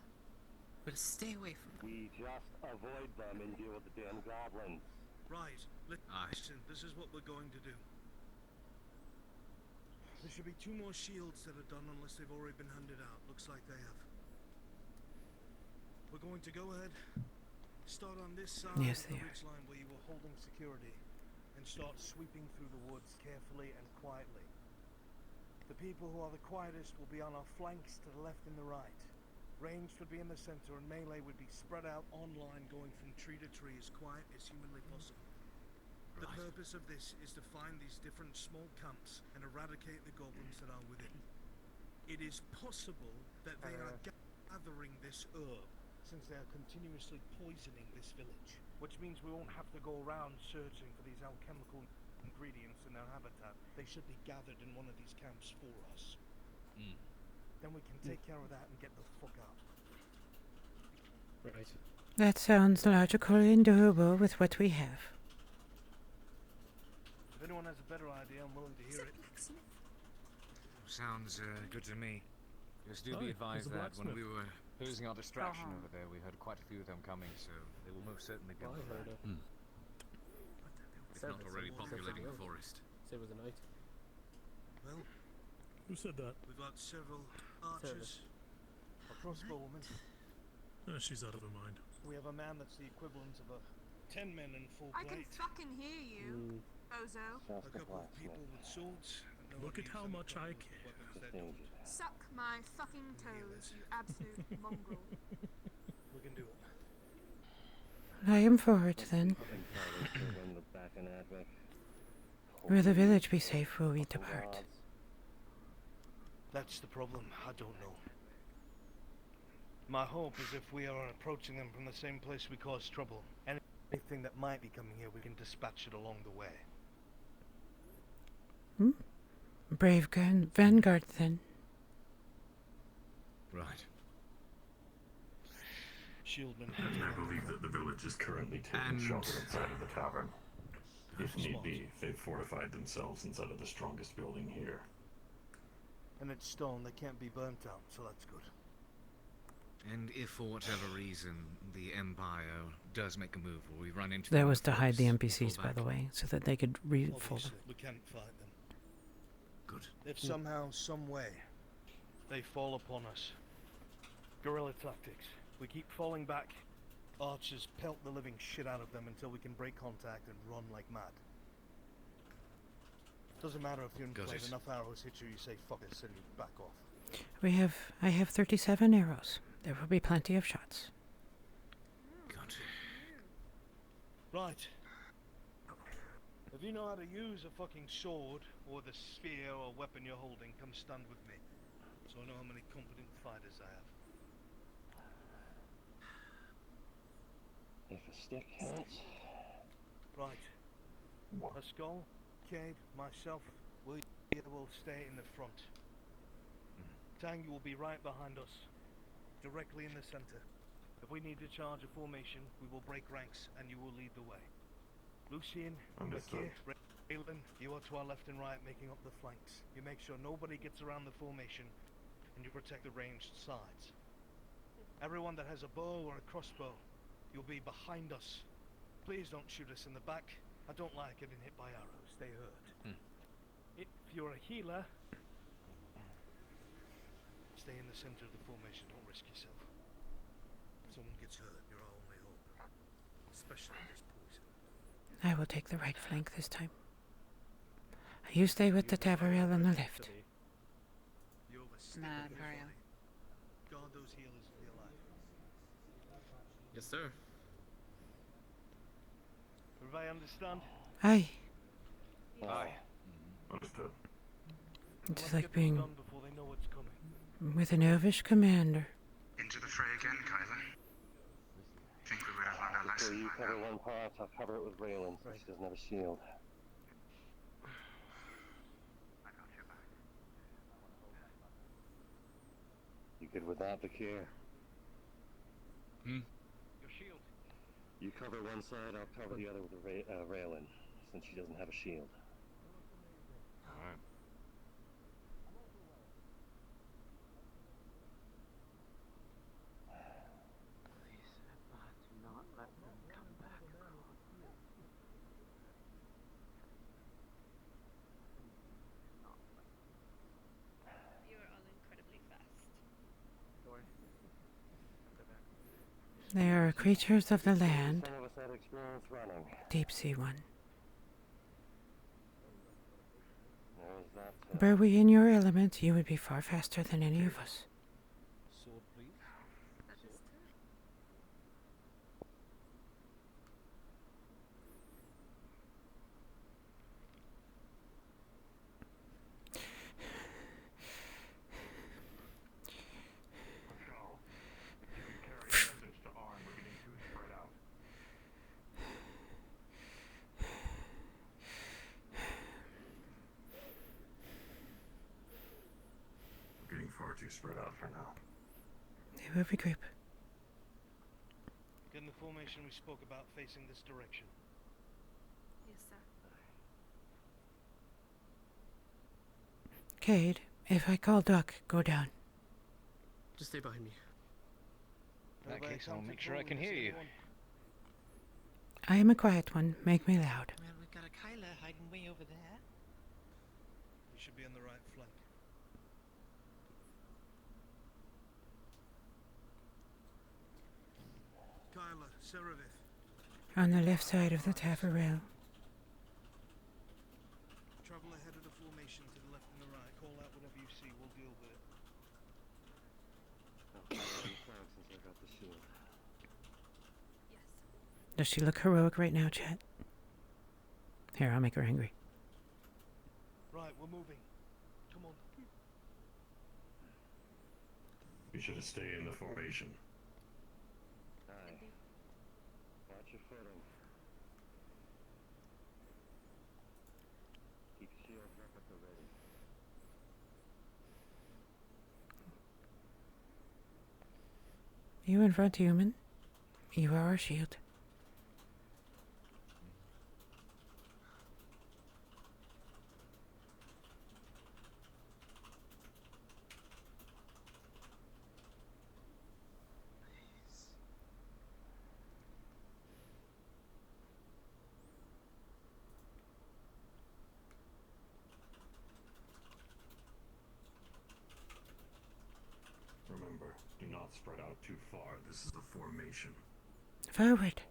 But stay away from them. We just avoid them and deal with the damn goblins. Right. Listen, this is what we're going to do. There should be 2 more shields that are done unless they've already been handed out. Looks like they have. We're going to go ahead, start on this side of the ridge line where you were holding security, and start sweeping through the woods carefully and quietly. The people who are the quietest will be on our flanks to the left and the right. Ranged would be in the center, and melee would be spread out online, going from tree to tree as quiet as humanly possible. The purpose of this is to find these different small camps and eradicate the goblins that are within. It is possible that they are gathering this herb, since they are continuously poisoning this village, which means we won't have to go around searching for these alchemical ingredients in their habitat. They should be gathered in one of these camps for us. Then we can take care of that and get the fuck out. Right. That sounds logical and doable with what we have. If anyone has a better idea, I'm willing to hear it. Sounds good to me. Just do be advised that when we were posing our distraction over there, we heard quite a few of them coming, so they will most certainly be on the way. If not already populating the forest. Save with the night. Well, who said that? We've got several archers, a crossbowwoman. She's out of her mind. We have a man that's the equivalent of 10 men in full I can plate. fucking hear you, Bozo. A couple of people with swords. Look at how much I care. Suck my fucking toes, you absolute mongrel. We can do it. I am for it then. Will the village be safe while we depart? That's the problem. I don't know. My hope is if we are approaching them from the same place we caused trouble, anything that might be coming here, we can dispatch it along the way. Brave vanguard, then. Right. Shieldman. I believe that the village is currently taking shelter inside of the tavern. If need be, they've fortified themselves inside of the strongest building here. And it's stone, they can't be burnt out, so that's good. And if for whatever reason the Empire does make a move, or we run into That them was on the to hide the flanks, NPCs, pull by back. the way, so that they could refold them. Obviously, we can't fight them. Good. If somehow, some way, they fall upon us. Guerrilla tactics. We keep falling back. Archers pelt the living shit out of them until we can break contact and run like mad. Doesn't matter if you inflate enough arrows hit you, you say fuck this and you back off. I have 37 arrows. There will be plenty of shots. Good. Right. If you know how to use a fucking sword, or the spear or weapon you're holding, come stand with me. So I know how many competent fighters I have. If a stick hits. Right. Pascal, Cade, myself, we will stay in the front. Tang, you will be right behind us, directly in the center. If we need to charge a formation, we will break ranks and you will lead the way. Lucien, Bakir, Raylan, you are to our left and right, making up the flanks. You make sure nobody gets around the formation, and you protect the ranged sides. Everyone that has a bow or a crossbow, you'll be behind us. Please don't shoot us in the back. I don't like getting hit by arrows. They hurt. If you're a healer, stay in the center of the formation. Don't risk yourself. If someone gets hurt, you're our only hope. Especially this poison. I will take the right flank this time. You stay with the Tavarel on the left. Mad Imperial. Guard those healers with your life. Yes, sir. Everybody understand? Aye. Aye. Understood. It's like being Done before they know what's coming. with an elvish commander. Into the fray again, Kyler. Think we would have learned our So lesson you by cover now. one part, I'll cover it with Raylan, so she doesn't have a shield. I got your back. You good with that, Bakir? Hmm? Your shield. You cover one side, I'll cover the other with Raylan, since she doesn't have a shield. Alright. Please, do not let them come back across. You are all incredibly fast. They are creatures of the land. Some of us had experience running. Deep sea one. There's that. Were we in your element, you would be far faster than any of us. Sword, please. That is true. We're getting far too spread out for now. They will regroup. Get in the formation we spoke about, facing this direction. Yes, sir. Cade, if I call Duck, go down. Just stay behind me. In that case, I'll make sure I can hear you. I am a quiet one. Make me loud. Well, we've got a Kyler hiding way over there. You should be on the right flank. Kyler, Serevith. On the left side of the Tavarel. Travel ahead of the formation to the left and the right. Call out whatever you see. We'll deal with it. I'll cover one flank since I got the shield. Does she look heroic right now, chat? Here, I'll make her angry. Right, we're moving. Come on. You should have stayed in the formation. Aye. Watch your footing. Keep shields up at the ready. You in front, human. You are our shield. Remember, do not spread out too far. This is a formation. Forward.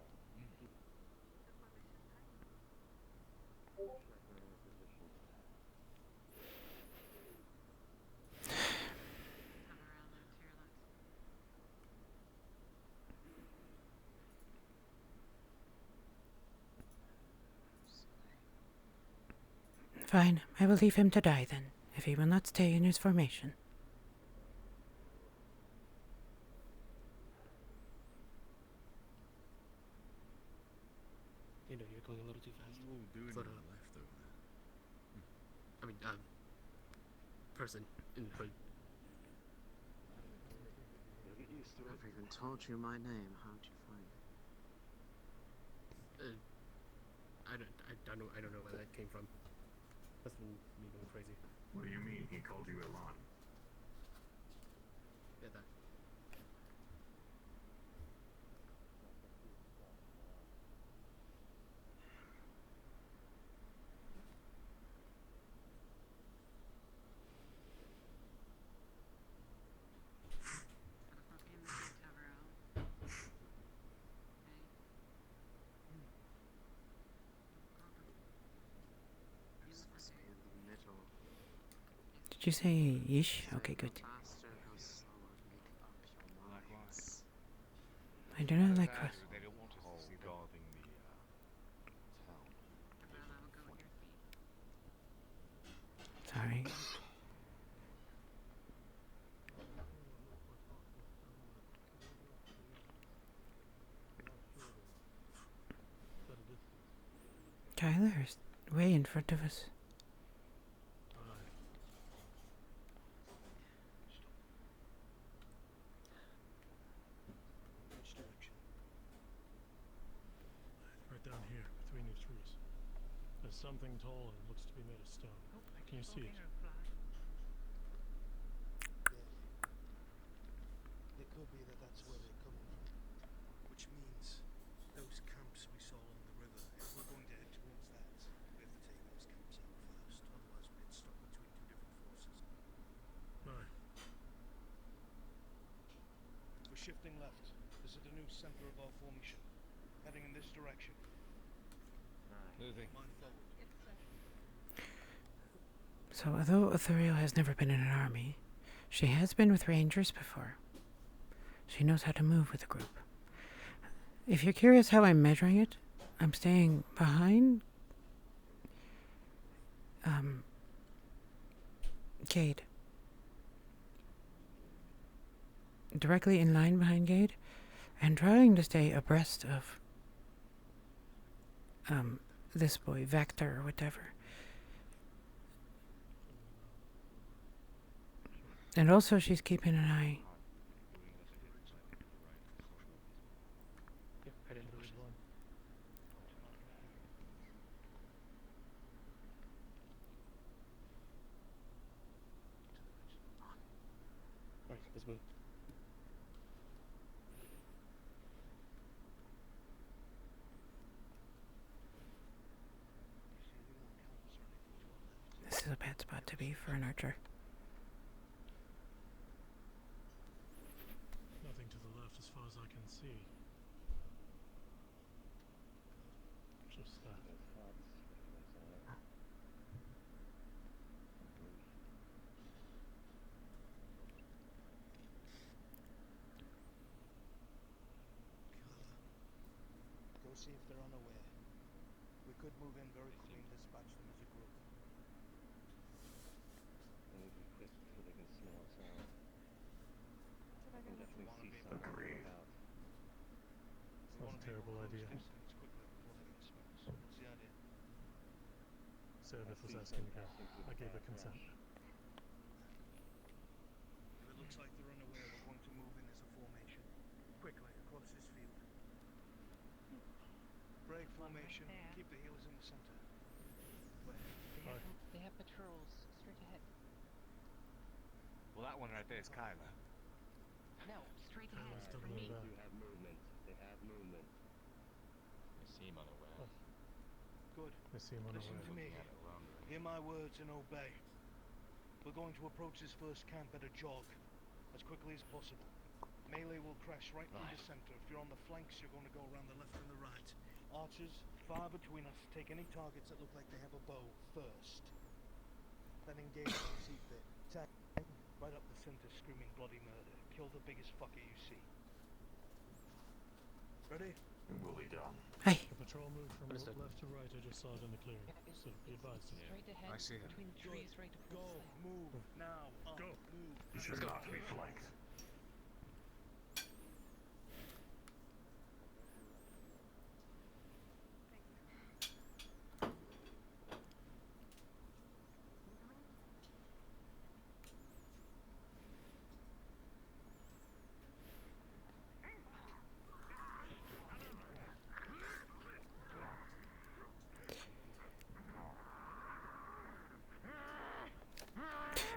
Fine, I will leave him to die then, if he will not stay in his formation. You know, you're going a little too fast. What are you all doing But, on the left over there? I mean, person in the hood. You'll get used to it. I've even told you my name. How'd you find it? I don't know where that came from. Must have been me going crazy. What do you mean? He called you Elon. Yeah, that. Did you say yeesh? Okay, good. I do not like cross. They don't want us guarding the town. Sorry. Tyler's way in front of us. Which direction? Right down here, between these trees. There's something tall and looks to be made of stone. Can you see it? It could be that that's where they're coming from. Which means those camps we saw along the river, if we're going to head towards that, we have to take those camps out first. Otherwise we'll get stuck between two different forces. Right. We're shifting left. This is the new center of our formation. Heading in this direction. Moving. Mind forward. So, although Ithuriel has never been in an army, she has been with rangers before. She knows how to move with a group. If you're curious how I'm measuring it, I'm staying behind Gade. Directly in line behind Gade, and trying to stay abreast of this boy, Vector or whatever. And also she's keeping an eye. Yeah, I didn't notice one. Alright, let's move. This is a bad spot to be for an archer. Nothing to the left as far as I can see. Just that. Go see if they're unaware. We could move in very quickly and dispatch them as a group. They need to be quick before they can smell us out. terrible idea. Service was asking to go. I gave her consent. If it looks like they're unaware, we're going to move in as a formation. Quickly, across this field. Break formation, keep the healers in the center. They have patrols straight ahead. Well, that one right there is Kyla. No, straight ahead from me. They have movement. They have movement. They seem unaware. Good. They seem Listen to me. Hear my words and obey. We're going to approach this first camp at a jog, as quickly as possible. Melee will crash right through the center. If you're on the flanks, you're going to go around the left and the right. Archers, fire between us. Take any targets that look like they have a bow first. Then engage as you see fit. Attack right up the center, screaming bloody murder. Kill the biggest fucker you see. Ready? Willie down. Hey. The patrol moved from left to right. I just saw it in the clearing. So be advised. Straight ahead. I see them. Between the trees, right across. Move now. Up, Go. Move. You should not be flanked.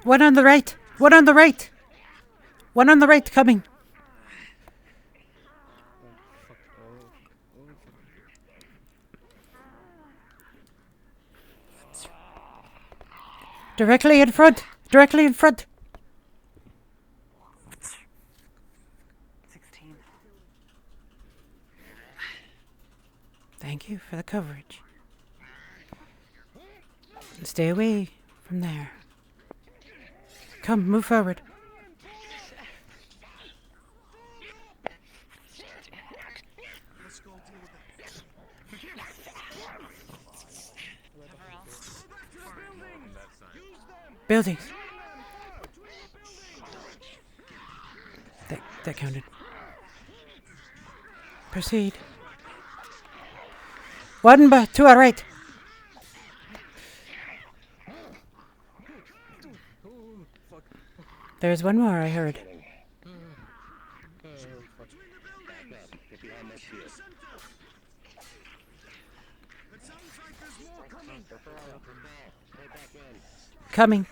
One on the right. One on the right. One on the right coming. Directly in front. Directly in front. 16. Thank you for the coverage. Stay away from there. Come, move forward. Let's go deal with it. Buildings. That counted. Proceed. One to our right. There's one more I heard. Coming.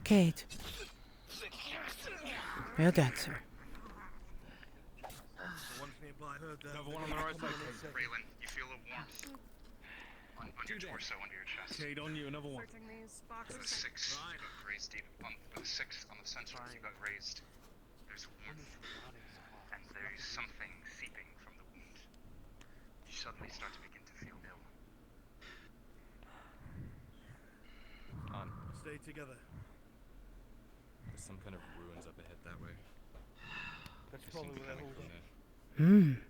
Kate. Well done, sir. Another one on the right side. Raylan, you feel a warmth on your torso, under your chest. Kate, on you, another one. Searching these For the boxes. 6, you got grazed deep. For the 6 on the sensors, you got grazed. There's warmth, and there's something seeping from the wound. You suddenly start to begin to feel ill. Stay together. There's some kind of ruins up ahead that way. That's They probably seem to where they're kinda holding. come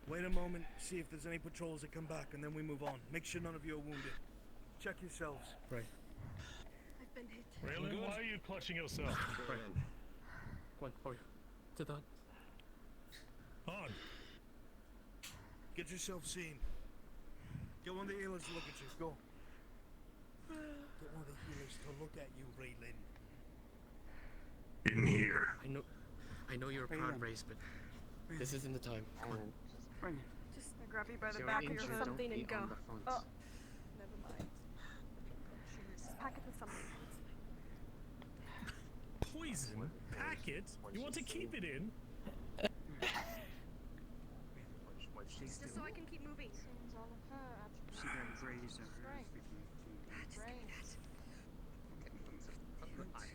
Wait a moment, see if there's any patrols that come back, and then we move on. Make sure none of you are wounded. Check yourselves. Right. I've been hit. Raylan, why are you clutching yourself? Right. Come on, hurry. To that. On. Get yourself seen. Get one of the healers to look at you. Go. Get one of the healers to look at you, Raylan. In here. I know you're a proud race, but this isn't the time. Come on. Just grab you by the You're back of your injured, something don't and be go. on the phones. Oh, never mind. Just pack it with something. Poison? Packet? You want to keep it in? Just so I can keep moving. Seems all of her attributes. She got grazed at her.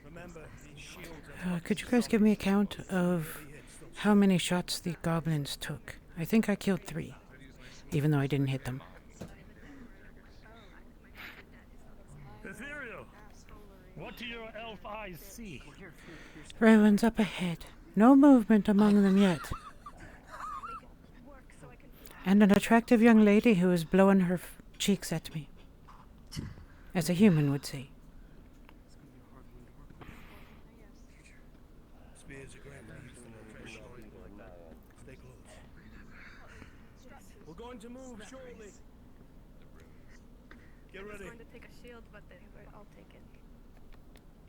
Remember, these shields are Could you guys give me a count of how many shots the goblins took? I think I killed 3, even though I didn't hit them. Ethereal! What do your elf eyes see? Rowan's up ahead. No movement among them yet. And an attractive young lady who is blowing her cheeks at me. as a human would see. Spears are great when used for location. Stay close. We're going to move shortly. Get ready. I was going to take a shield, but I'll take it.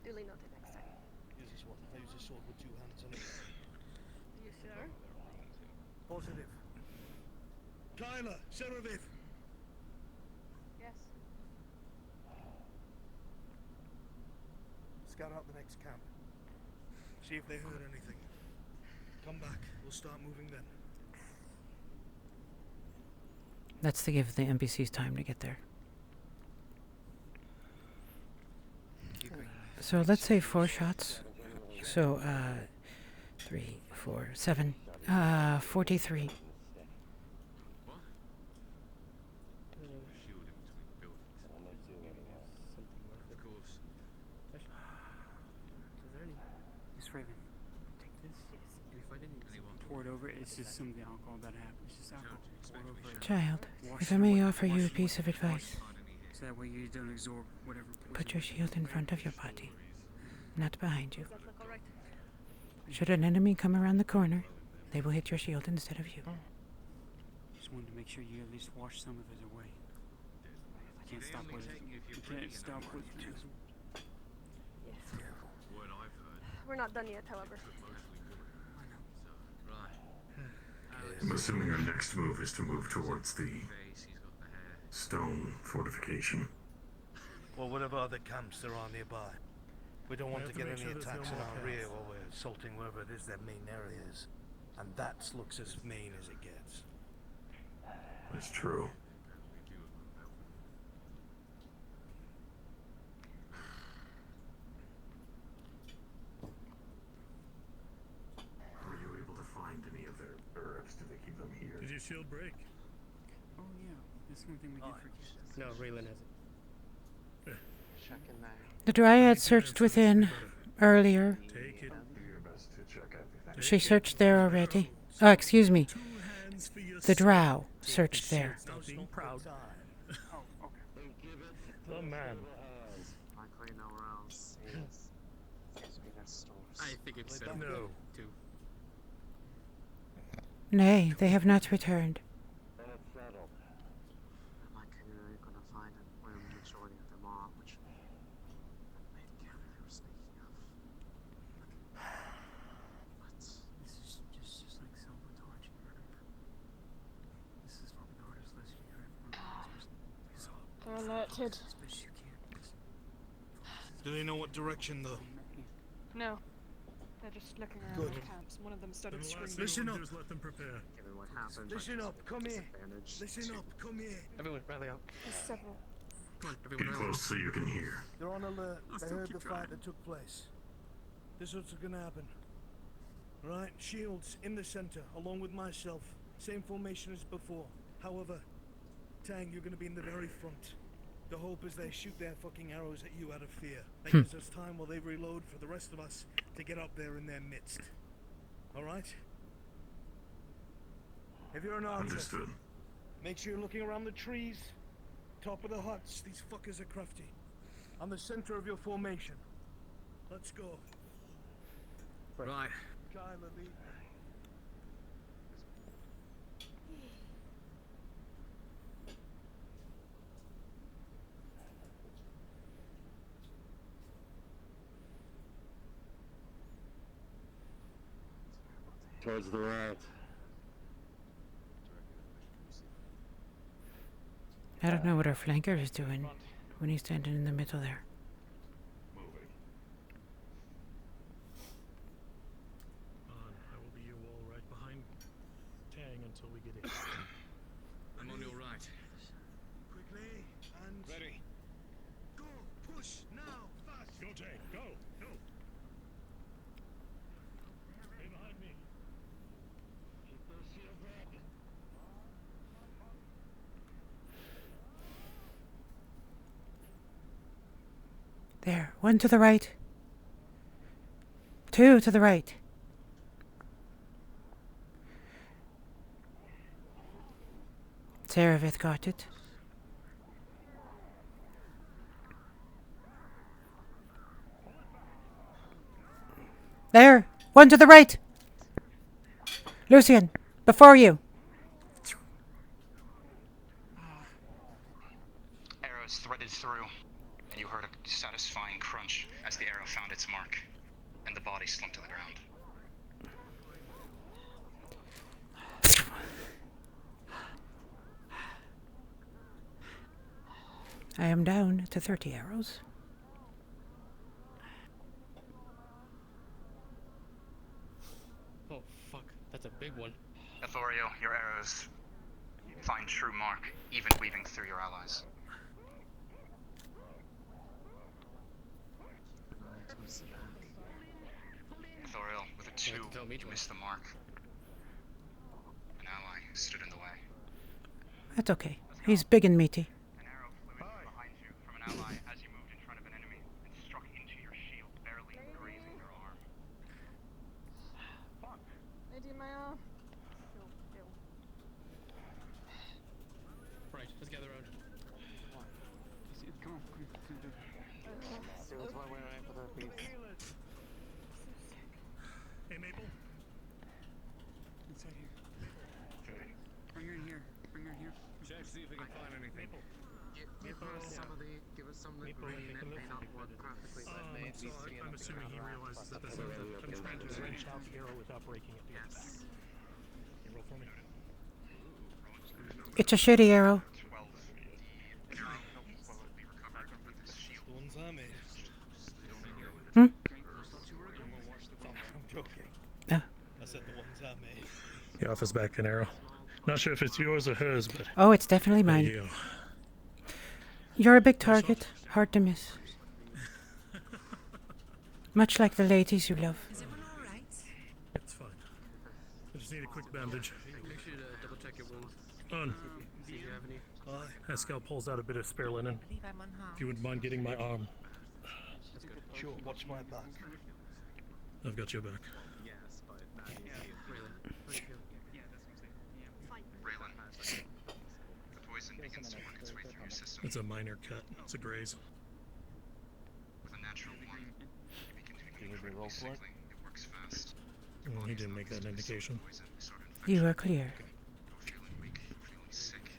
Duly noted next time. Use this one. I use a sword with 2 hands on it. You sure? Positive. Kyla, Sereviv. Yes. Scout out the next camp. See if they heard anything. Come back. We'll start moving then. That's to give the NPCs time to get there. So let's say 4 shots. So, 3, 4, 7, 43. Miss Raven, take this. Do we find any? Pour it over. It's just some of the alcohol that happens. It's just alcohol. Pour it over. Child, Wash if I it may away. offer you a Wash it piece away. of advice, So that way you don't absorb whatever. put your shield in front of your body, not behind you. Does that look alright? Should an enemy come around the corner, they will hit your shield instead of you. Just wanted to make sure you at least wash some of it away. I can't stop with it. You can't stop with it. Yes. We're not done yet, however. I'm assuming our next move is to move towards the stone fortification. Well, whatever other camps there are nearby. We don't want We to have to get make any sure there's attacks no in more our rear camps. while we're assaulting wherever it is their main area is. And that looks as main as it gets. That's true. Were you able to find any of their herbs? Do they keep them here? Did your shield break? Oh yeah, that's one thing we did forget. No, Raylan has it. Check in there. The Dryad searched within earlier. Take it. Do your best to check everything. She searched there already. Oh, excuse me. The Drow searched there. Stop being proud. Oh, okay. The man. Likely nowhere else. Yes. Seems to be their stores. I think it's No. too. Nay, they have not returned. In my canoe, you're gonna find where the majority of them are, which that main camp they were speaking of. But This is just like Salvatore, you remember? This is from the hardest lesson you ever learned. They're alerted. Especially you can't. Do they know what direction though? No. They're just looking around Good. the camps. One of them started Then the last screaming. thing we Listen want to up. do is let them prepare. given what happened, Listen up, come here. disadvantage. Listen up, come here. Everyone, rally up. There's several. Come on, Get everyone, rally close so you can hear. They're on alert. I'll They still heard keep the fight trying. that took place. This is what's gonna happen. Alright, shields in the center, along with myself. Same formation as before. However, Tang, you're gonna be in the very front. The hope is they shoot their fucking arrows at you out of fear. That gives us time while they reload for the rest of us to get up there in their midst. Alright? If you're an archer, Understood. make sure you're looking around the trees. Top of the huts, these fuckers are crafty. On the center of your formation. Let's go. Right. Kyla, lead. Towards the right. I don't know what our flanker is doing when he's standing in the middle there. Moving. I will be you all right behind Tang until we get in. I'm on your right. Quickly and Ready. go. Push now. Fast. Go, Tang. Go. Go. Stay behind me. There, 1 to the right. 2 to the right. Seravith got it. There! One to the right! Lucian, before you! Arrows threaded through, and you heard a satisfying crunch as the arrow found its mark, and the body slumped to the ground. I am down to 30 arrows. Oh, fuck. That's a big one. Ethorio, your arrows find true mark, even weaving through your allies. Ethorio, with a 2, you missed the mark. An ally stood in the way. That's okay. He's big and meaty. An arrow flew in from behind you from an ally as you moved in front of an enemy and struck into your shield, barely grazing your arm. Fuck. Lady, my arm. Kill. Right, let's gather around. Come on. Hey, Maple. Inside here. Bring her in here. Check, see if we can find anything. Give us some that may not work perfectly, but maybe I'm assuming he realizes that there's I'm trying to switch out the arrow without breaking it. Yes. Can you roll for me? It's a shitty arrow. The ones I made. Hmm? I'm joking. Oh. I said the ones I made. The office back an arrow. Not sure if it's yours or hers, but... Oh, it's definitely mine. There you go. You're a big target. Hard to miss. Much like the ladies you love. It's fine. I just need a quick bandage. Make sure to double check your wounds. On. See if you have any. Pascal pulls out a bit of spare linen. If you wouldn't mind getting my arm. That's good. Sure, watch my back. I've got your back. Yes, but not easy. Raylan, the poison begins to work its way through your system. It's a minor cut. It's a graze. With a natural 1, you begin to become incredibly sickly. It works fast. Well, he didn't make that indication. You are clear. You're feeling weak, you're feeling sick.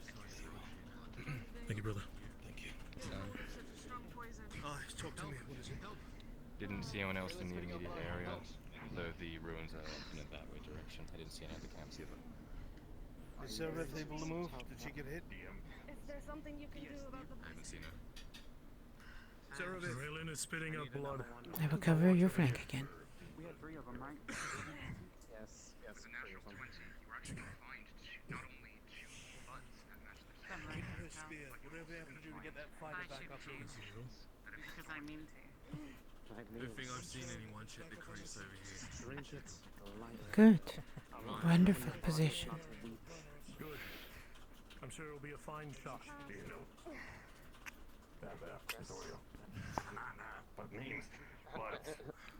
Thank you, brother. Thank you. Talk to me. What is it? Didn't see anyone else in the immediate area, though the ruins are in that way direction. I didn't see any other camps either. Is Sarah able to move? Did she get hit? Is there something you can do about the... I haven't seen her. Sarah, Raylan is spitting out blood. I will cover your flank again. We had 3 of them, right? Yes. With a natural 20, you were actually confined to not only 2 buds that match the Her spear. Whatever we have to do to get that fighter back up here. Because I mean to. I don't think I've seen anyone check the crease over here. Good. Wonderful position. Good. I'm sure it'll be a fine shot. But names. But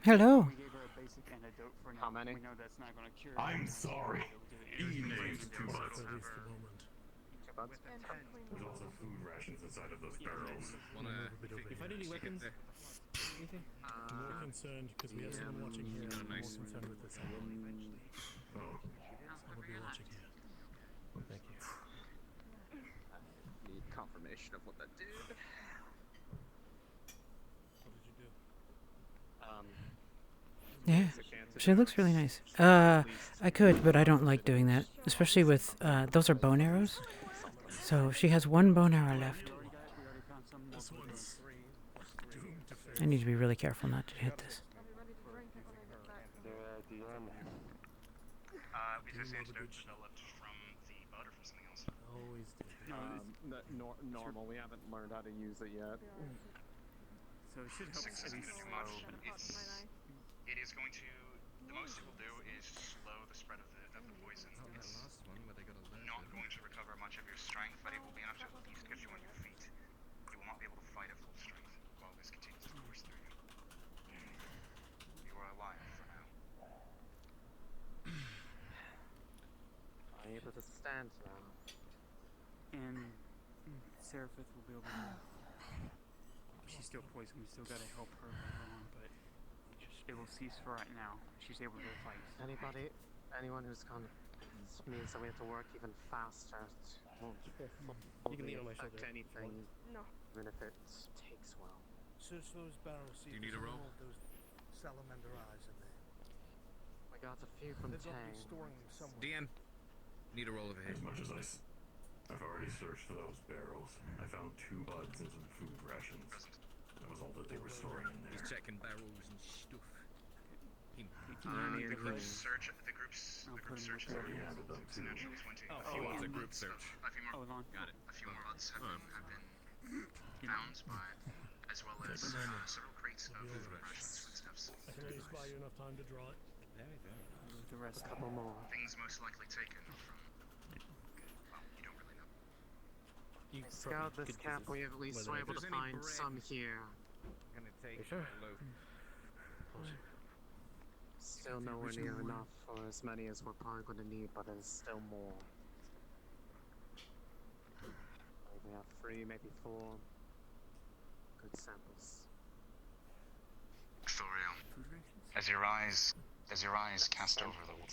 Hello. We gave her a basic antidote for now. How many? We know that's not going to cure I'm sorry. He names too much. At least the moment. There's also food rations inside of those barrels. You find any weapons? Anything? I'm more concerned because we have someone watching here. I'm more concerned with this angle. Oh. Someone will be watching here. Thank you. Need confirmation of what that did. What did you do? Yeah. She looks really nice. I could, but I don't like doing that. Especially with, those are bone arrows. So she has 1 bone arrow left. This one's doomed to fail. I need to be really careful not to hit this. Is this antidote developed from the bud or from something else? Always Normal. We haven't learned how to use it yet. So it should help 6 isn't going to do much. It is going to... The most it will do is slow the spread of the poison. It's not going to recover much of your strength, but it will be enough to at least get you on your feet. You will not be able to fight at full strength while this continues to course through you. You are alive for now. I'm able to stand now. And Seraphith will be able to... She's still poisoned. We still got to help her later on, but... it will cease for right now. She's able to fight. Anyone who's gone means that we have to work even faster. It won't You can lean on my affect shoulder. anything, No. even if it takes well. Search those barrels. See Do you if need a there's roll? more of those salamander eyes in there. We got a few from They've got to be Tang. storing them somewhere. DM, need a roll over here. As much as I've already searched for those barrels. I found 2 buds and some food rations. That was all that they were storing in there. He's checking barrels and stuff. The group search has Already handed them to natural 20. A few more. A group search. A few more. Got it. A few more buds have been found by, as well as several crates of rations and stuff. I can at least buy you enough time to draw it. The rest. A couple more. Things most likely taken from. Well, you don't really know. We scoured this camp. We at least were able to find some here. I'm gonna take sure? a loaf. Still nowhere near enough for as many as we're probably going to need, but there's still more. We have 3, maybe 4 good samples. Thoriel, as your eyes cast over the wall,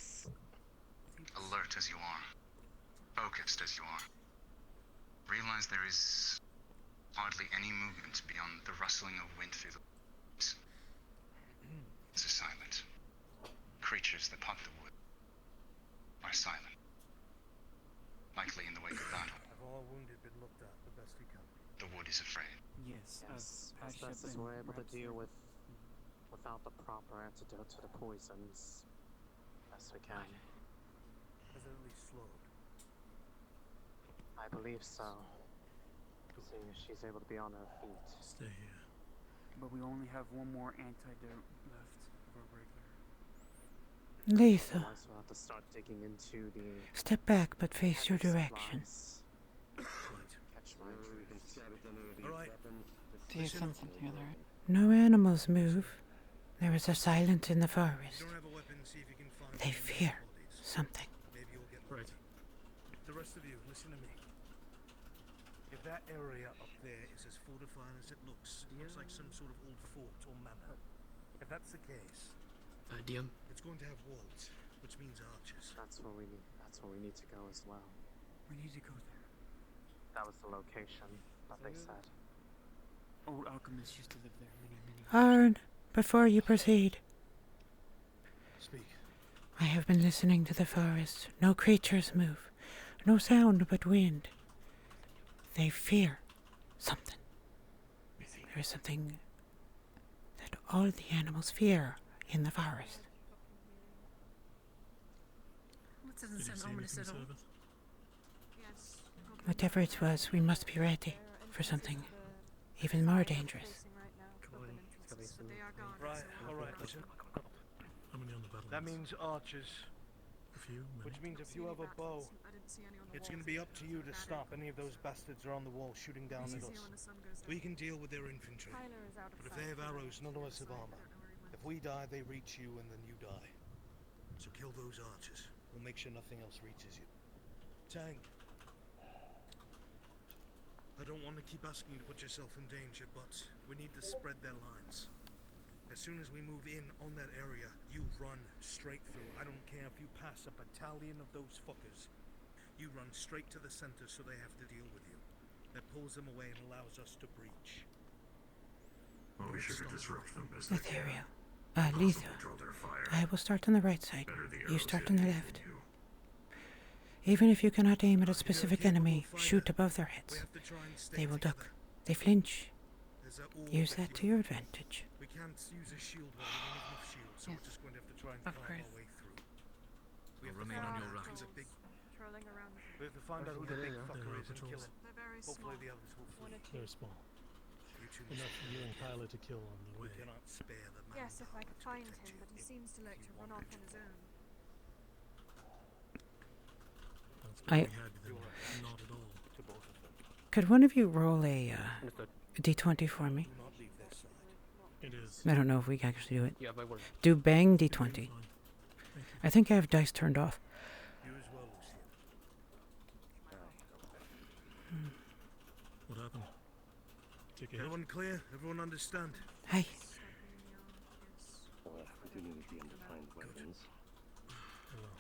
alert as you are, focused as you are, realize there is hardly any movement beyond the rustling of wind through the woods. It's silent. Creatures that haunt the wood are silent. Likely in the wake of battle. Have all wounded been looked at the best we can? The wood is afraid. Yes. As best as we're able to deal with without the proper antidote to the poisons. Best we can. Has it at least slowed? I believe so. Seeing as she's able to be on her feet. Stay here. But we only have one more antidote left of our regular. Lethal. Otherwise we'll have to start digging into the Step back, but face your direction. Catch my drift. Alright. Do you sense something other? No animals move. There is a silence in the You forest. don't have a weapon, see if you can find They any fear bodies. something. Maybe you'll get right. The rest of you, listen to me. If that area up there is as fortified as it looks like some sort of old fort or manor. If that's the case, DM. it's going to have walls, which means archers. That's where we need to go as well. We need to go there. That was the location that they said. Old alchemists used to live there many Arn, before you proceed, Speak. I have been listening to the forest. No creatures move. No sound but wind. They fear something. There is something that all the animals fear in the forest. That doesn't sound ominous at all. Yes. Whatever it was, we must be ready for something even more dangerous. Right, alright. How many on the battle? That means archers. A few, Which means if you have a bow, it's going to be up to you to stop any of those bastards are on the wall shooting down at us. We can deal with their infantry. But if they have arrows, none of us have armor. If we die, they reach you and then you die. So kill those archers. We'll make sure nothing else reaches you. Tang. I don't want to keep asking you to put yourself in danger, but we need to spread their lines. As soon as we move in on that area, you run straight through. I don't care if you pass a battalion of those fuckers. You run straight to the center so they have to deal with you. That pulls them away and allows us to breach. Well, we should disrupt them best they can. Ethereal. Lethal. Control their fire. I will start on the right side. Better the You arrows start hit on the me left. than you. Even if you cannot aim at a specific enemy, shoot above their heads. They will duck. They flinch. Use that to your advantage. We can't use a shield while we don't have enough shields, so we're just going to have to try and climb our way through. We have to Remain find on your out right. who's a big. Trolling around. We have to find out who the big fucker is and kill patrols. him. They're very Hopefully small. the others will One flee. or two. They're small. You two Enough for you and Kyla to kill on the We way. cannot spare the man. Yes, if I could find him, but he seems to like to run off on his own. That's I- what we had them. Not at all. To both of them. Could one of you roll a d20 for me? Do not leave their side. It is. I don't know if we can actually do it. Yeah, my word. Do bang d20. Fine. Thank you. I think I have dice turned off. You as well, Lucian. What happened? Take a hit. Everyone clear? Everyone understand? Hi.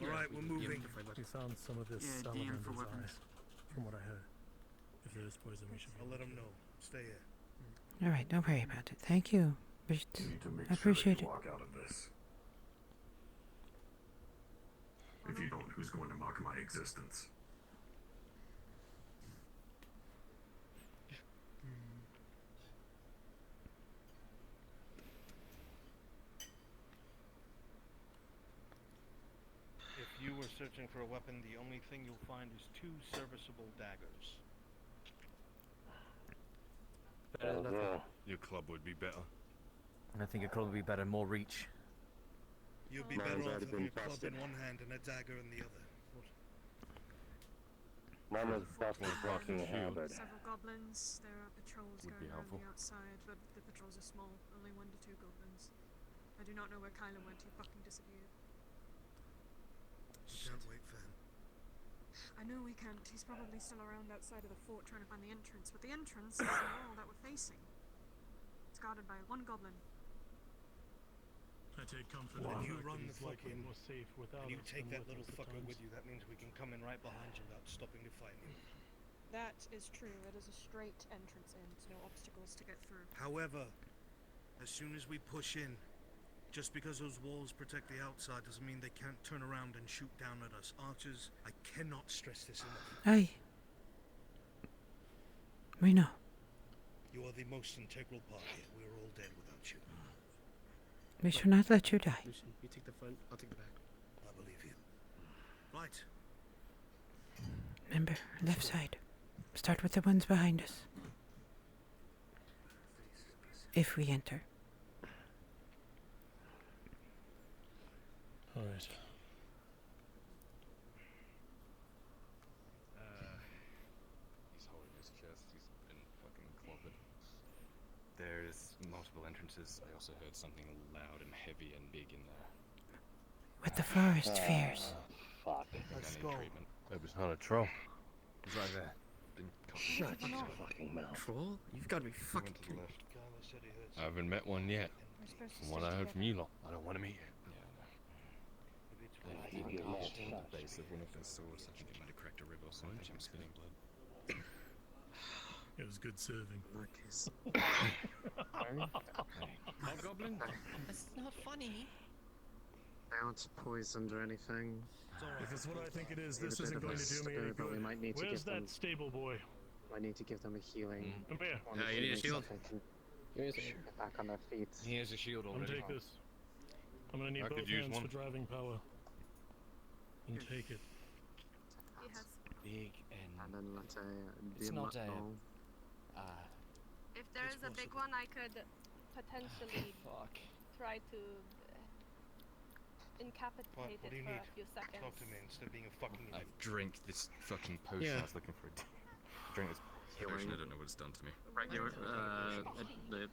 Alright, we're moving. We found some of this Yeah, DM salamander's for weapons. eye, from what I heard. If there is poison, we should be I'll able let to him kill know. Stay here. All right, don't worry about it. Thank you. But You need to make I sure that appreciate you it. walk out of this. If you don't, who's going to mock my existence? If you were searching for a weapon, the only thing you'll find is 2 serviceable daggers. Your club would be better. I think a club would be better, more reach. You'd be better off having a club in one hand and a dagger in the other. Mine was busted blocking a habit. Several goblins. There are patrols Would be going around helpful. the outside, but the patrols are small. Only 1 to 2 goblins. I do not know where Kylo went. He fucking disappeared. We can't wait for him. I know we can't. He's probably still around outside of the fort trying to find the entrance, but the entrance is the wall that we're facing. It's guarded by 1 goblin. I take comfort When in you the fact run that the he's fuck likely in, more safe without and you us take than that little us at fucker times. with you, that means we can come in right behind you without stopping to fight you. That is true. It is a straight entrance in. No obstacles to get through. However, as soon as we push in, just because those walls protect the outside doesn't mean they can't turn around and shoot down at us. Archers, I cannot stress this enough. Aye. We know. You are the most integral part here. We are all dead without you. We shall not let you die. Lucian, you take the front, I'll take the back. I believe you. Right. Remember, left side. Start with the ones behind us. If we enter. Alright. He's holding his chest. He's been fucking clobbered. There's multiple entrances. I also heard something loud and heavy and big in there. What the forest fears. Fuck. Let's Any go. treatment? Hope it's not a troll. He's right there. Been Shut your fucking mouth. Troll? You've got to be He fucking went to the left. Kylo said he heard I haven't met one yet. We're supposed to From what stay I heard together. from you lot, I don't want to meet you. They've you been get arched lost, at the base of one of their swords. I think it might have cracked a rib or something. I'm spitting blood. It was good serving. In that case. Hobgoblin? That's not funny. They aren't poisoned or anything. If it's what I think it is, Need a this bit isn't of a going to do me any stir, but we good. might need to Where's give them. that stable boy? I need to give them a healing. Come here. One of you need a them shield? so they can get back on their feet. He has a shield Come already. take this. I'm gonna need I could both use hands one. for driving power. And take it. He has. Big and And then let It's not a- no. If there is a big one, I could potentially fuck. try to incapacitate What it do you for need? a few seconds. Talk to me instead of being a fucking I idiot. drink this fucking potion. Yeah. I was looking for it. Drink this potion. I don't know what it's done to me. Regular, the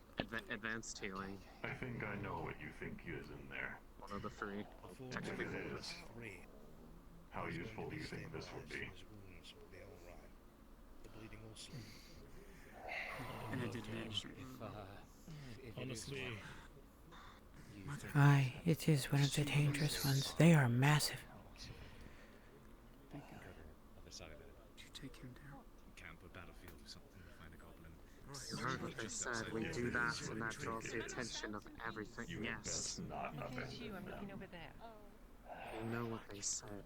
advanced healing. I think I know what you think is in there. One of the 3. If it is, 3. how useful do you think this would be? His wounds will be alright. The bleeding will slow. And it did manage. If Honestly, Aye, it is one of the dangerous ones. They are massive. Other side of it. Did you take him down? Camp or battlefield or something. Find a goblin. You heard what they said. We do that, and that draws the attention of everything. You had Yes. best not Here's abandon you. I'm looking them. over there. We know what they said.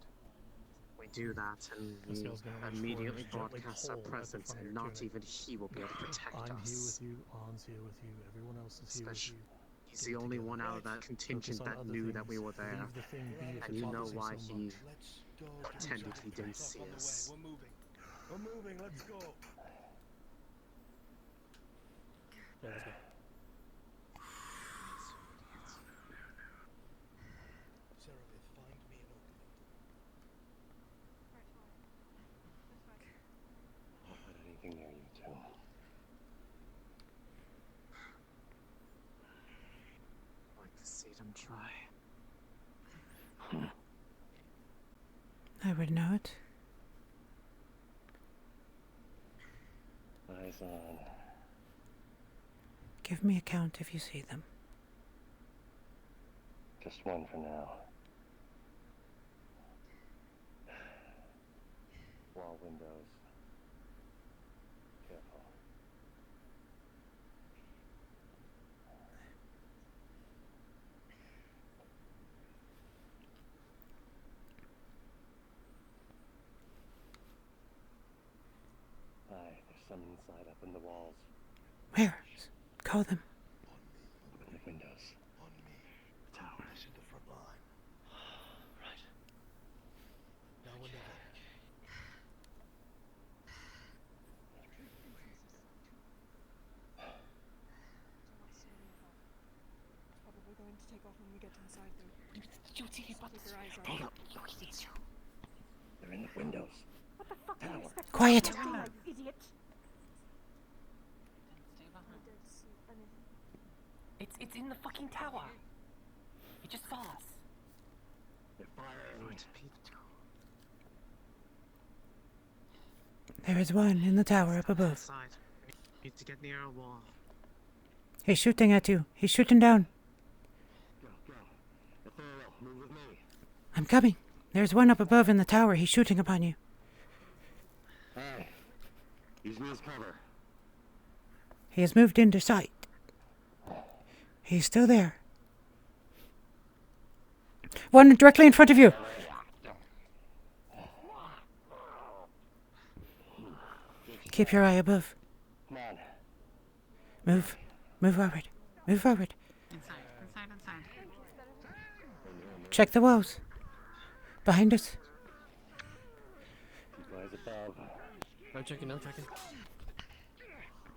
We do that, and This we guy's gonna reach immediately forward and gently broadcast our pull at the presence, front of and your not tunic. even he will be able to protect I'm here us. with you, On's here with you, everyone else is here with Especially- you. He's the only one out of that contingent Focus on that other knew that we things. were there, Leave the thing be if and it's you know bothers why so he much. Let's go. pretended he didn't see Fuck us. away. We're moving. We're moving. Let's go. Yeah, let's go. Serapith, find me an opening. I don't put anything near you two. I'd like to see them try. I would know it. Eyes on. Give me a count if you see them. Just one for now. all windows. Careful. Aye, there's some inside up in the walls. Where? Call them. In the windows. On me. The towers in the front line. Right. Now or never. Probably going to take off when we get inside, though. Keep your eyes on them. They're in the windows. What the fuck do you expect? Quiet. You idiot. It's in the fucking tower. It just falls. They're firing. There is one in the tower up above. Side. Need to get near a wall. He's shooting at you. He's shooting down. Go, go. Ethereal, move with me. I'm coming. There's one up above in the tower. He's shooting upon you. Hey. Use me as cover. He has moved into sight. He's still there. One directly in front of you. Keep your eye above. Come on. Move. Move forward. Move forward. Inside. Check the walls. Behind us. Keep eyes above. I'm checking, I'm checking.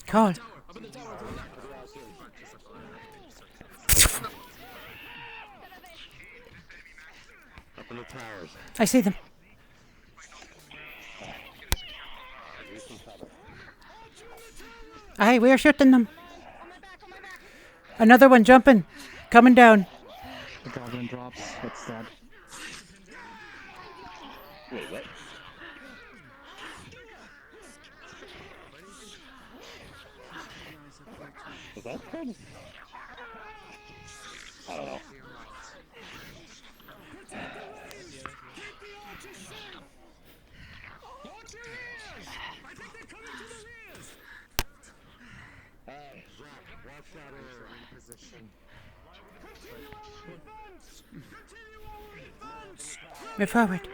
Call. Up in the tower to the left. Up in the towers. I see them. Use some cover. Aye, we are shooting them. Another one jumping. Coming down. The goblin drops. It's dead. Wait, what? Was that good? I don't know. Hey, Zach, watch that area. Position. Move forward.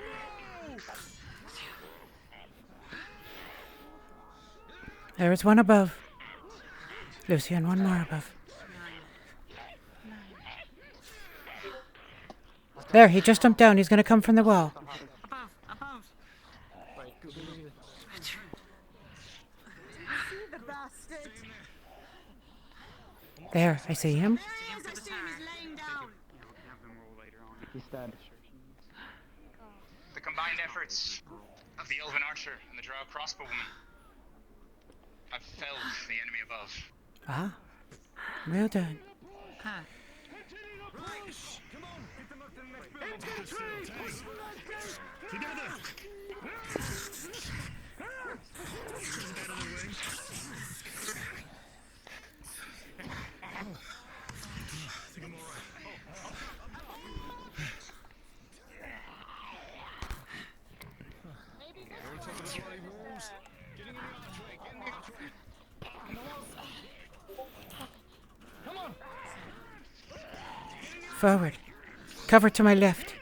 There is one above. Lucy, and one more above. There, he just jumped down. He's going to come from the wall. Above. There, I see him. He's dead. The combined efforts of the Elven Archer and the Drow Crossbowwoman have felled the enemy above. Ah, well done. Huh. Forward. Cover to my left.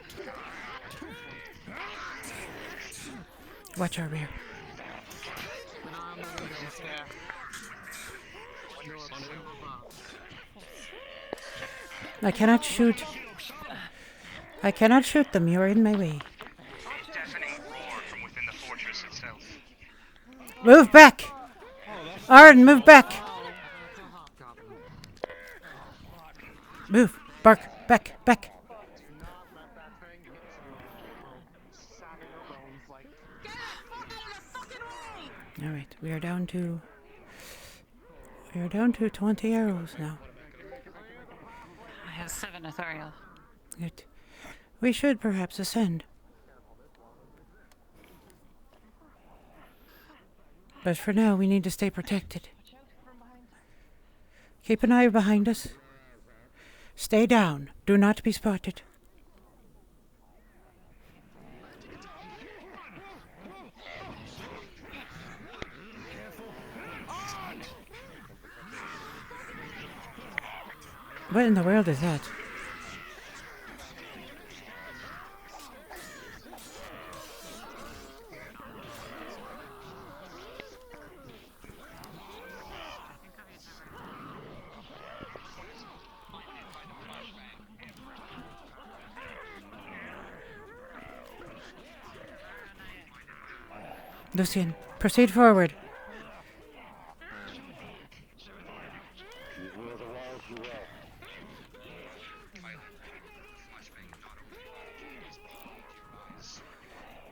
Watch our rear. I cannot shoot. I cannot shoot them. You are in my way. A deafening roar from within the fortress itself. Move back! Arden, move back! Move. Bark. Back. Alright, we are down to 20 arrows now. I have 7 ethereal. Good. We should perhaps ascend. But for now, we need to stay protected. Keep an eye behind us. Stay down. Do not be spotted. What in the world is that? Lucian, proceed forward.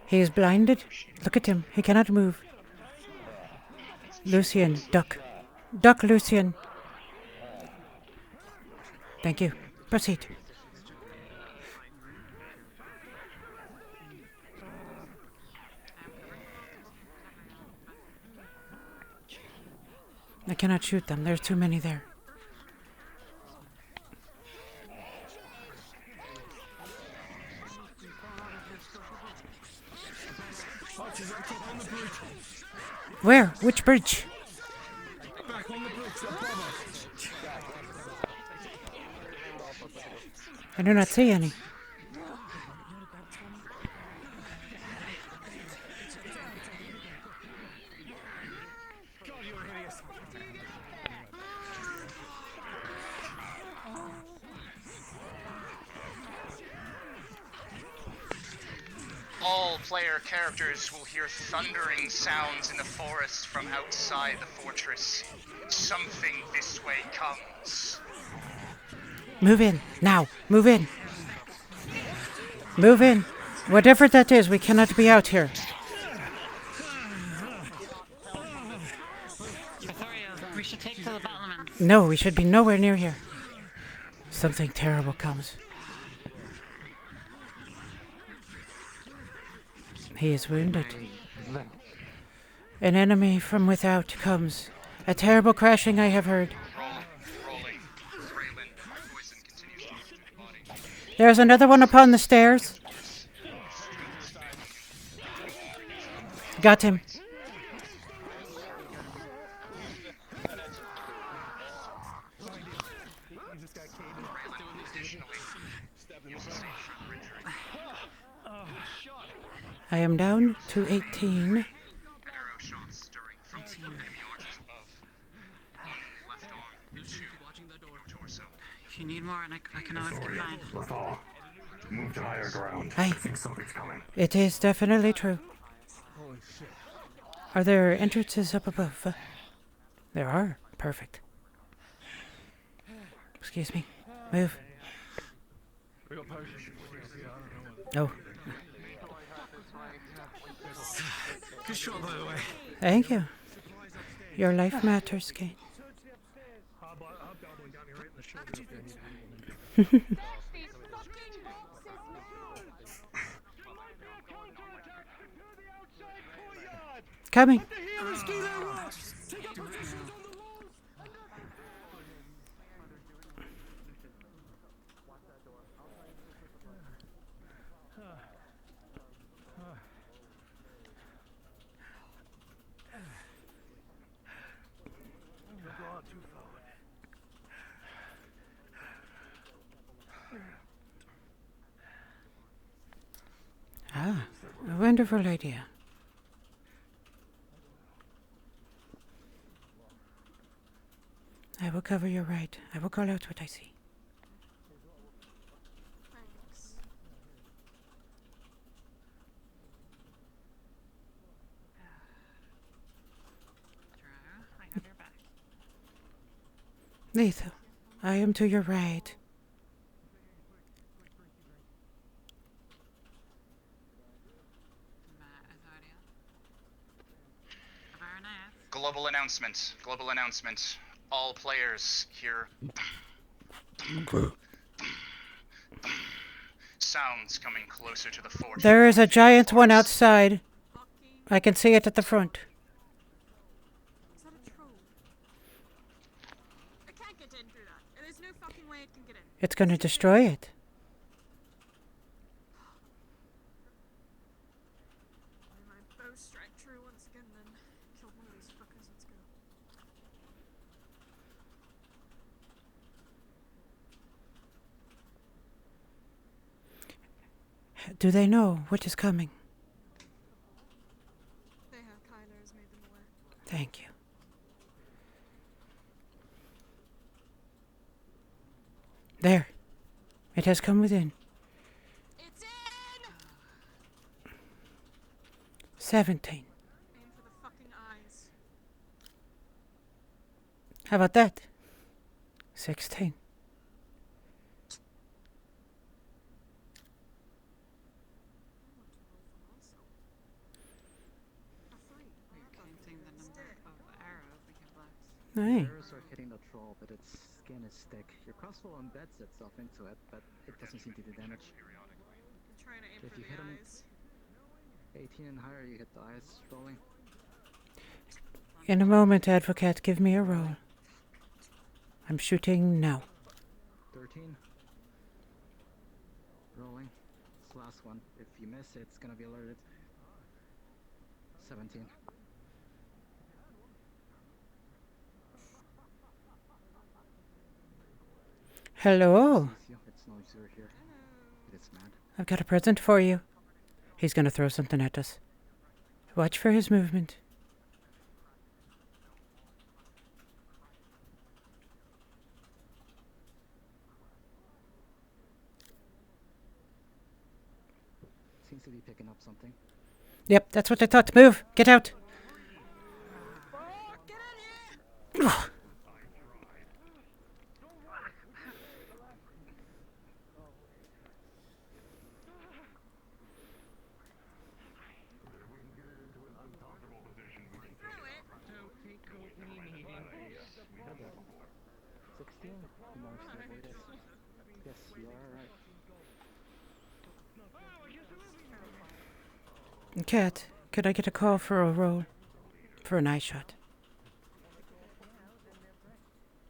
He is blinded. Look at him. He cannot move. Lucian, duck. Duck, Lucian. Thank you. Proceed. I cannot shoot them. There's too many there. Where? Which bridge? Back on the bridge above us. I do not see any. All player characters will hear thundering sounds in the forest from outside the fortress. Something this way comes. Move in. Now. Move in. Move in. Whatever that is, we cannot be out here. We should take to the battlements. No, we should be nowhere near here. Something terrible comes. He is wounded. An enemy from without comes. A terrible crashing I have heard. There's another one upon the stairs. Got him. I am down to 18. If you need more, and I can always combine. Let's all move to higher ground. Aye. I think something's coming. It is definitely true. Holy shit. Are there entrances up above? There are. Perfect. Excuse me. Move. Oh. Good shot, by the way. Thank you. Your life matters, Kate. Coming. Ah, a wonderful idea. I will cover your right. I will call out what I see. Thanks. I have your back. Lethal, I am to your right. Global announcement. Global announcement. All players hear sounds coming closer to the fortress. There is a giant one outside. I can see it at the front. Is that a troll? I can't get in through that. There's no fucking way it can get in. It's going to destroy it. My bow strike true once again then. Killed one of these fuckers. Let's go. Do they know what is coming? They have. Kyler has made them aware. Thank you. There. It has come within. It's in! 17. Aim for the fucking eyes. How about that? 16. Counting the number of arrows we can blast. Aye. Arrows are hitting the troll, but its skin is thick. Your crossbow embeds itself into it, but it doesn't seem to do damage. I'm trying to aim So if for you the hit him eyes. 18 and higher, you hit the eyes rolling. In a moment, Advocate, give me a roll. I'm shooting now. 13. Rolling. It's the last one. If you miss, it's gonna be alerted. 17. Hello. It's no easier here. It is mad. I've got a present for you. He's gonna throw something at us. Watch for his movement. Seems to be picking up something. Yep, that's what I thought. Move. Get out. Yes, you are right. Cat, could I get a call for a roll? For an eye shot.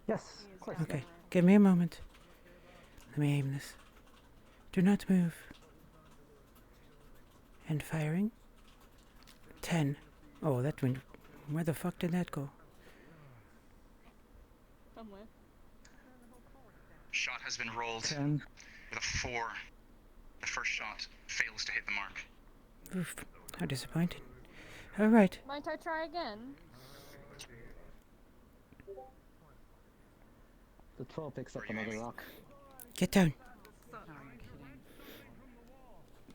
Yes, of course. Okay, give me a moment. Let me aim this. Do not move. And firing. 10. Oh, that went... Where the fuck did that go? Somewhere. Shot has been rolled 10. with a 4. The first shot fails to hit the mark. Oof, how disappointing. Alright. Might I try again? The troll picks up another rock. Get down.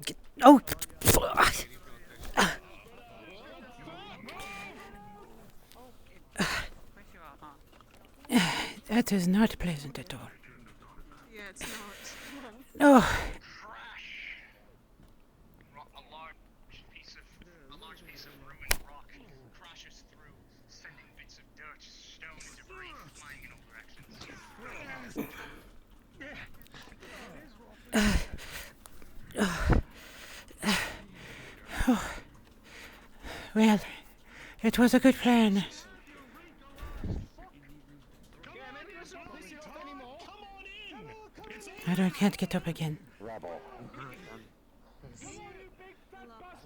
Get... Oh! That is not pleasant at all. Yeah, it's not. No. A large piece of ruined rock crashes through, sending bits of dirt, stone, and debris flying in all directions. Well, it was a good plan. I can't get up again. Rebel.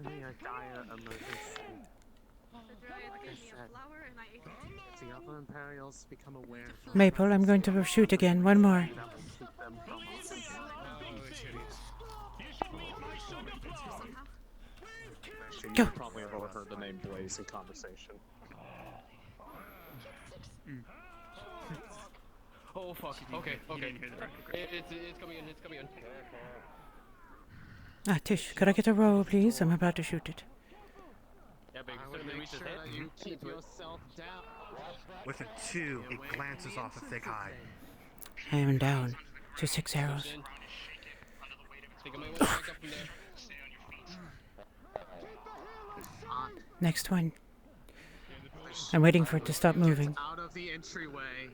Only a dire emergency. Like I said, if the other Imperials become aware... Maple, I'm going to shoot again. One more. that will keep them from Go. You probably have overheard the name Blaze in conversation. Oh fuck. Okay. It's coming in. Ah, Tish, could I get a roll, please? I'm about to shoot it. Yeah, but I would make sure that you keep yourself down. With a 2, it glances off a thick hide. I am down to 6 arrows. Think I might want to back up from there. Next one. I'm waiting for it to stop moving. Out of the entryway.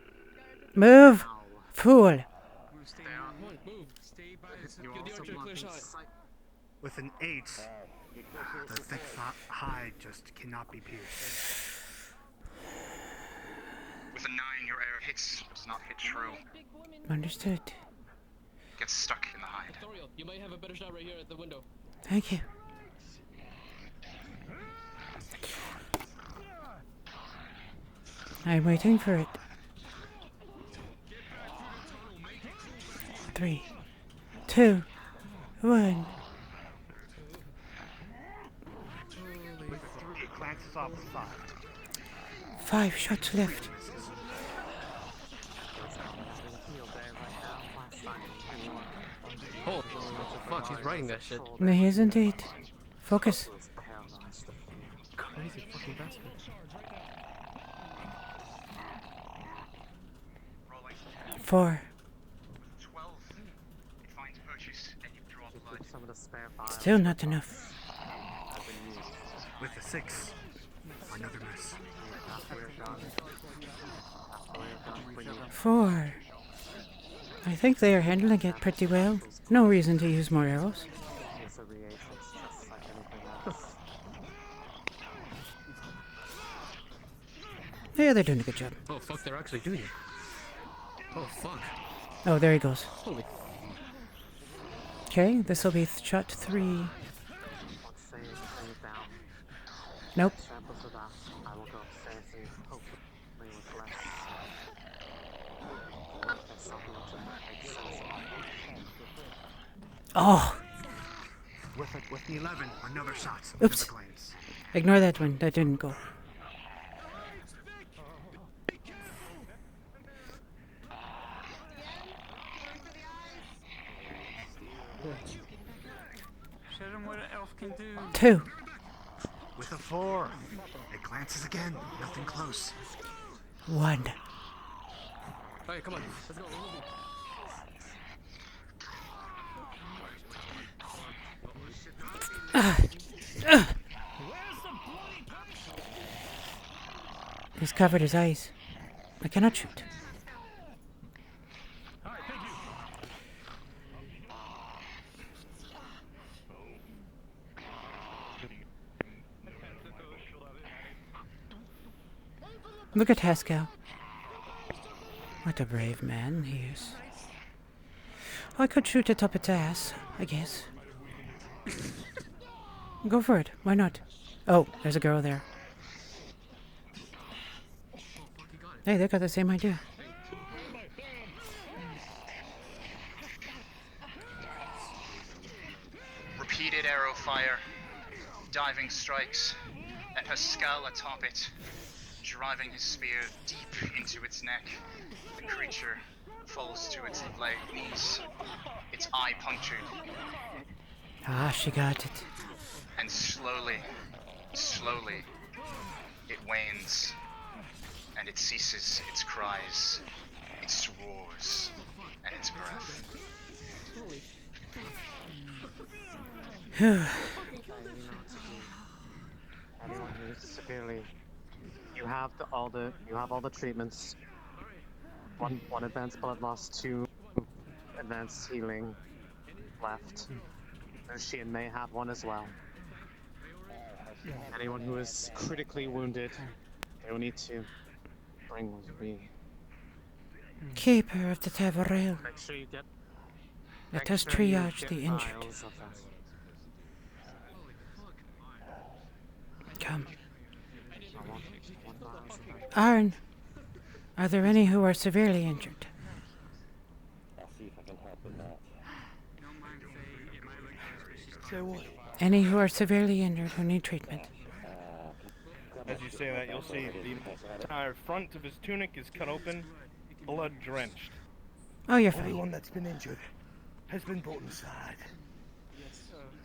Move! Fool! You also want these With an 8, the thick hide just cannot be pierced. With a 9, your arrow does not hit true. Understood. Gets stuck in the hide. Thoriel, you might have a better shot right here at the window. Thank you. I'm waiting for it. 3, 2, 1. stop at 5. 5 shots left. Oh, fuck, he's writing that shit. No, he is indeed. Focus. Crazy fucking bastard. Four. 12. It finds purchase and you draw blood. Still not enough. With a 6. Another miss. 4. I think they are handling it pretty well. No reason to use more arrows. Yeah, they're doing a good job. Oh fuck, they're actually doing it. Oh fuck. Oh, there he goes. Holy. Okay, this will be shot 3. Nope. Oh! With the 11, another shot. Oops. Ignore that one. That didn't go. Show him what an elf can do. 2. With a 4. It glances again. Nothing close. 1. Alright, come on. Let's go. He's covered his eyes. I cannot shoot. Look at Haskell. What a brave man he is. I could shoot it up its ass, I guess. Go for it. Why not? Oh, there's a girl there. Hey, they got the same idea. Repeated arrow fire, diving strikes, and her skull atop it, driving his spear deep into its neck. The creature falls to its knees, its eye punctured. Ah, she got it. And slowly, it wanes, and it ceases its cries, its roars, and its breath. Anyone who's severely, you have all the treatments. One advanced blood loss, 2 advanced healing left. Lucian may have one as well. Anyone who is critically wounded, they will need to bring with me. Keeper of the Taverrail. Make sure you get. Let us triage the injured. Come. Aaron, are there any who are severely injured? I'll see if I can help with that. Say what? Any who are severely injured who need treatment? As you say that, you'll see the entire front of his tunic is cut open, blood drenched. Oh, you're fine. Everyone that's been injured has been brought inside.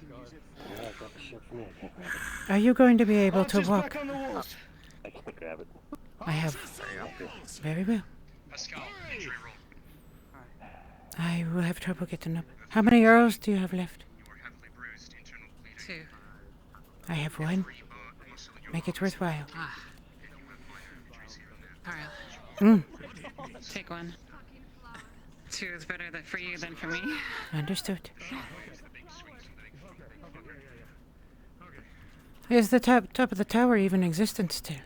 Yeah, I got the shit from me. I can't grab it. Are you going to be able to Archer's walk? back on the walls. I can't grab it. I have. Very well. I will have trouble getting up. How many arrows do you have left? 2. I have 1. Make it worthwhile. Ah. Alright. Take 1. 2 is better for you than for me. Understood. Is the top of the tower even existent still?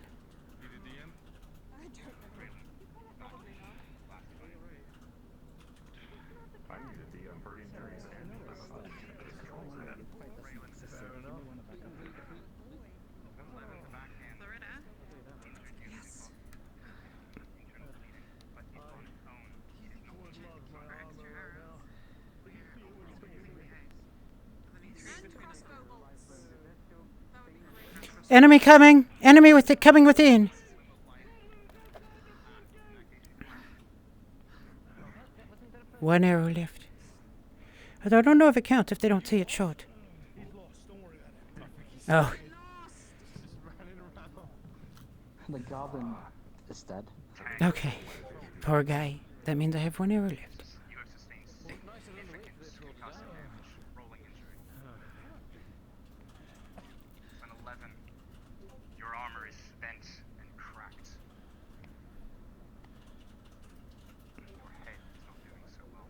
Enemy coming! Enemy coming within! One arrow left. Although I don't know if it counts if they don't see it shot. Oh. The goblin is dead. Okay. Poor guy. That means I have one arrow left. You have sustained significant concussive damage, rolling injury. An 11. Your armor is bent and cracked. Your head is not doing so well.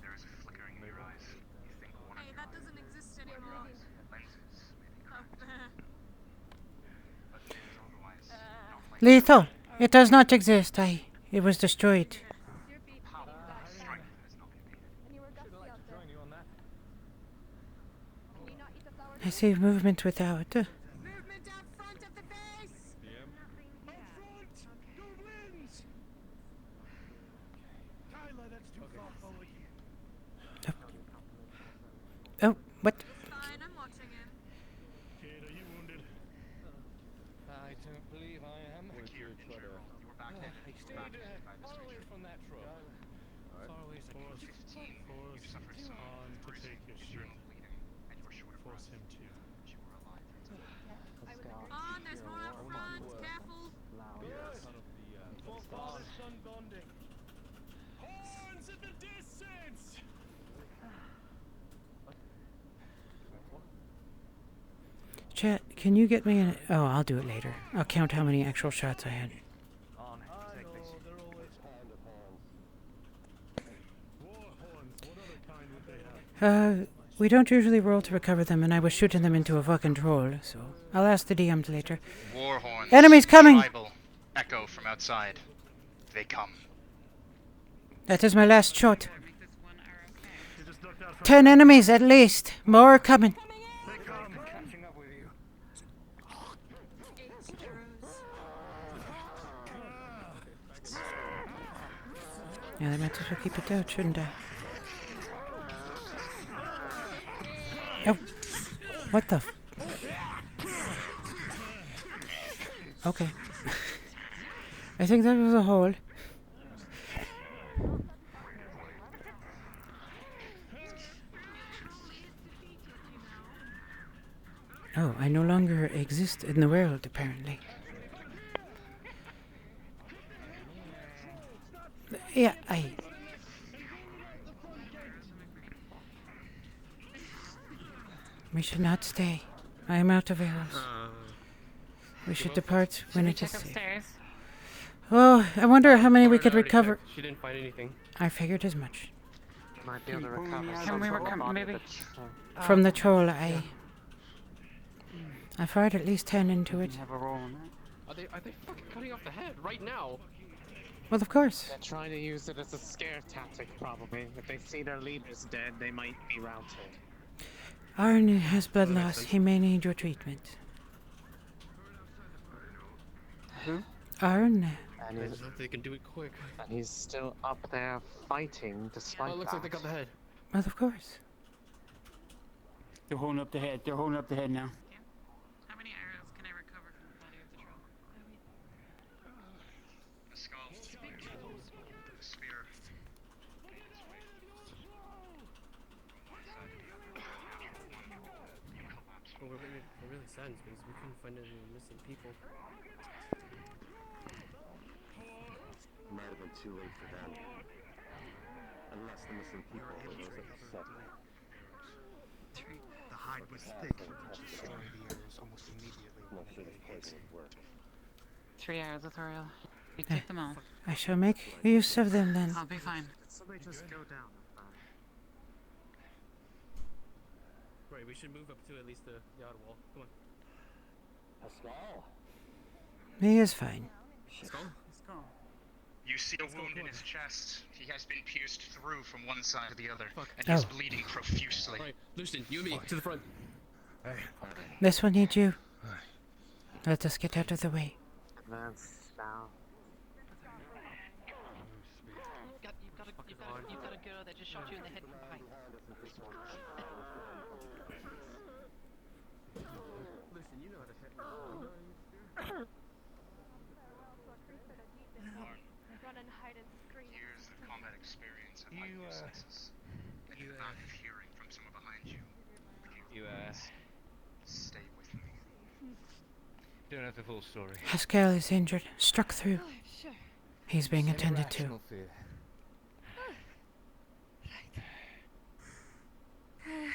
There is a flickering in your eyes. You think one of your that doesn't exist anymore. lenses may be cracked. But it is otherwise not like Lethal! It does not exist. It was destroyed. I see movement without. Movement out front of the base! Kyla, that's too far forward. Oh, what? Fine, I'm watching him. Kid, are you wounded? I don't believe I am. you were backhanded. Far away from that truck. Far away as I can. 15. You've suffered some bruising, external bleeding, and you were short of breath. You were alive. On, there's more up front. Careful. For sun bonding. Horns in the distance! Chat, can you get me an... Oh, I'll do it later. I'll count how many actual shots I had. We don't usually roll to recover them, and I was shooting them into a fucking troll, so I'll ask the DMs later. War horns. Enemies coming! Tribal echo from outside. They come. That is my last shot. 10 enemies at least. More are coming. Yeah, I might as well keep it out, shouldn't I? Oh, what the? Okay. I think that was a hole. Oh, I no longer exist in the world, apparently. Yeah, We should not stay. I am out of arrows. We should depart when it is safe. Upstairs. Oh, I wonder how many we could recover. She didn't find anything. I figured as much. Might be able to recover Can we recover maybe? From the troll, I fired at least 10 into it. Have a roll on that. Are they fucking cutting off the head right now? Well, of course. They're trying to use it as a scare tactic, probably. If they see their leaders dead, they might be routed. Arn has blood loss. He may need your treatment. Who? Arn. And I just hope they can do it quick. And he's still up there fighting despite Oh, it looks that. like they got the head. Well, of course. They're holding up the head. They're holding up the head now. How many arrows can I recover from the body of the troll? A skull. A spear. Well, we're really saddened because we couldn't find any missing people. Might have been too late for them. Unless the missing people were those at the set. The hide was thick. Destroying the arrows almost immediately. Not sure this place would work. 3 arrows, Authorial. You take them all. I shall make use of them then. I'll be fine. Somebody just go down. Right, we should move up to at least the outer wall. Come on. Pascal. He is fine. Skull? You see a wound in his chest. He has been pierced through from one side to the other, Fuck. and he's bleeding profusely. Alright, Lucian, you and me, to the front. This one needs you. Let us get out of the way. Advance now. You've got a girl that just shot you in the head from behind. Lucian, you know how to hit. heighten your senses. And you have hearing from somewhere behind you. You, Stay with me. don't know the full story. Haskell is injured, struck through. Oh, sure. He's being An attended to. irrational fear.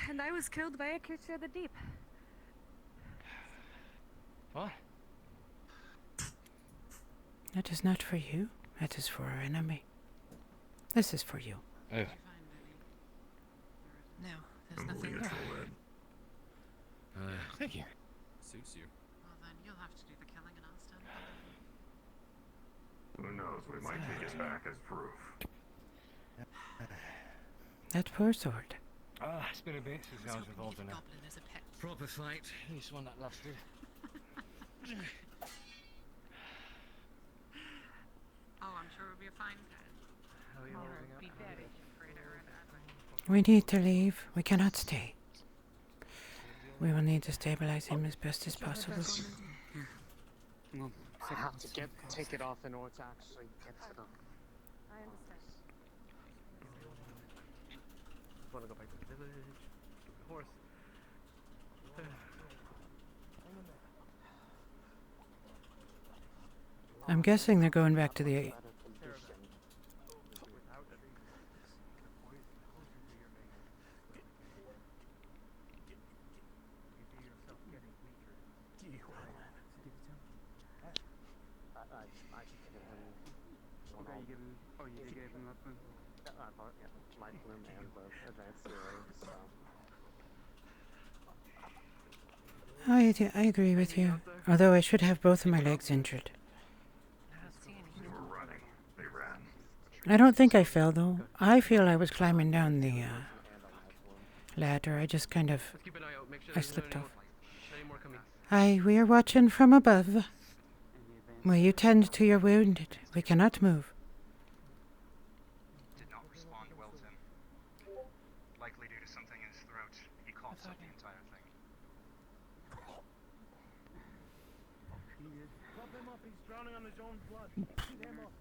And I was killed by a creature of the deep. What? That is not for you. That is for our enemy. This is for you. Oh. No, there's nothing. Thank you. Suits you. Well, then you'll have to do the killing and I'll stand by. Who knows? We might take it back as proof. That poor sword. It's been a bit since I was involved in a Goblin as a pet. proper fight. At least one that lasted. Oh, I'm sure it'll be a fine pet. How are you Or holding be up? very afraid of her that way. We need to leave. We cannot stay. We will need to stabilize him as best as possible. Well, I have to take it off in order to actually get to them. I understand. Want to go back to the village? Horse. I'm guessing they're going back to the... Okay, you gave him. Oh, you gave him that one. Light bloom and the advanced series, so. I agree with you. Although I should have both of my legs injured. They were running. They ran. I don't think I fell though. I feel I was climbing down the ladder. I just kind of... Let's keep an eye out. Make sure I there's slipped no off. any more coming. Aye, we are watching from above. Will you tend to your wounded? We cannot move. Did not respond well to him. Likely due to something in his throat. He coughs up the entire thing. Prop him up, he's drowning on his own blood. Get him up.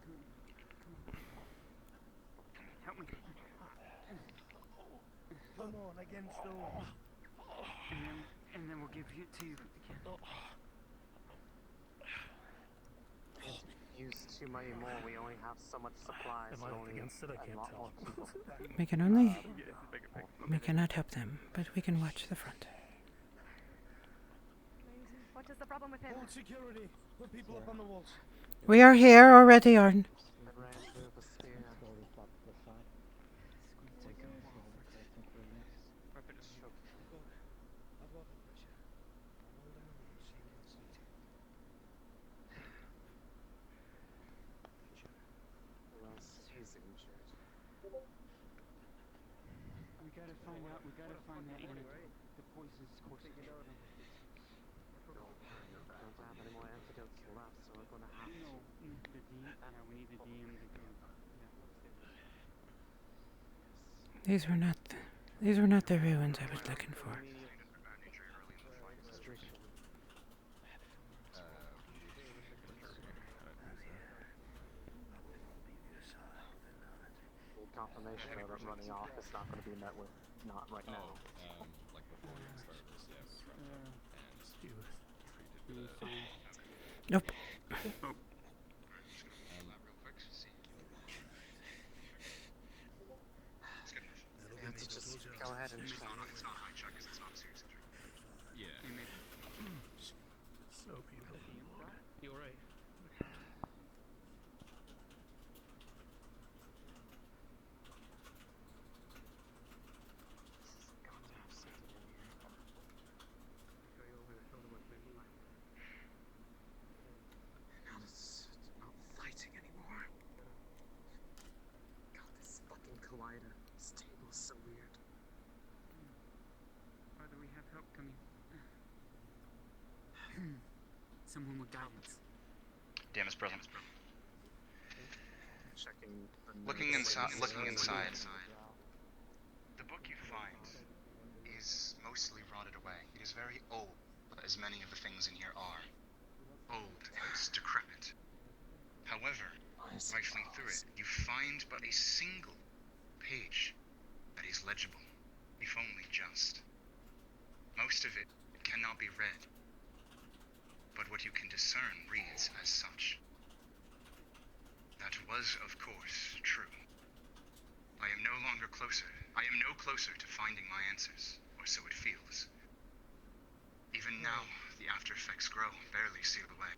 Help me. Come on, against the wall. And then we'll give you to you again. Use too many more. We only have so much supplies. Am I up only against it? I a can't lot tell. more people. We can only... We cannot help them, but we can watch the front. What is the problem with him? Hold security. Put people up on the walls. We are here already, Arn. We gotta find that antidote. The poison's coursing out of him. We don't have any more antidotes left, so we're gonna have to. The DM. Yeah, we need the DM to go. These were not the ruins I was looking for. Confirmation of it running off is not going to be met with not right now. Like before we start this, yes. Nope. Just go ahead and try. It's not high check because it's not a serious injury. Yeah. So people. You alright? Now it's not fighting anymore. God, this fucking collider. This table is so weird. Father, we have help coming. Someone with guidance. Damn is present. Checking. Looking inside. The book you find is mostly rotted away. It is very old, as many of the things in here are. Old, it's decrepit. However, rifling through it, you find but a single page that is legible, if only just. Most of it cannot be read, but what you can discern reads as such. That was, of course, true. I am no longer closer. I am no closer to finding my answers, or so it feels. Even now, the after effects grow, barely sealed away.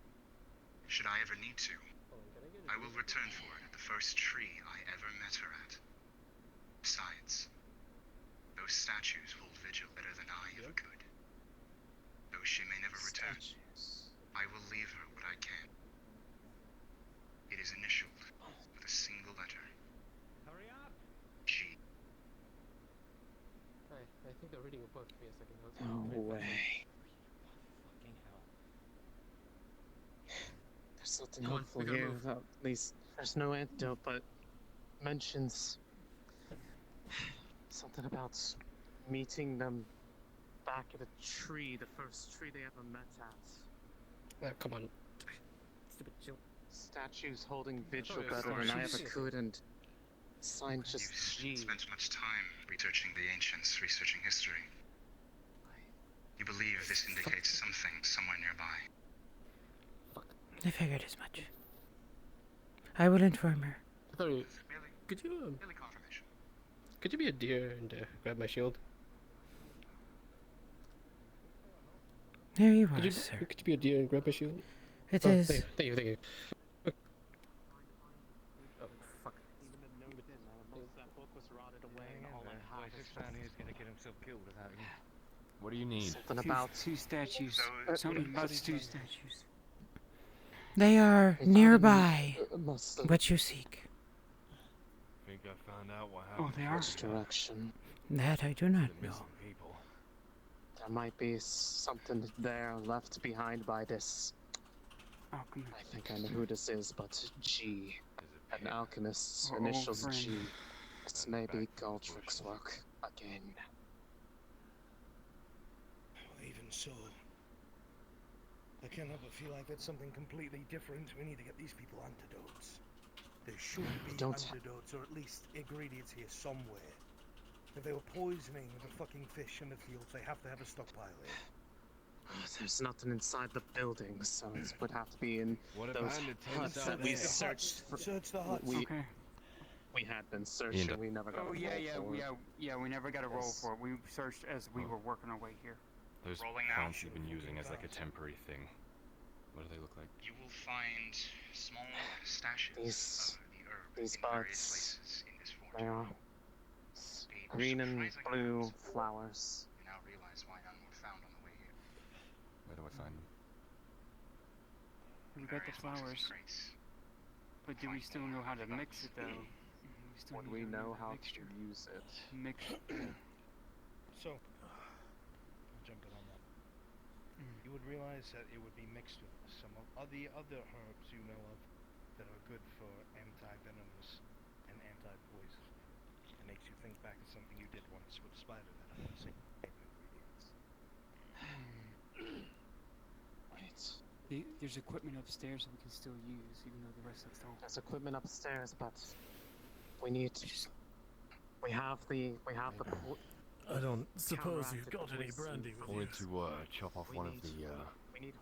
Should I ever need to, I will return for it at the first tree I ever met her at. Besides, those statues hold vigil better than I ever could. Though she may never return, I will leave her what I can. It is initialed with a single letter. Hurry up! G. I think they're reading a book. Give me a second. No way. Fucking hell. There's nothing Come on, helpful we gotta here. move. At least there's no antidote, but mentions something about meeting them back at a tree, the first tree they ever met at. Come on. Stupid chill. Statues holding vigil it was better than I ever statues. could, and sign just You G. spent much time researching the ancients, researching history. You believe this indicates something somewhere nearby. I figured as much. I will inform her. Sorry. Could you Merely confirmation. could you be a deer and grab my shield? There you Could are, you, sir. could you be a deer and grab my shield? It Oh, is. Thank you, thank you. Oh, fuck. Most of that book was rotted away, and all I Why have is is this man here's gonna get himself killed without you? What do you need? something about two statues. Something about two statues. They are It's nearby. mostly What you seek. Think I found out what Oh, happened. they are? which direction. That I do not The know. missing people. There might be something there left behind by this. Oh, come I think I know who this is, but G. An alchemist's Our old initials friend. G. This may be Galdrick's work again. Even so, I can't help but feel like that's something completely different. We need to get these people antidotes. There should be don't- antidotes, or at least ingredients here somewhere. If they were poisoning the fucking fish in the fields, they have to have a stockpile here. There's nothing inside the building, so it would have to be in What if those I had to tell huts us that out we there? searched for. Search the huts. We had been searching. Ian, We never got. Oh a yeah, roll yeah, for it. yeah. We never got a roll Yes. for it. We searched as we were working our way here. Those Rolling out. plants you've been using as like a temporary thing. What do they look like? You will find small stashes These- of the herb these in various buds, places in this forest. They are The green and surprising blue amounts of flowers. You now realize why none were found on the way here. Where do I find them? We got the Various boxes and flowers, crates. but do we still know how to mix it though? still Would need we to know make a how mixture. to use it? Mix. So, I'll jump in on that. You would realize that it would be mixed with some of the other herbs you know of that are good for anti-venomous and anti-poison. It makes you think back to something you did once with a spider that had the same ingredients. There's equipment upstairs that we can still use, even though the rest of us don't. There's equipment upstairs, but we need. We have the. I don't suppose you've got any brandy I with you. wanted to chop off one of the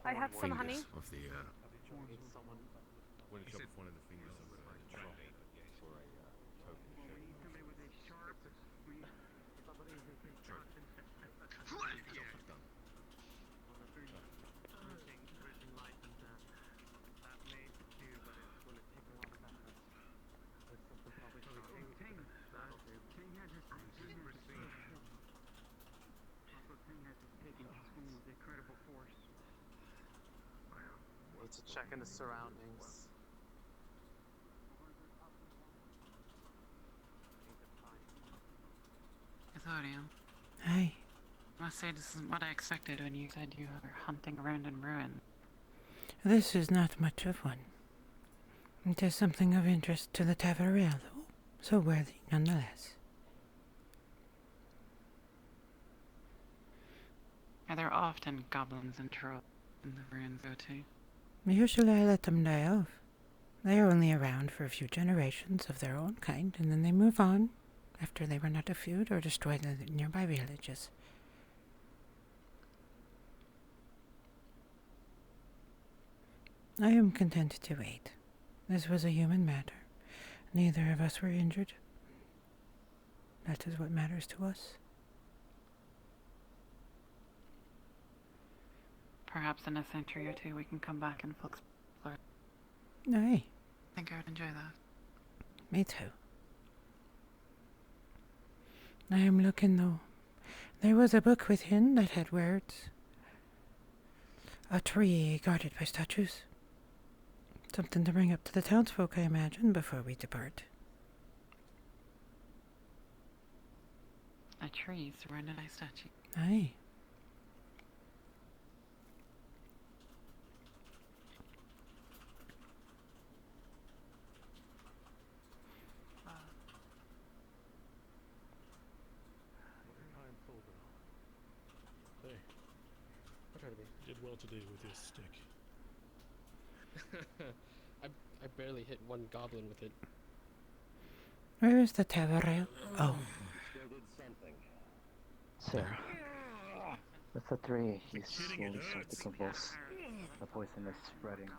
I have some honey. fingers of the Want to chop off one of the fingers of the drop for a token shape. Need to check in the surroundings. Claudio, Hi. I must say this isn't what I expected when you said you were hunting around in ruin. This is not much of one. It is something of interest to the Tavarel, though, so worthy nonetheless. Are there often goblins and trolls in the ruins, though, too? Usually I let them die off. They are only around for a few generations of their own kind, and then they move on, after they run out of food or destroy the nearby villages. I am content to wait. This was a human matter. Neither of us were injured. That is what matters to us. Perhaps in a century or two we can come back and full explore. Aye. I think I would enjoy that. Me too. I am looking though. There was a book within that had words. A tree guarded by statues. Something to bring up to the townsfolk, I imagine, before we depart. A tree surrounded by statues. Aye. Hey. What are they? You did well today with your stick. I barely hit one goblin with it. Where is the Tavarel? Oh. Still did something. Sir, with the three, he's slowly starting to convulse. The poison is spreading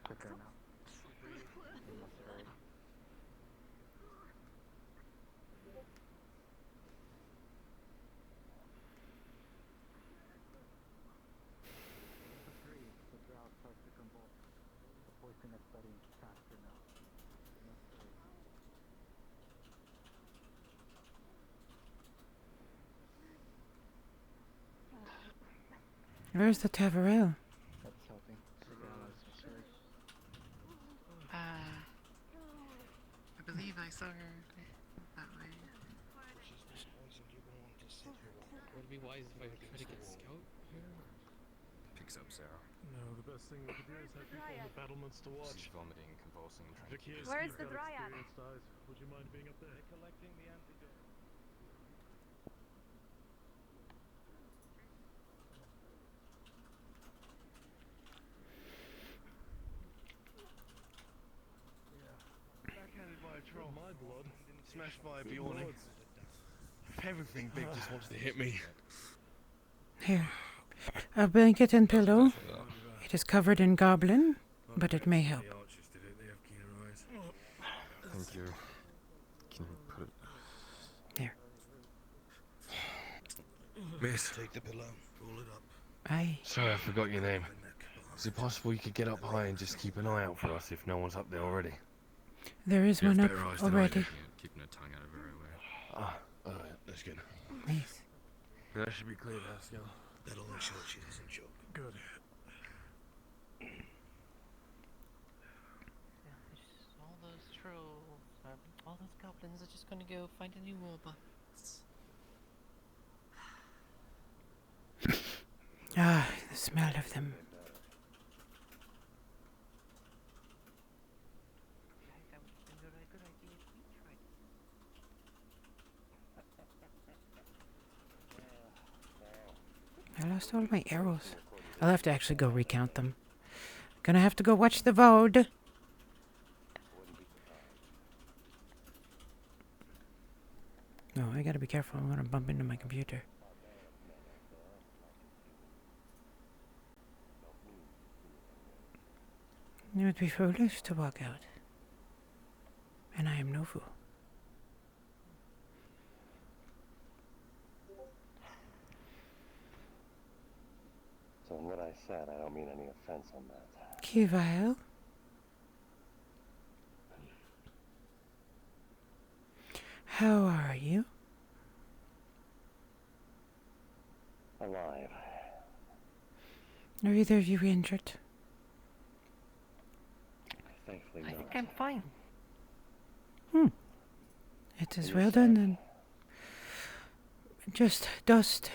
quicker now. We must hurry. The three, the drow starts to convulse. The poison is spreading faster now. We must hurry. Where's the Tavarel? That's helping. The drow is surged. I believe I saw her that way. Would it be wise if I try to get Scout here? Picks up Sarah. No, the best thing we could do is have people in the battlements to watch. She's vomiting, convulsing, and trying Vicky, to... you've got experienced eyes. Would you mind being up there? Collecting the antidote. Backhanded by a troll. My blood. Smashed by a Good Bjorn. lord. Everything big just wants to hit me. Here. A blanket and pillow. It is covered in goblin, but it may help. Thank you. Can you put it... There. Miss. Take the pillow, roll it up. Aye. Sorry, I forgot your name. Is it possible you could get up high and just keep an eye out for us if no one's up there already? There is one up already. Keeping her tongue out of her way. Ah, alright, that's good. Nice. That should be clear, Pascal. That'll ensure she doesn't choke. Good. All those trolls, all those goblins are just gonna go find a new war boss. Ah, the smell of them. I lost all my arrows. I'll have to actually go recount them. Gonna have to go watch the VOD. No, I gotta be careful. I'm gonna bump into my computer. It would be foolish to walk out. And I am no fool. So in what I said, I don't mean any offense on that. Kivile? How are you? Alive. Are either of you injured? Thankfully I not. think I'm fine. It is well done then. Just dust.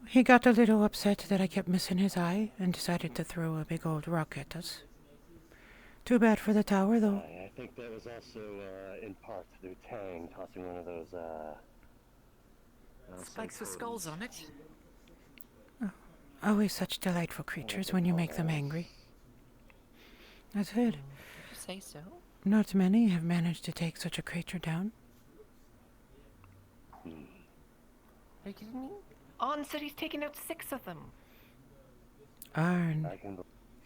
He got a little upset that I kept missing his eye and decided to throw a big old rock at us. Too bad for the tower, though. I think that was also in part to do Tang tossing one of those Spikes with skulls on it. Always such delightful creatures when you make them angry. That's it. You say so? Not many have managed to take such a creature down. Are you kidding me? On said he's taken out 6 of them. Arn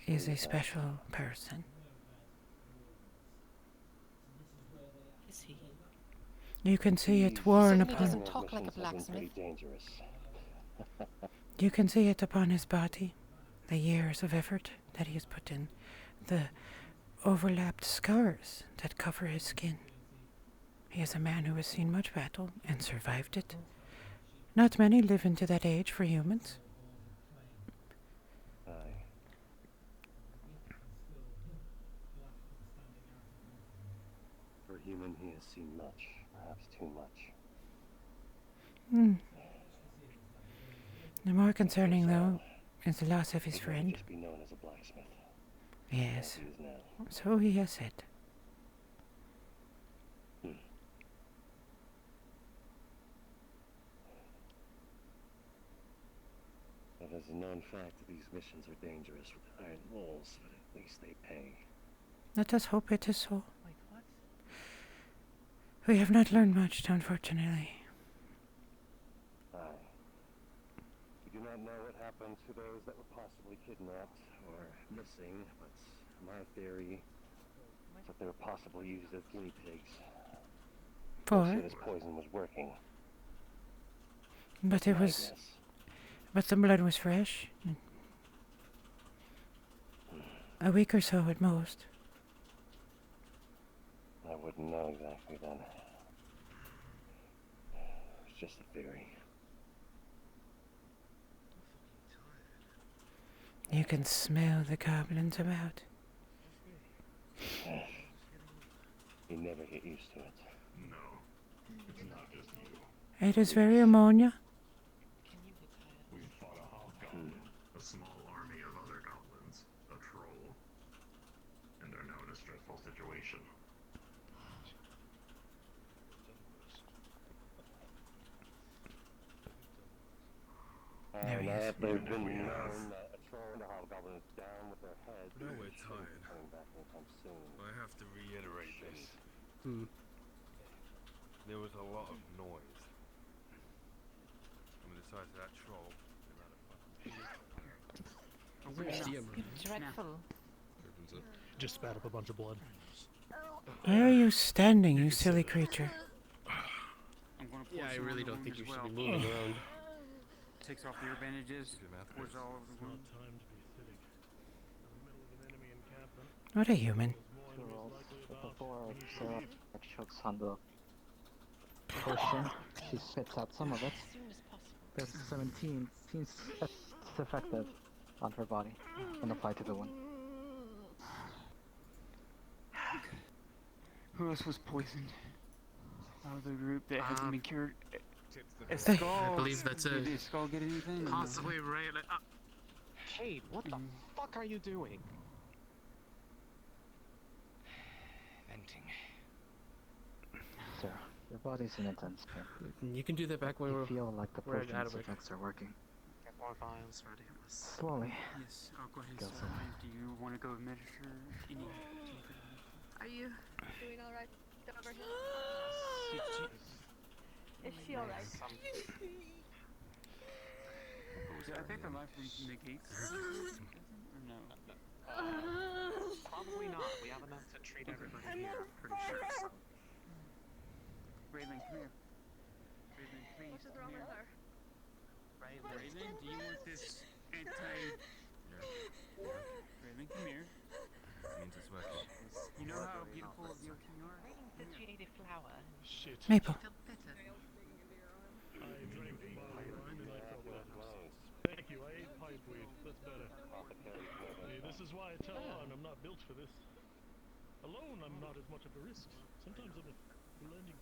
is a special person. Is he? You can see it worn Certainly upon. doesn't talk like a blacksmith. You can see it upon his body. The years of effort that he has put in. The overlapped scars that cover his skin. He is a man who has seen much battle and survived it. Not many live into that age for humans. Aye. For a human, he has seen much, perhaps too much. The more concerning, though, is the loss of his friend. Just be known as a blacksmith. Yes, As he is now. so he has said. It is a known fact that these missions are dangerous with iron walls, but at least they pay. Let us hope it is so. Wait, what? We have not learned much, unfortunately. Aye. We do not know what happened to those that were possibly kidnapped or missing, but my theory is that they were possibly used as guinea pigs. For? This poison was working. But it was... But the blood was fresh. A week or so at most. I wouldn't know exactly then. It's just a theory. You can smell the goblins about. You never get used to it. No, it's not just you. It is very ammonia. We fought a hobgoblin, a small army of other goblins, a troll, and are now in a stressful situation. There he is. They've been known that a troll and a hobgoblin is down with their heads. No, we're tired. Coming back anytime soon. I have to reiterate this. There was a lot of noise. From the size of that troll, the amount of fucking... Dreadful. Opens up. Just spat up a bunch of blood. Where are you standing, you silly creature? Yeah, I really don't think you should be moving around. Takes off your bandages, pours all over the wound. What a human. Before Sarah chokes on the potion, she spits out some of it. There's 17 seems effective on her body and applied to the wound. Who else was poisoned? Out of the group that hasn't been cured? A They- skull? I believe that's Did it. the skull get anything? Possibly Ray. Cade, what the fuck are you doing? Venting. Sarah, your body's in intense pain. You can do that back when You we're feel like the we're out potion's of it. effects are working. Get more vials ready. Slowly. Yes, I'll go ahead and Go start. somewhere. Do you want to go administer any? Are you doing alright over here? Is she alright? Yeah, I think the life negates. Or no? Probably not. We have enough to treat everybody here, I'm pretty sure. So. Raylan, come here. Raylan, please. What is wrong come with here. her? Raylan, do you want this Raylan, come here. Means it's working. You know how beautiful of your you are? The jaded flower. Shit. Maple. Thank you, I ate pipeweed. That's better. See, this is why I tell Arn I'm not built for this. Alone, I'm not as much of a risk. Sometimes I'm blending.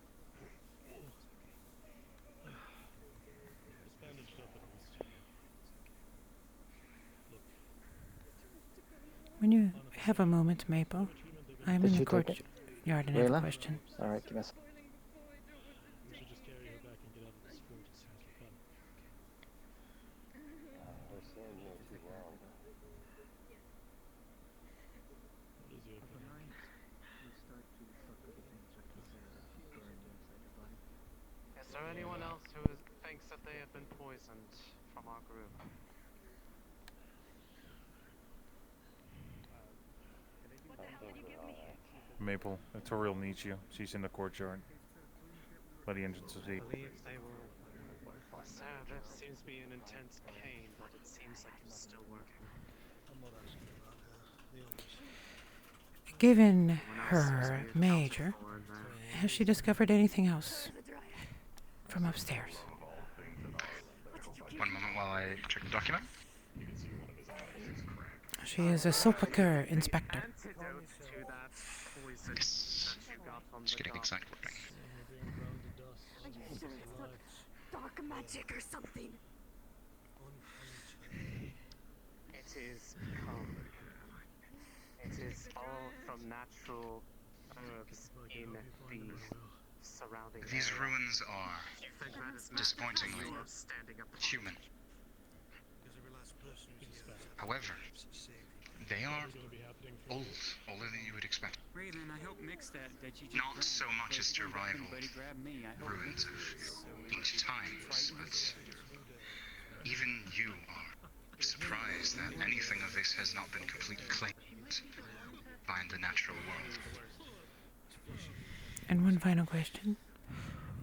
It's bandaged up at least. Look, When you have a moment, Maple, I'm in the courtyard and have a Rayla? question. Alright, give us. we should just carry her back and get out of this fort as soon as we can. We're staying here too long. What is your opinion? I've been poisoned from our group. Maple, Toriel needs you. She's in the courtyard. By the entrance of the... I believe they were... Sarah seems to be in intense pain, but it seems like it's still working. Given her major, has she discovered anything else from upstairs? One moment while I check the document. She is a sepulchre inspector. Just getting exact wording. Are you sure it's not dark magic or something? It is It is all from natural herbs in the surrounding These area. ruins are disappointingly human. However, they are old, older than you would expect. Raylan, I helped mix that you just Not so much as to rival me. ruins of ancient times, but even you are surprised that anything of this has not been completely claimed by the natural world. And one final question.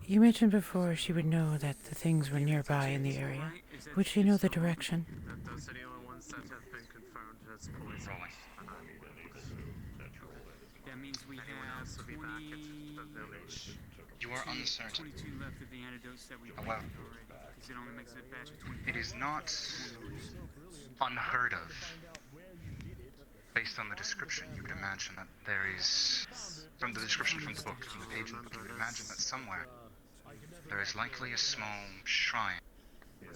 You mentioned before she would know that the things were nearby in the area. Would she know the direction? Those are the only ones that have been confirmed as poison. That means we have 20... You are uncertain. 22 left of the antidotes that we However, already. Because it only makes it a batch of 20. it is not unheard of. Based on the description, you would imagine that there is, from the description from the book, from the page in the book, you would imagine that somewhere there is likely a small shrine,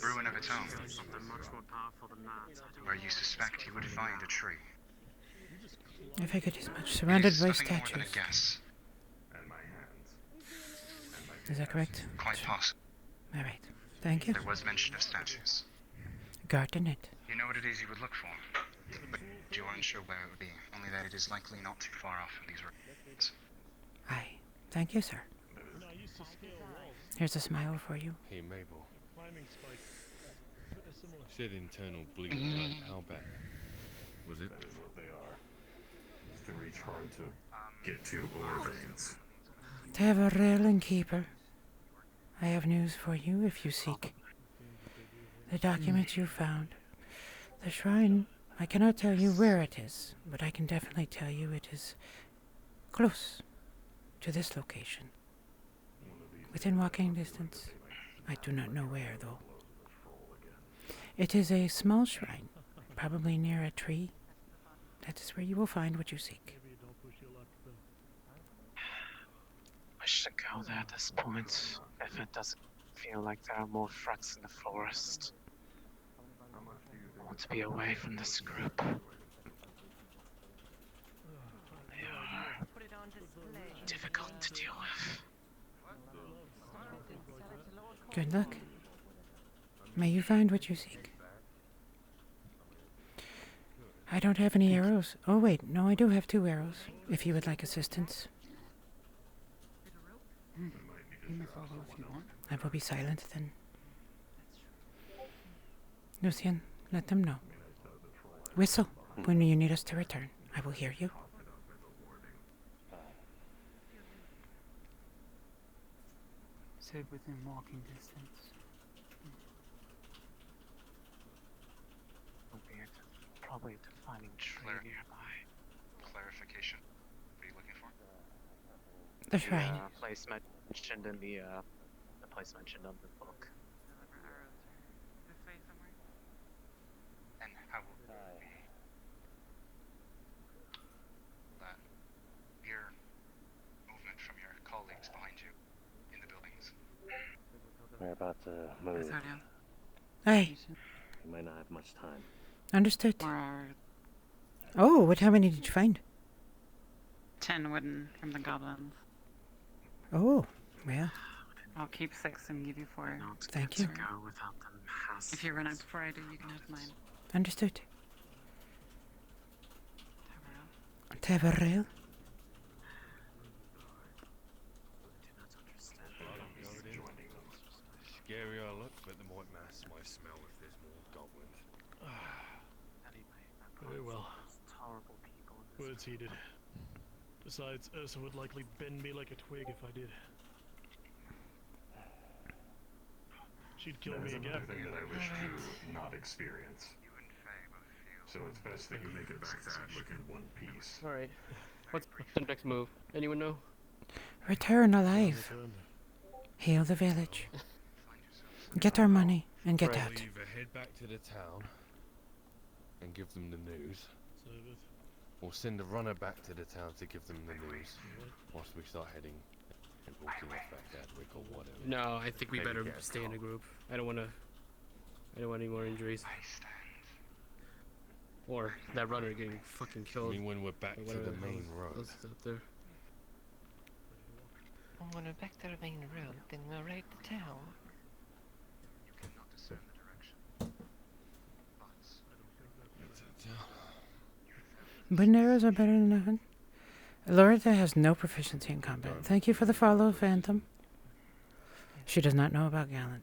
ruin of its own, Something much more powerful than that. where you suspect you would find a tree. I figured as much. Surrounded by Nothing more than statues. a guess. Is that correct? Quite possible. All right. Thank you. There was mention of statues. Garden it. You know what it is you would look for, but you aren't sure where it would be. Only that it is likely not too far off from these ruins. Aye. Thank you, sir. Here's a smile for you. Hey, Mabel. Said internal bleeding. Like, how bad was it? That is what they are. To reach hard to get to ore veins. Taverel and Keeper, I have news for you if you seek. The document you found. The shrine, I cannot tell you where it is, but I can definitely tell you it is close to this location. Within walking distance. I do not know where, though. It is a small shrine, probably near a tree. That is where you will find what you seek. I should go there at this point, if it doesn't feel like there are more threats in the forest. I want to be away from this group. They are difficult to deal with. Good luck. May you find what you seek. I don't have any arrows. Oh wait, no, I do have 2 arrows, if you would like assistance. You may follow if you want. I will be silent then. Lucian, let them know. Whistle when you need us to return. I will hear you. Said within walking distance. Probably a defining tree nearby. Clarification. What are you looking for? The shrine. Place mentioned in the place mentioned on the book. And how will that hear movement from your colleagues behind you in the buildings? We're about to move. Hey. We might not have much time. Understood. Oh, how many did you find? 10 wooden from the goblins. Oh, well. I'll keep 6 and give you 4. Thank you. If you run out before I do, you can have mine. Understood. Taverel? Scary I look, but the more words heeded. Besides, Ursa would likely bend me like a twig if I did. She'd kill That me is again. another thing that I wish to not experience. So it's best that you make it back to Adwick in one piece. Alright. What's the next move? Anyone know? Return alive. Heal the village. Get our money and get We'll out. either head back to the town and give them the news, or send a runner back to the town to give them the news whilst we start heading and walking off back to Adwick or whatever. No, I think we Maybe better get a stay in car. a group. I don't want any more injuries. Or that runner getting fucking I killed. mean, when we're back or to whatever the hell main road. else is up there. When we're back to the main road, then we'll raid the town. Wooden arrows are better than nothing. Loretta has no proficiency in combat. Thank you for the follow, Phantom. She does not know about Gallant.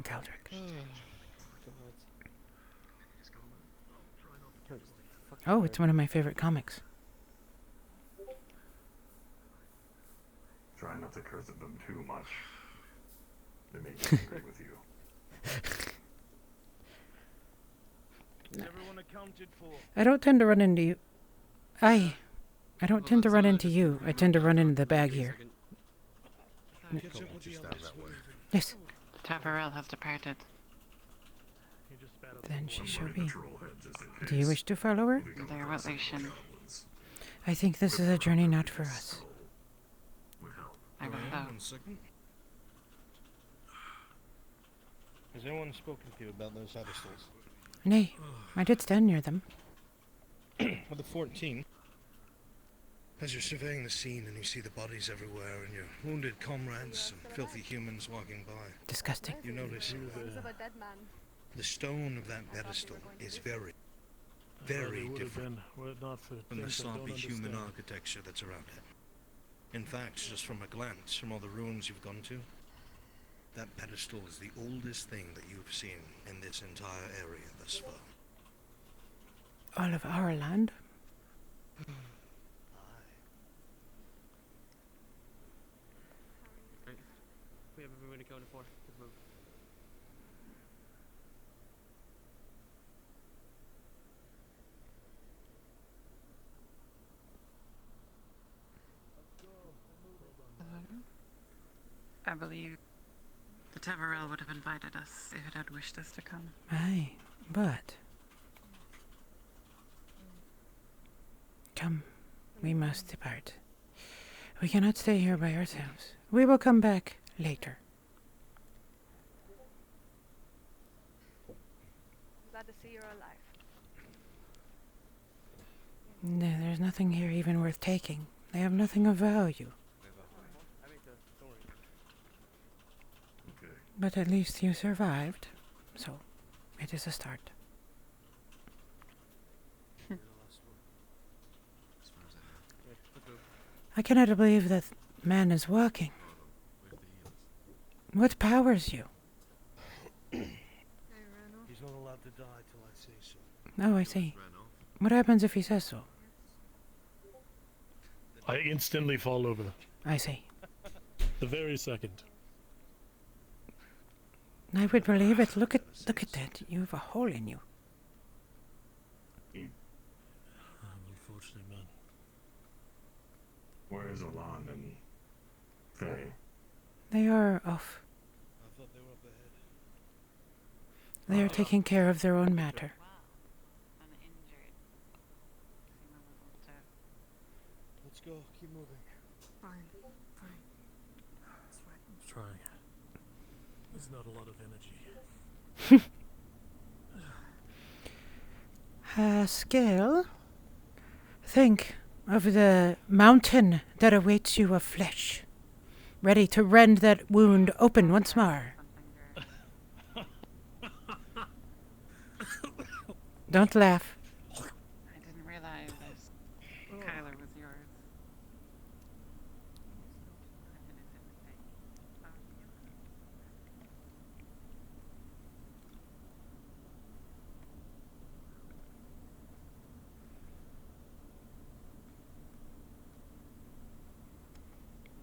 Galdrick. Oh, it's one of my favorite comics. Try not to curse at them too much. They make me angry with you. Everyone accounted for. I don't tend to run into you. I don't tend to run into you. I tend to run into the bag here. Yes. Tavarel has departed. Then she shall be. Do you wish to follow her? Their relation. I think this is a journey not for us. I will Ryan, go. 1 second. Has anyone spoken to you about those pedestals? Nay, I did stand near them. With the 14. As you're surveying the scene and you see the bodies everywhere and your wounded comrades and filthy humans walking by. Disgusting. You notice Bones of a dead man. the stone of that pedestal is very, very different were it not for from the things I don't sloppy human understand. architecture that's around it. In fact, just from a glance from all the ruins you've gone to, that pedestal is the oldest thing that you've seen in this entire area thus far. All of our land? Right. We have everybody accounted for. Good move. I believe the Tavarel would have invited us if it had wished us to come. Aye, but... Come, we must depart. We cannot stay here by ourselves. We will come back later. Glad to see you're alive. No, there's nothing here even worth taking. They have nothing of value. But at least you survived, so it is a start. I cannot believe that man is walking. What powers you? He's not allowed to die till I say so. Oh, I see. What happens if he says so? I instantly fall over. I see. The very second. I would believe it. Look at that. You have a hole in you. Unfortunately, man. Where's Alon and Faye? They are off. I thought they were up ahead. They are taking care of their own matter. Let's go. Keep moving. Fine. Fine. That's right. I'm trying. There's not a lot of energy. Skill, think of the mountain that awaits you of flesh, ready to rend that wound open once more. Don't laugh. I didn't realize that Kyler was yours.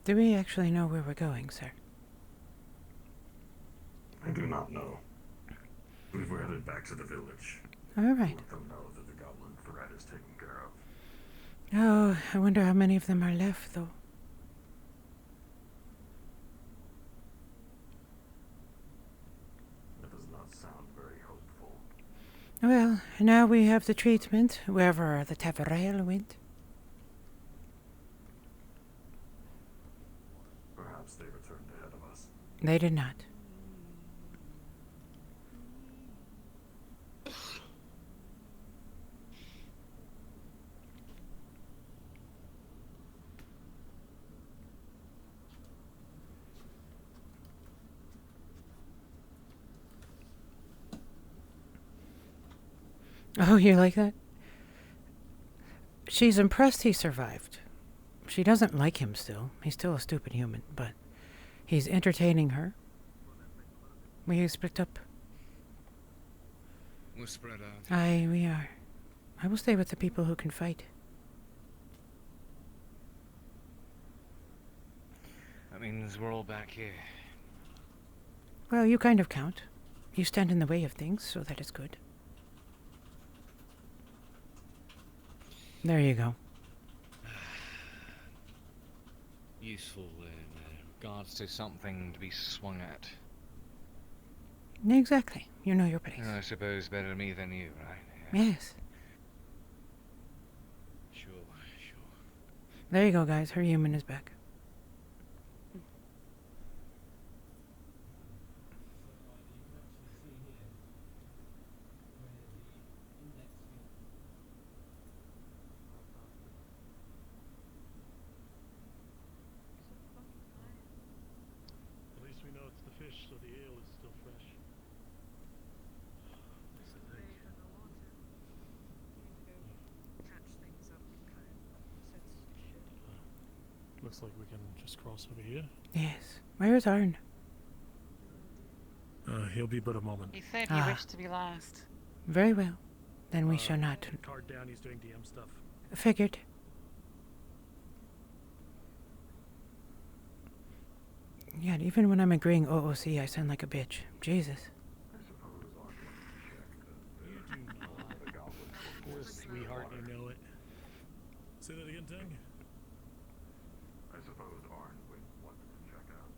Do we actually know where we're going, sir? I do not know. But we're headed back to the village. All right. Let them know that the goblin threat is taken care of. Oh, I wonder how many of them are left, though. That does not sound very hopeful. Well, now we have the treatment, wherever the Taverel went. Perhaps they returned ahead of us. They did not. Oh, you like that? She's impressed he survived. She doesn't like him still. He's still a stupid human, but he's entertaining her. We split up. We're spread out. Aye, we are. I will stay with the people who can fight. That means we're all back here. Well, you kind of count. You stand in the way of things, so that is good. There you go. Useful in regards to something to be swung at. Exactly. You know your place. I suppose better me than you, right? Yes. Sure. There you go, guys. Her human is back. At least we know it's the fish, so the ale is still fresh. That's the thing. Looks like we can just cross over here. Yes. Where's Arn? He'll be but a moment. He said he wished to be last. Very well. Then we shall not. Card down, he's doing DM stuff. Figured. Yet, even when I'm agreeing OOC, I sound like a bitch. Jesus. Sweetheart, you know it. Say that again, Tang? I suppose Arn would want to check out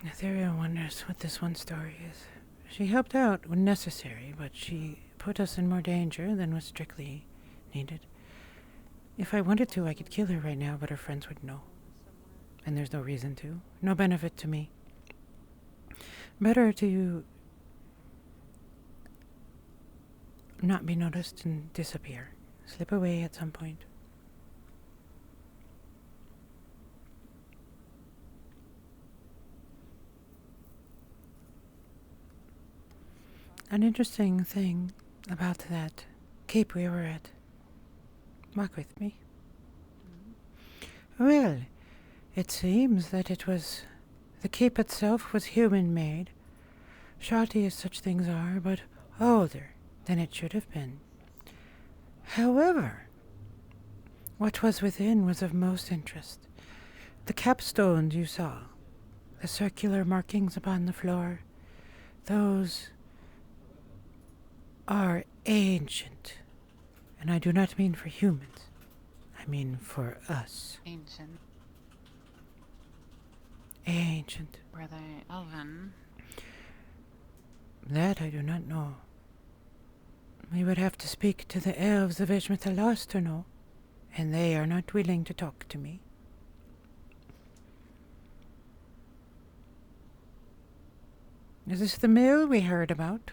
Ethereal wonders what this one story is. She helped out when necessary, but she put us in more danger than was strictly needed. If I wanted to, I could kill her right now, but her friends would know. And there's no reason to. No benefit to me. Better to not be noticed and disappear. Slip away at some point. An interesting thing about that cape we were at. Walk with me. Well, it seems that it was... the cape itself was human-made. Shoddy as such things are, but older than it should have been. However, what was within was of most interest. The capstones you saw, the circular markings upon the floor, those are ancient. And I do not mean for humans. I mean for us. Ancient. Ancient. Were they elven? That I do not know. We would have to speak to the elves of Ishmatalas to know, and they are not willing to talk to me. Is this the mill we heard about?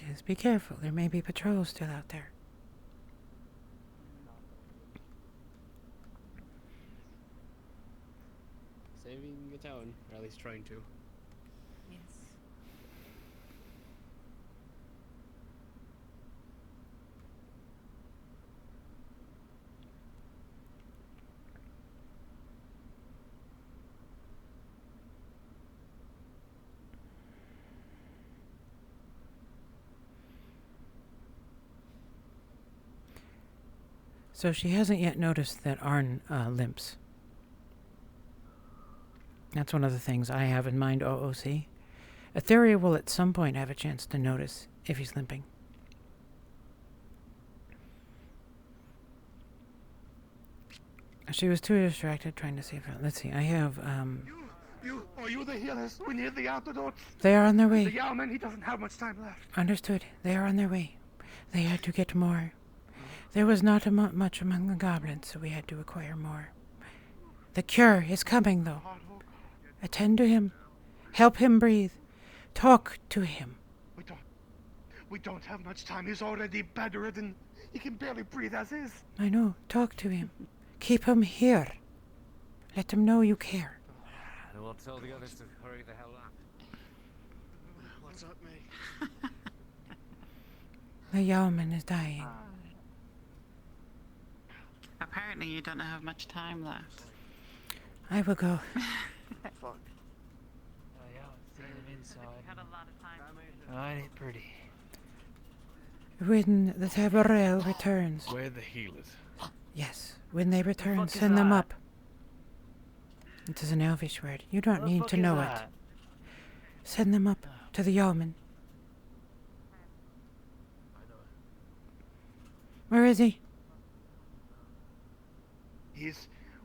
Just be careful. There may be patrols still out there. Saving the town, or at least trying to. Yes. So she hasn't yet noticed that Arn limps. That's one of the things I have in mind, OOC. Etheria will at some point have a chance to notice if he's limping. She was too distracted trying to see if... Let's see, I have, Are you the healers? We need the antidotes. They are on their way. The Yowman, he doesn't have much time left. Understood. They are on their way. They had to get more. There was not much among the goblins, so we had to acquire more. The cure is coming, though. Attend to him. Help him breathe. Talk to him. We don't have much time. He's already bedridden. He can barely breathe as is. I know. Talk to him. Keep him here. Let him know you care. And we'll tell the others to hurry the hell up. What's up, mate? The Yeoman is dying. Apparently you don't have much time left. I will go. Fuck. Yeah, see them inside. Had a lot of time. Oh, it ain't pretty. When the Tabarel returns. Where are the healers? Yes. When they return, fuck is send them that? up. It is an elvish word. You don't need to know it. Send them up to the Yeoman. Where is he?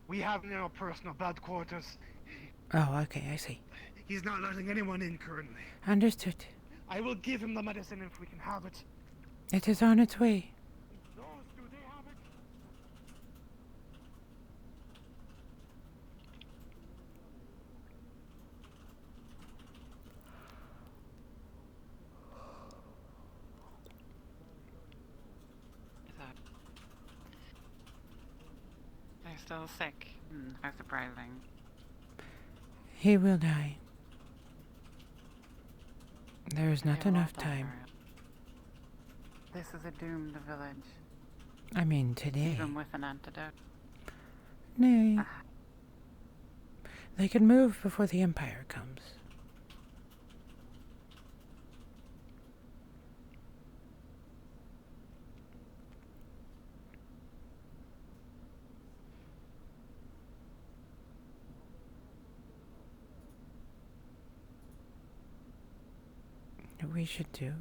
We have him in our personal bed quarters. Oh, okay, I see. He's not letting anyone in currently. Understood. I will give him the medicine if we can have it. It is on its way. Do they have it? They're still sick. How surprising. He will die. There is not They will enough die, time. This is a doomed village. I mean, today. Even with an antidote. Nay. They can move before the Empire comes. What we should do,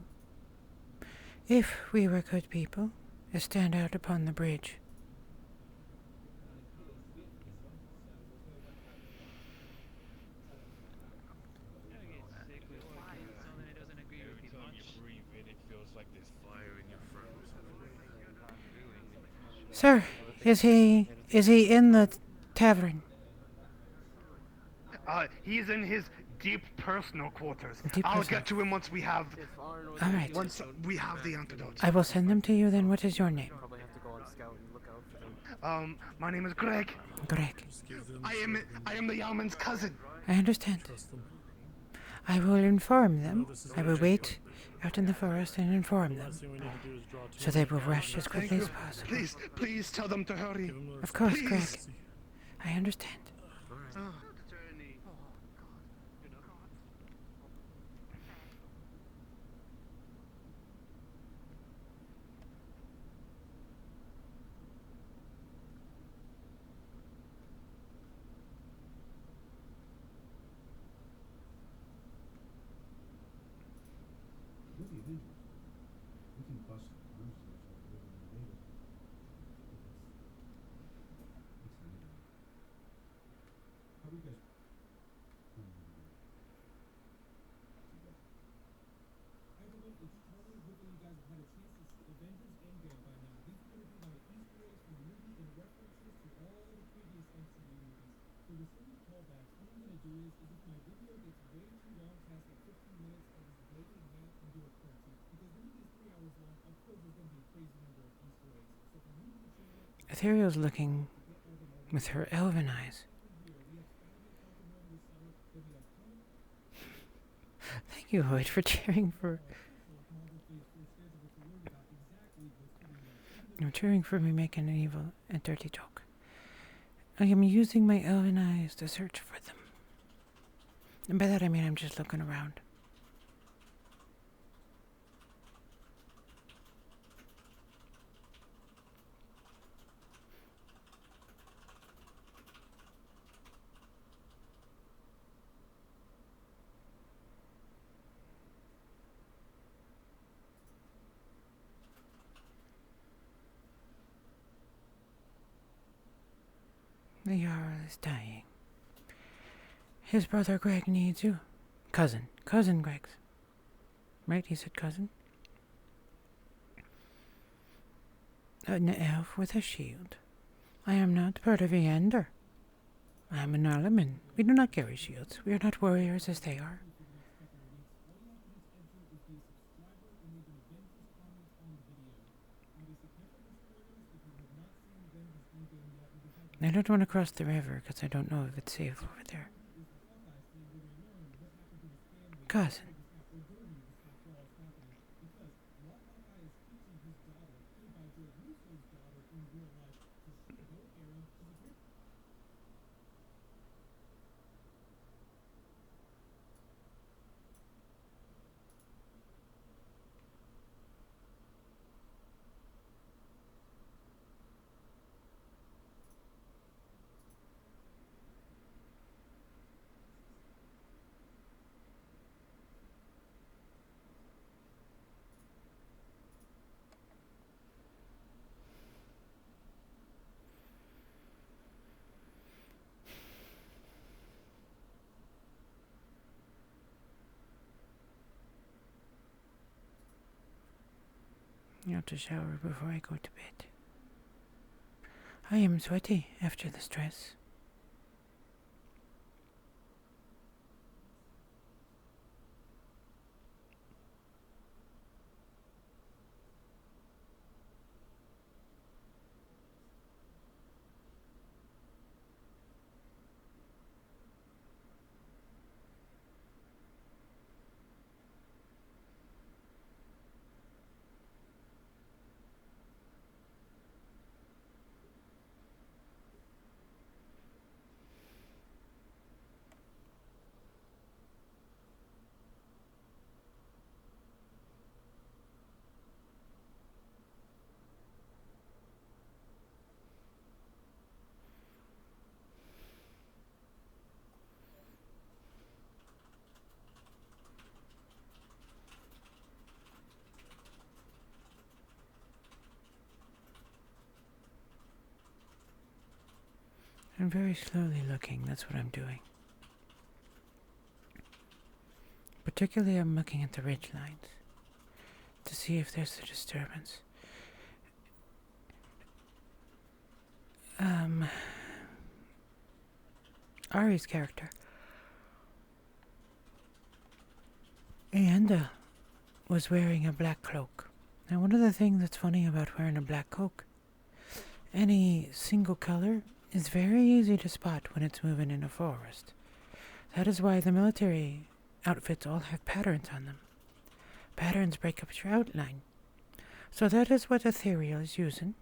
if we were good people, is stand out upon the bridge. Sir, is he in the tavern? He's in his deep personal quarters. Deep I'll personal. get to him once we have. All right. Once we have the antidote. I will send them to you then. What is your name? Probably have to go on scout and look out for them. My name is Greg. Greg. I am the Yowman's cousin. I understand. I will inform them. I will wait out in the forest and inform them. So they will rush as quickly as possible. Please tell them to hurry. Of course, Please. Greg. I understand. Ethereal's looking with her elven eyes. Thank you, Lloyd, for cheering for... I'm cheering for me making an evil and dirty joke. I am using my elven eyes to search for them. And by that I mean I'm just looking around. The Jarl is dying. His brother Greg needs you. Cousin Greg's. Right, he said cousin? An elf with a shield. I am not part of Eander. I am an Alaman. We do not carry shields. We are not warriors as they are. I don't want to cross the river because I don't know if it's safe over there. Cousin. I have to shower before I go to bed. I am sweaty after the stress. I'm very slowly looking, that's what I'm doing. Particularly I'm looking at the ridge lines to see if there's a disturbance. Ari's character. Aenda was wearing a black cloak. Now one of the things that's funny about wearing a black cloak, any single color is very easy to spot when it's moving in a forest. That is why the military outfits all have patterns on them. Patterns break up your outline. So that is what Ethereal is using.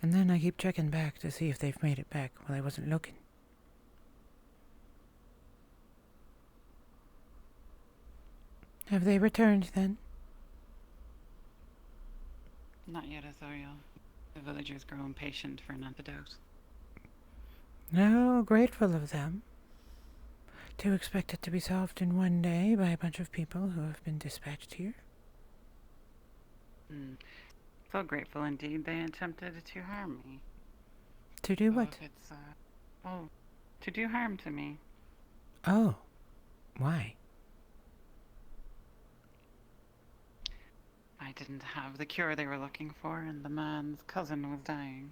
And then I keep checking back to see if they've made it back while I wasn't looking. Have they returned then? Not yet, Ethereal. The villagers grow impatient for an antidote. How grateful of them to expect it to be solved in one day by a bunch of people who have been dispatched here. So grateful indeed they attempted to harm me. To do what? It's, to do harm to me. Oh, why? I didn't have the cure they were looking for, and the man's cousin was dying.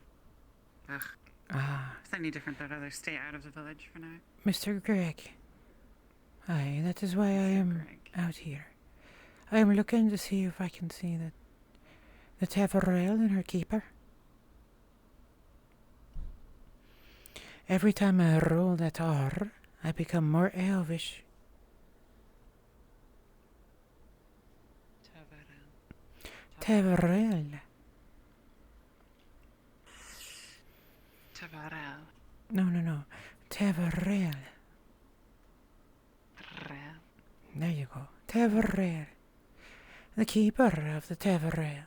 Ugh. It's any different that others stay out of the village for now. Mr. Greg. Aye, that is why I am out here. I am looking to see if I can see the Taverrail and her keeper. Every time I roll that R, I become more elvish. Taverrail. Taverrail. No. Taverrail. Rail. There you go. Taverrail. The keeper of the Taverrail.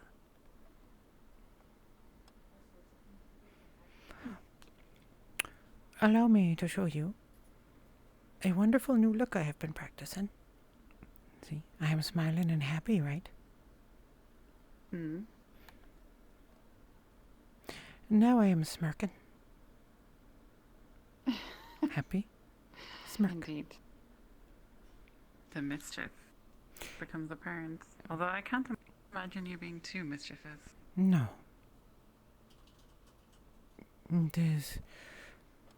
Allow me to show you a wonderful new look I have been practicing. See, I am smiling and happy, right? Hmm. Now I am smirking. Happy? Smirk. Indeed. The mischief becomes apparent. Although I can't imagine you being too mischievous. No. It is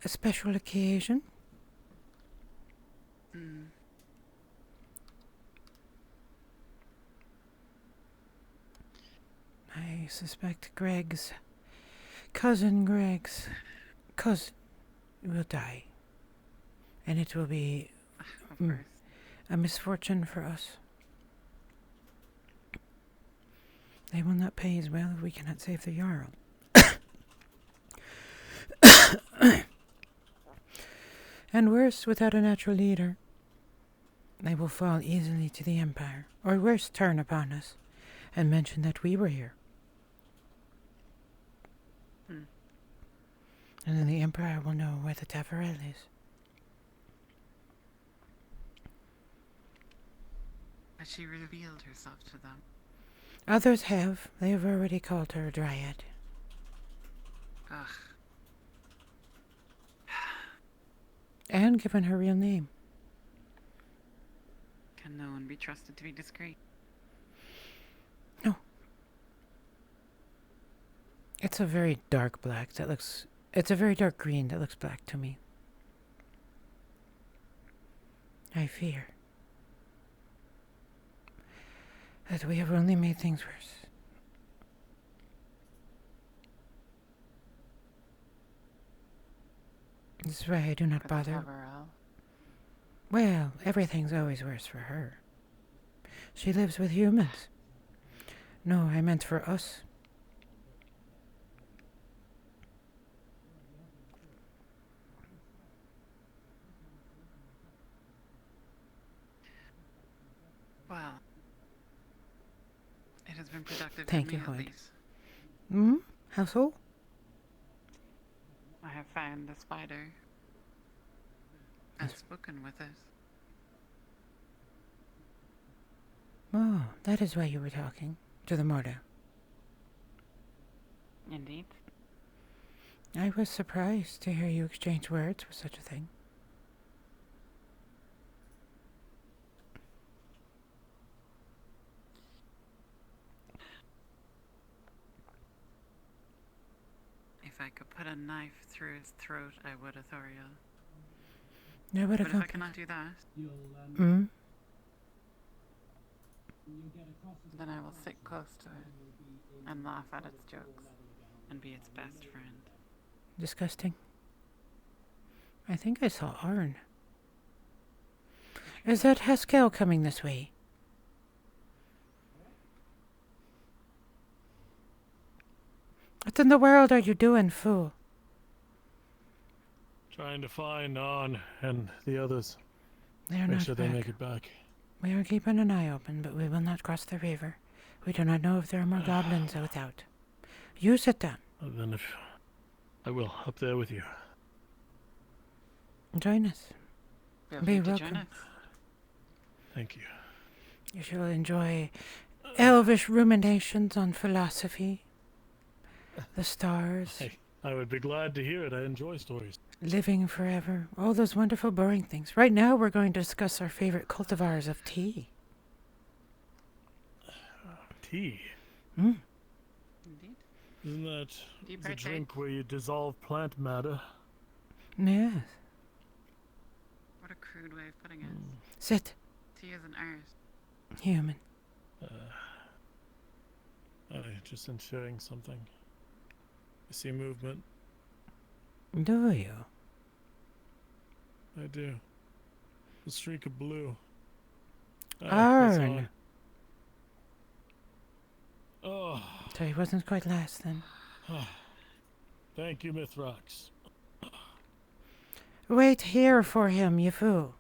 a special occasion. Hmm. I suspect Greg's cousin will die. And it will be a misfortune for us. They will not pay as well if we cannot save the Jarl. And worse, without a natural leader, they will fall easily to the Empire, or worse, turn upon us and mention that we were here. Hmm. And then the Empire will know where the Tafarel is. Has she revealed herself to them? Others have. They have already called her a Dryad. Ugh. And given her real name. Can no one be trusted to be discreet? No. It's a very dark black that looks... It's a very dark green that looks black to me. I fear that we have only made things worse. This is why I do not bother. Well, everything's always worse for her. She lives with humans. No, I meant for us. Well, it has been productive Thank for you, me Hoyd. at least. Hmm? How so? I have found the spider and spoken with it. Oh, that is why you were talking to the mortar. Indeed. I was surprised to hear you exchange words with such a thing. If I could put a knife through his throat, I would, Authorial. No, but if I cannot do that, Hmm? then I will sit close to it and laugh at its jokes and be its best friend. Disgusting. I think I saw Arn. Is that Haskell coming this way? What in the world are you doing, fool? Trying to find On and the others. They're Make not sure back. they make it back. We are keeping an eye open, but we will not cross the river. We do not know if there are more goblins without. You sit down. And then if I will, up there with you. Join us. Feel Be free to welcome. join us. Thank you. You shall enjoy elvish ruminations on philosophy, the stars, I would be glad to hear it. I enjoy stories. living forever, all those wonderful boring things. Right now we're going to discuss our favorite cultivars of tea. Tea? Mm. Indeed. Isn't that Deep the partake. drink where you dissolve plant matter? Yes. What a crude way of putting it. Sit, Tea is an art. human. I just ensuring something. I see movement. Do you? I do. A streak of blue. That's Arn. on. Oh. So he wasn't quite last then. Thank you, Mithrax. Wait here for him, you fool.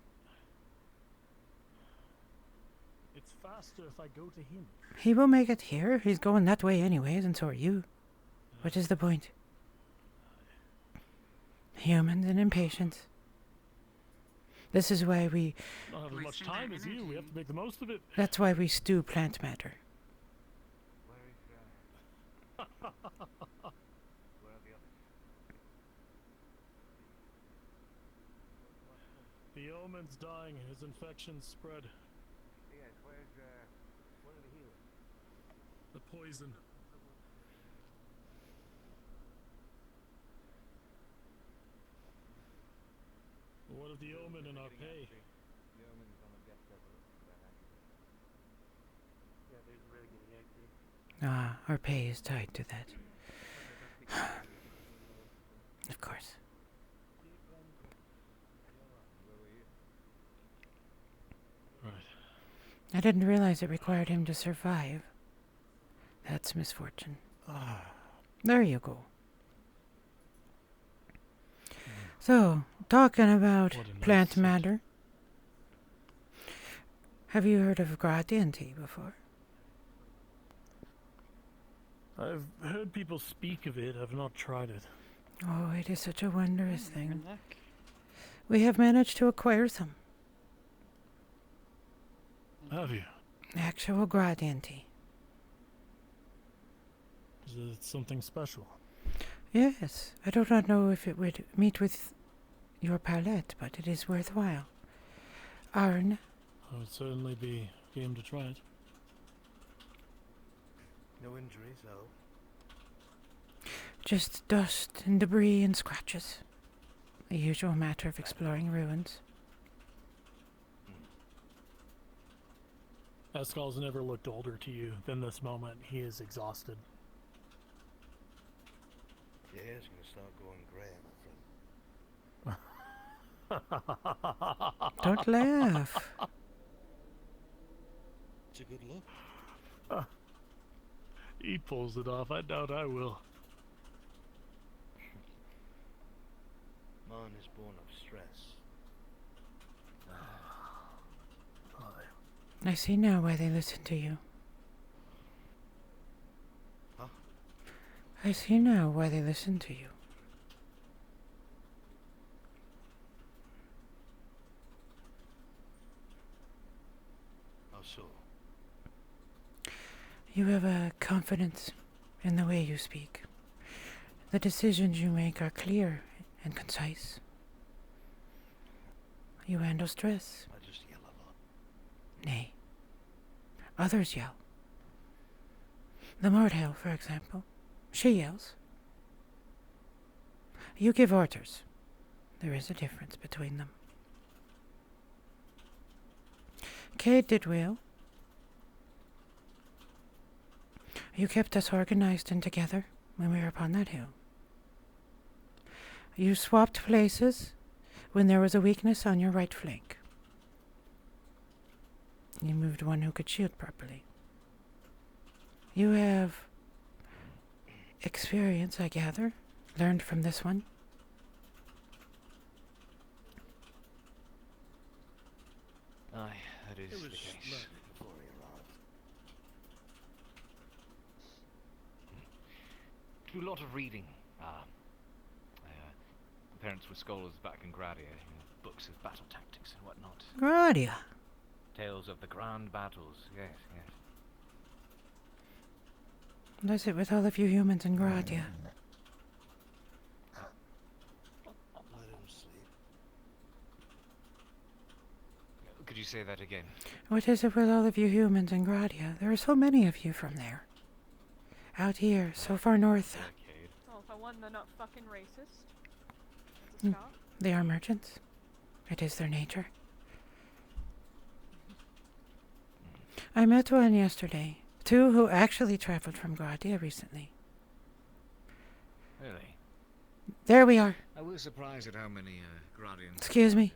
It's faster if I go to him. He will make it here. He's going that way anyways, and so are you. What is the point? Humans and impatience. This is why we... Not have as much time as you. We have to make the most of it. That's why we stew plant matter. Where are the others? The yeoman's dying. His infection's spread. Yes, where are the healers? The poison. What of the yeoman in our pay? Yeoman's on a death level. Yeah, they're really getting active. Ah, our pay is tied to that. Of course. Right. I didn't realize it required him to survive. That's misfortune. There you go. So, talking about What a nice plant city. matter. Have you heard of Gradian tea before? I've heard people speak of it. I've not tried it. Oh, it is such a wondrous thing. Good luck. We have managed to acquire some. Have you? Actual Gradian tea. Is it something special? Yes, I do not know if it would meet with your palate, but it is worthwhile. Arn, I would certainly be game to try it. No injuries, though. just dust and debris and scratches. The usual matter of exploring ruins. Escal's never looked older to you than this moment. He is exhausted. Your hair's gonna start going grey, my friend. Don't laugh. It's a good look. He pulls it off. I doubt I will. Mine is born of stress. I see now why they listen to you. Huh? I see now why they listen to you. How so? You have a confidence in the way you speak. The decisions you make are clear and concise. You handle stress. I just yell a lot. Nay. Others yell. The Mordhail, for example. She yells. You give orders. There is a difference between them. Cade did well. You kept us organized and together when we were upon that hill. You swapped places when there was a weakness on your right flank. You moved one who could shield properly. You have experience, I gather, learned from this one. Aye, that is It the was case. learned before he arrived. Do a lot of reading. My parents were scholars back in Gradia, books of battle tactics and whatnot. Gradia. Tales of the grand battles, yes, yes. What is it with all of you humans in Gradia? Let him sleep. Could you say that again? What is it with all of you humans in Gradia? There are so many of you from there. Out here, so far north. Well, for one, they're not fucking racist. That's a Mm, start. They are merchants. It is their nature. I met one yesterday. Two who actually traveled from Gradia recently. Really? There we are. I was surprised at how many Gradians. Excuse me.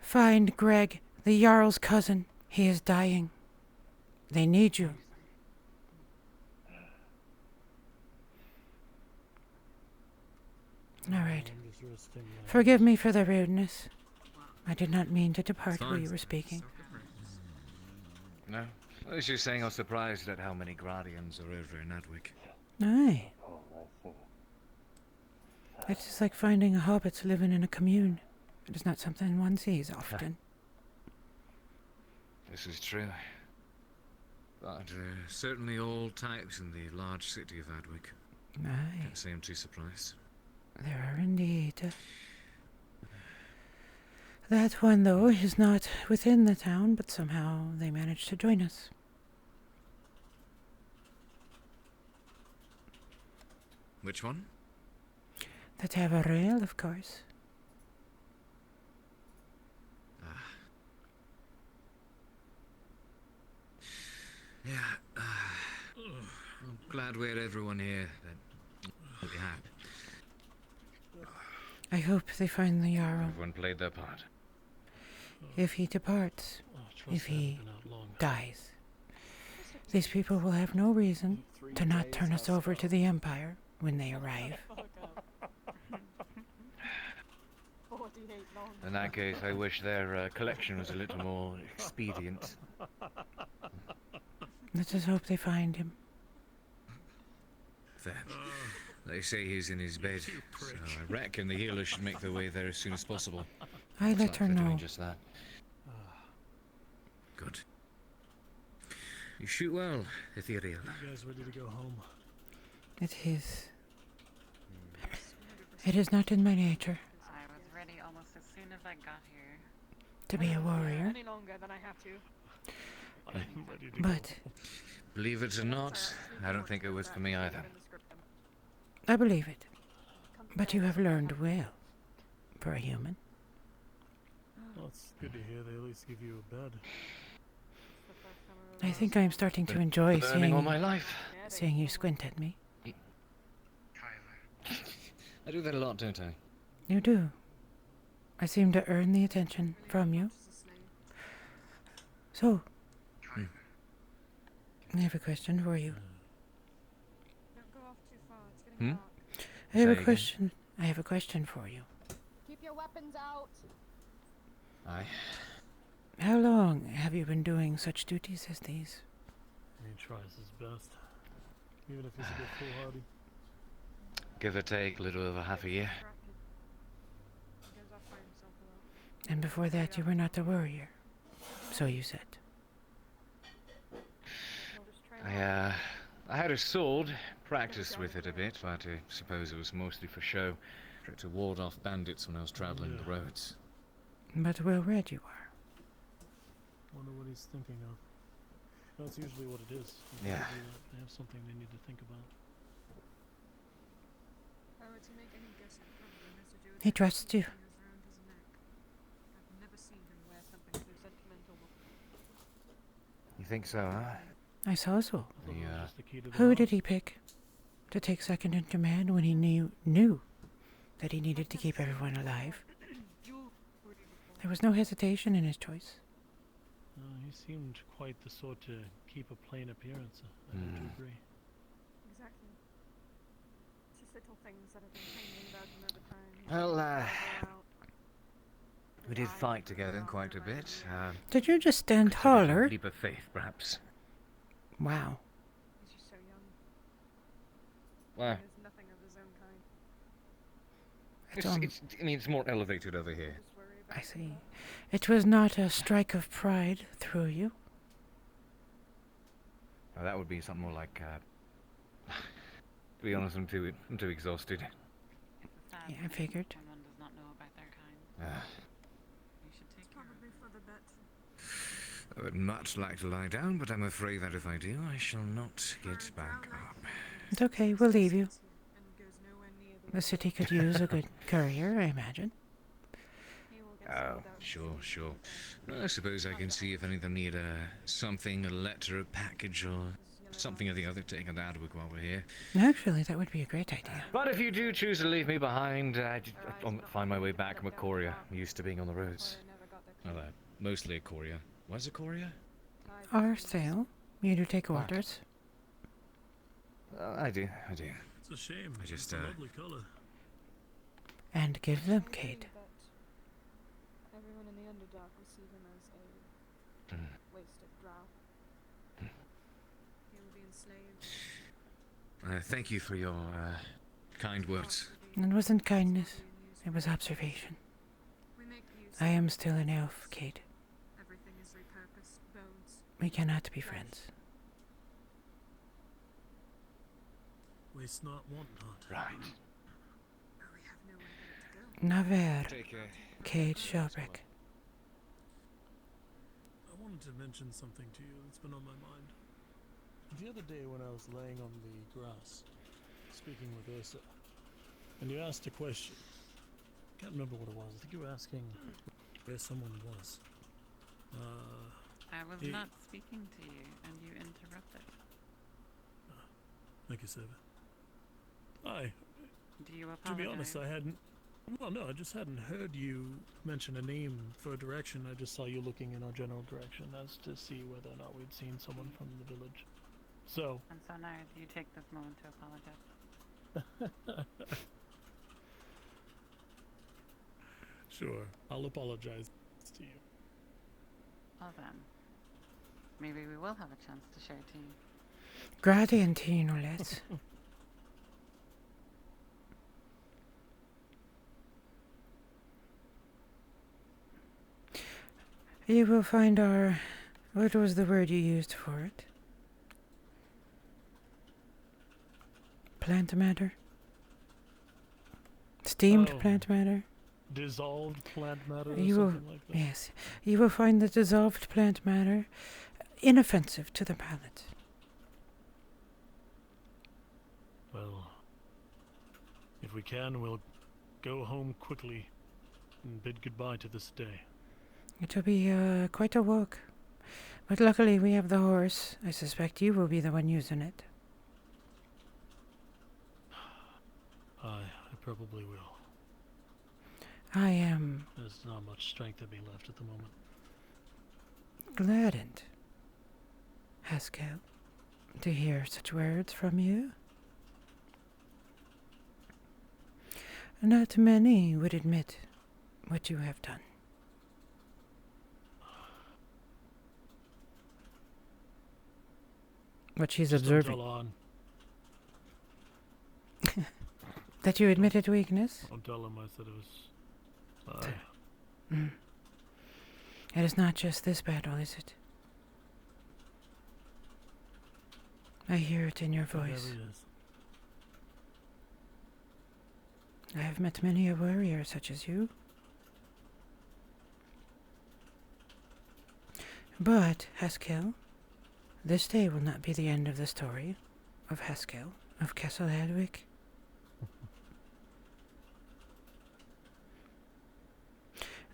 Find Greg, the Jarl's cousin. He is dying. They need you. All right. Forgive me for the rudeness. I did not mean to depart while you were speaking. No? I was just saying I was surprised at how many Gradians are over in Adwick. Aye. Oh, I see. It's just like finding a hobbit living in a commune. It is not something one sees often. This is true. But certainly all types in the large city of Adwick. Aye, Can't say I'm too surprised. there are indeed. That one, though, is not within the town, but somehow they managed to join us. Which one? The Taverrail, of course. Yeah. I'm glad we had everyone here. Then we had. I hope they find the Jarl. Everyone played their part. If he departs, if he dies, these people will have no reason to not turn us over to the Empire when they arrive. In that case, I wish their collection was a little more expedient. Let us hope they find him. Fair. They say he's in his bed, so I reckon the healers should make their way there as soon as possible. I Looks let like her they're know. doing just that. Good. You shoot well, Ethereal. You guys ready to go home? It is. It is not in my nature I was ready almost as soon as I got here. to be a warrior, Any longer than I have to. I'm ready to but Believe it or not, I don't think it was for me either. I believe it. But you have learned well for a human. Well, it's good to hear they at least give you a bed. I think I am starting to enjoy Learning all my life. seeing you squint at me. I do that a lot, don't I? You do. I seem to earn the attention from you. So, I have a question for you. Don't go off too far. It's getting dark. I have Say a again? question. I have a question for you. Keep your weapons out. Aye. How long have you been doing such duties as these? He tries his best, even if he's a bit foolhardy. Give or take a little over half a year. He goes off by himself a lot. And before that, you were not a warrior. So you said. I had a sword, practiced with it a bit, but I suppose it was mostly for show. Tried to ward off bandits when I was traveling the roads. But well read you are. Wonder what he's thinking of. That's usually what it is. Yeah. They have something they need to think about. If I were to make any guess, it probably has to do with He trusts you. fingers around his neck. I've never seen him wear something so sentimental before. You think so, huh? I saw so. The, Who did he pick to take second in command when he knew that he needed to keep everyone alive? There was no hesitation in his choice. He seemed quite the sort to keep a plain appearance. I have to agree. Exactly. It's just little things that have been hanging about him over time. Well, we did fight together quite a bit. Did you just stand considered taller? a leap of faith, perhaps. Wow. He's just so young. Well, He knows nothing of his own kind. I mean, it's more elevated over here. I see. It was not a strike of pride through you. Oh, that would be something more like, to be honest, I'm too exhausted. Yeah, I figured. Someone does not know about their kind. You should take care of Probably for the bet. I would much like to lie down, but I'm afraid that if I do, I shall not get back up. It's okay, we'll leave you. The city could use a good courier, I imagine. Oh, sure. I suppose I can see if any of them need something, a letter, a package, or something or the other taken to Adwick while we're here. Actually, that would be a great idea. But if you do choose to leave me behind, I'll find my way back. I'm a courier. I'm used to being on the roads. Well, mostly a courier. What's a courier? Or sale. You do take orders. I do. It's a shame. I just, It's a lovely color. And give them, Kate. Everyone in the Underdark will see him as a wasted drow. He will be enslaved. Thank you for your kind words. It wasn't kindness. It was observation. I am still an elf, Kate. Everything is repurposed. Bones. We cannot be friends. Waste not, want not. Right. But we have nowhere to go. Naver. Take care. Kate Shelbrick. I wanted to mention something to you that's been on my mind. The other day when I was laying on the grass, speaking with Ursa, and you asked a question. I can't remember what it was. I think you were asking where someone was. I was not speaking to you, and you interrupted. Thank you, Seva. Hi. Do you apologize? To be honest, I hadn't... Well, no, I just hadn't heard you mention a name for a direction. I just saw you looking in our general direction as to see whether or not we'd seen someone from the village. So... And so now, do you take this moment to apologize? Sure, I'll apologize to you. Well then, maybe we will have a chance to share tea. Gradient tea, no less. You will find our... What was the word you used for it? Plant matter? Steamed plant matter? Dissolved plant matter or You will, something like that? yes. You will find the dissolved plant matter inoffensive to the palate. Well, if we can, we'll go home quickly and bid goodbye to this day. It will be quite a walk. But luckily we have the horse. I suspect you will be the one using it. I probably will. I am There's not much strength in me left at the moment. gladdened, Haskell, to hear such words from you. Not many would admit what you have done. What she's Just don't observing. tell on. That you admitted weakness? Don't tell him I said it was... It is not just this battle, is it? I hear it in your voice. It never is. I have met many a warrior such as you. But, Haskell, this day will not be the end of the story of Haskell of Castle Hadwick.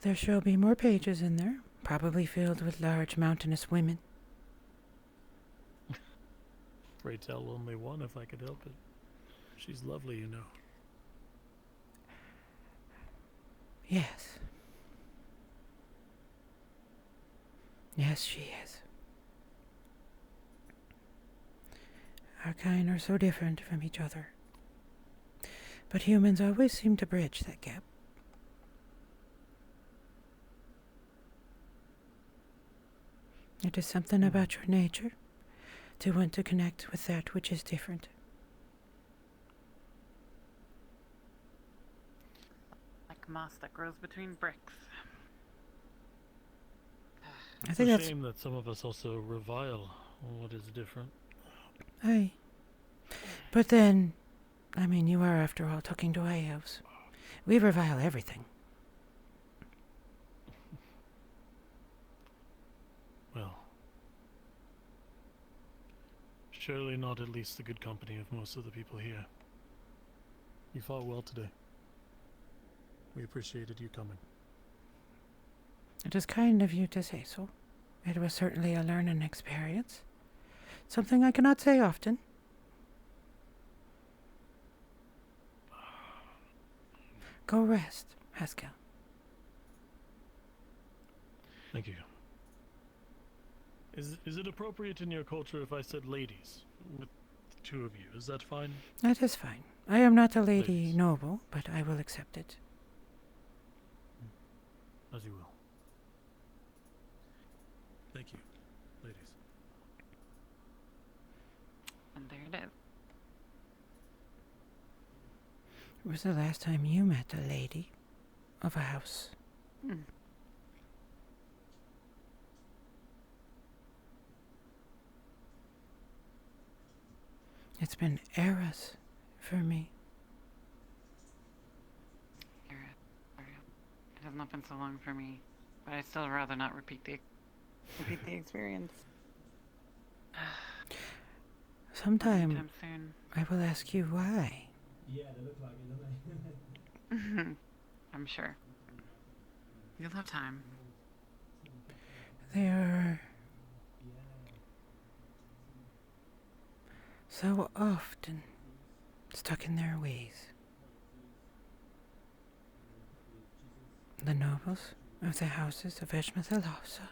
There shall be more pages in there, probably filled with large mountainous women. Pray tell only one if I could help it. She's lovely, you know. Yes. Yes, she is. Our kind are so different from each other. But humans always seem to bridge that gap. It is something about your nature to want to connect with that which is different. Like moss that grows between bricks. It's a shame that some of us also revile on what is different. Aye. But then, I mean, you are after all talking to high elves. We revile everything. Well, surely not at least the good company of most of the people here. You fought well today. We appreciated you coming. It is kind of you to say so. It was certainly a learning experience. Something I cannot say often. Go rest, Haskell. Thank you. Is it appropriate in your culture if I said ladies? With the two of you, is that fine? That is fine. I am not a lady Ladies. noble, but I will accept it. As you will. Thank you, ladies. And there it is. It was the last time you met a lady of a house. It's been eras for me. It has not been so long for me, but I'd still rather not repeat the experience. Sometime Anytime soon. I will ask you why. Yeah, they look like it, don't they? I'm sure. You'll have time. They are so often stuck in their ways. The nobles of the houses of Eshmethalasa.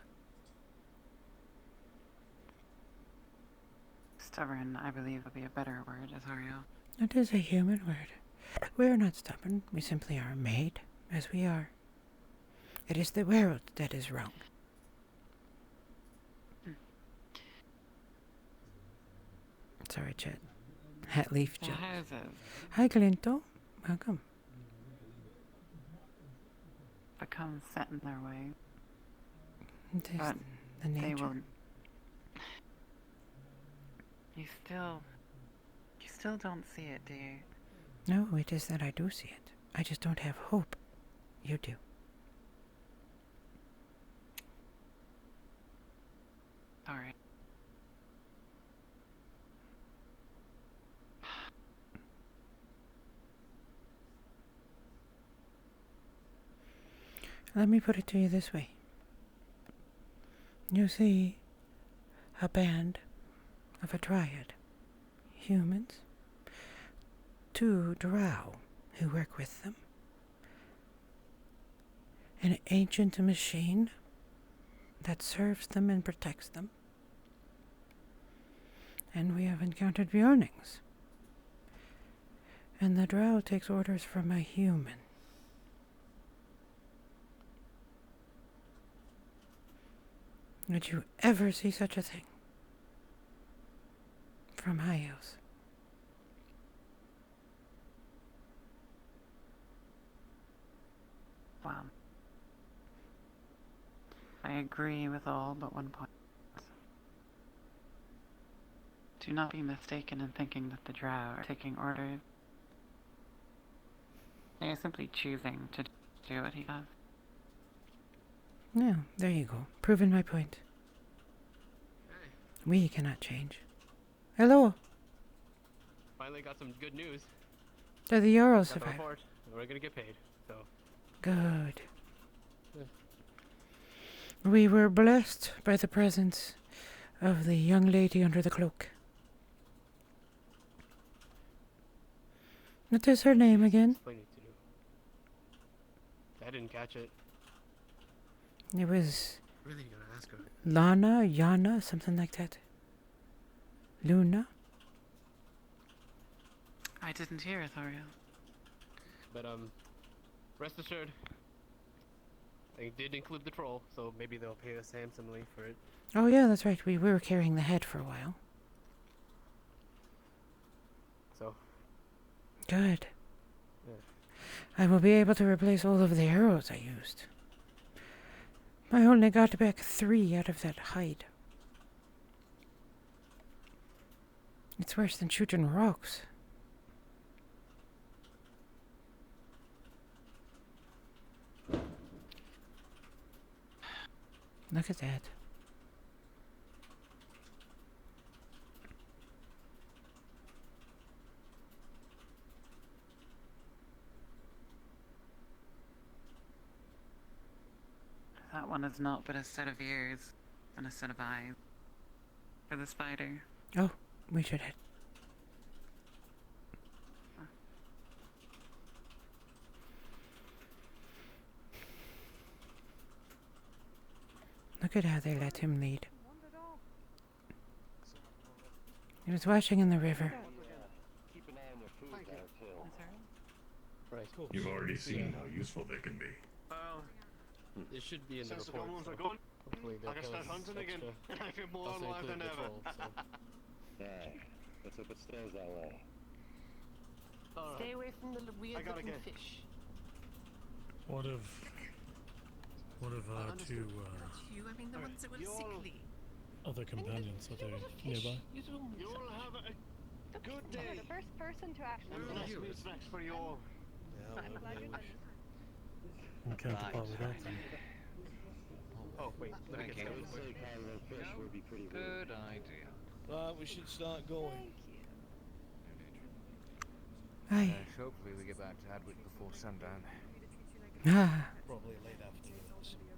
Stubborn, I believe, would be a better word, Azariel. It is a human word. We are not stubborn. We simply are made as we are. It is the world that is wrong. Sorry, Chet. Hat leaf The joke. houses Hi, Glinto. Welcome. become set in their way. It is But the they nature. will. You still don't see it, do you? No, it is that I do see it. I just don't have hope. You do. Sorry. Let me put it to you this way. You see a band of a triad. Humans. 2 drow who work with them. An ancient machine that serves them and protects them. And we have encountered Bjornings. And the drow takes orders from a human. Would you ever see such a thing? From High House. Wow. I agree with all but one point. Do not be mistaken in thinking that the drow are taking orders. They are simply choosing to do what he does. No, there you go. Proven my point. We cannot change. Hello. Finally got some good news. They're the Euro Got the survivor. report, and we're gonna get paid. So. Good. We were blessed by the presence of the young lady under the cloak. What is her name again? Explain it to you. I didn't catch it. It was Really gonna ask her. Lana, Yana, something like that. Luna? I didn't hear Ithariel. But rest assured, they did include the troll, so maybe they'll pay us handsomely for it. Oh yeah, that's right. We were carrying the head for a while. So. Good. Yeah. I will be able to replace all of the arrows I used. I only got back 3 out of that hide. It's worse than shooting rocks. Look at that. That one is not but a set of ears and a set of eyes. For the spider. Oh, we should head. Look at how they let him lead. He was washing in the river. Keep an eye on your food there, too. Right. Cool. You've already seen how useful they can be. Well, it should be in the Since the report. Pengron's So are gone, hopefully they'll I can tell start us hunting again. extra. I feel more Also alive include than the ever. troll, so. Aye, let's hope it stays that way. Stay away from the weird gotta looking get- fish. What if 2 You, I mean the ones that were sickly. other companions? Are they nearby? You don't You'll have a... The Good You're day. the first person to actually. For your. I'm glad you're done. You can't depart with that then. Oh wait, let me Thank get you. that. Good idea. Right, we should start going. Aye. Hopefully we get back to Hadwick before sundown. Ah. Probably late afternoon or something.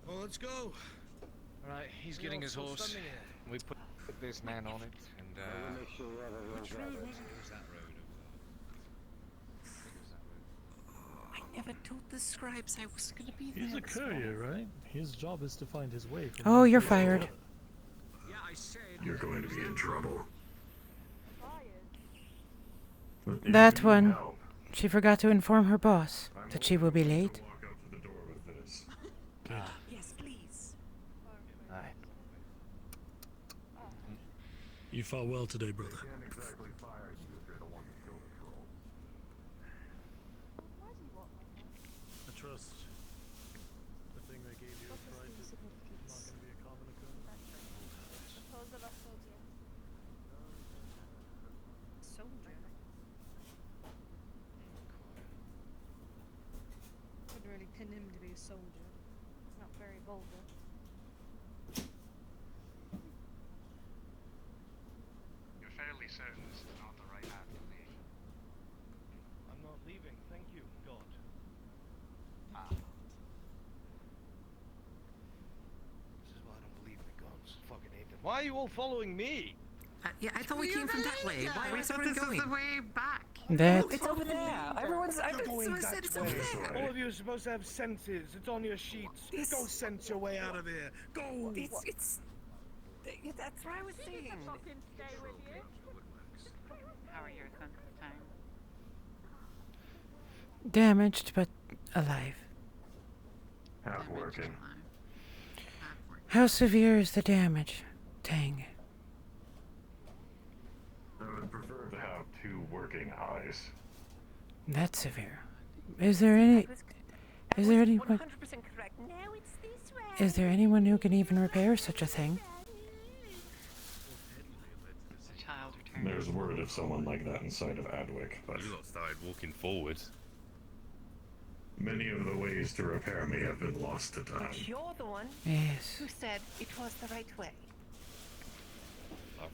Well, let's go. Right, he's getting his horse. We put this man on it, and which road was it? It was that road. I never told the scribes I was gonna be there. He's a courier, right? His job is to find his way from Oh, one you're place to the fired. other. Yeah, I said. You're going to be in trouble. That one. She forgot to inform her boss that she will be late. Walk up to the door with this. Yes, please. Aye. You fought well today, brother. Can't exactly fire you if you're the one who killed the troll. I trust the thing they gave you a fright is not going to be a common occurrence. Suppose of a soldier. Soldier. Could really pin him to be a soldier. Not very vulgar. You're fairly certain this is not the right path to leave. I'm not leaving, thank you, God. This is why I don't believe in the gods. Fucking hate them. Why are you all following me? Yeah, I thought we came from that way. Where's everyone This is going? the way back. That. It's over there. Everyone's. Someone said it's over there. All of you are supposed to have senses. It's on your sheets. Go sense your way out of here. Go! It's. That's what I was saying. Fucking stay with you. How are your sense of time? Damaged but alive. Half working. How severe is the damage, Tang? I would prefer to have 2 working eyes. That's severe. Is there anyone? 100% correct. Now it's this way. Is there anyone who can even repair such a thing? The child returned. There's word of someone like that inside of Adwick, but You lot started walking forward. many of the ways to repair me have been lost to time. You're the one Yes. who said it was the right way.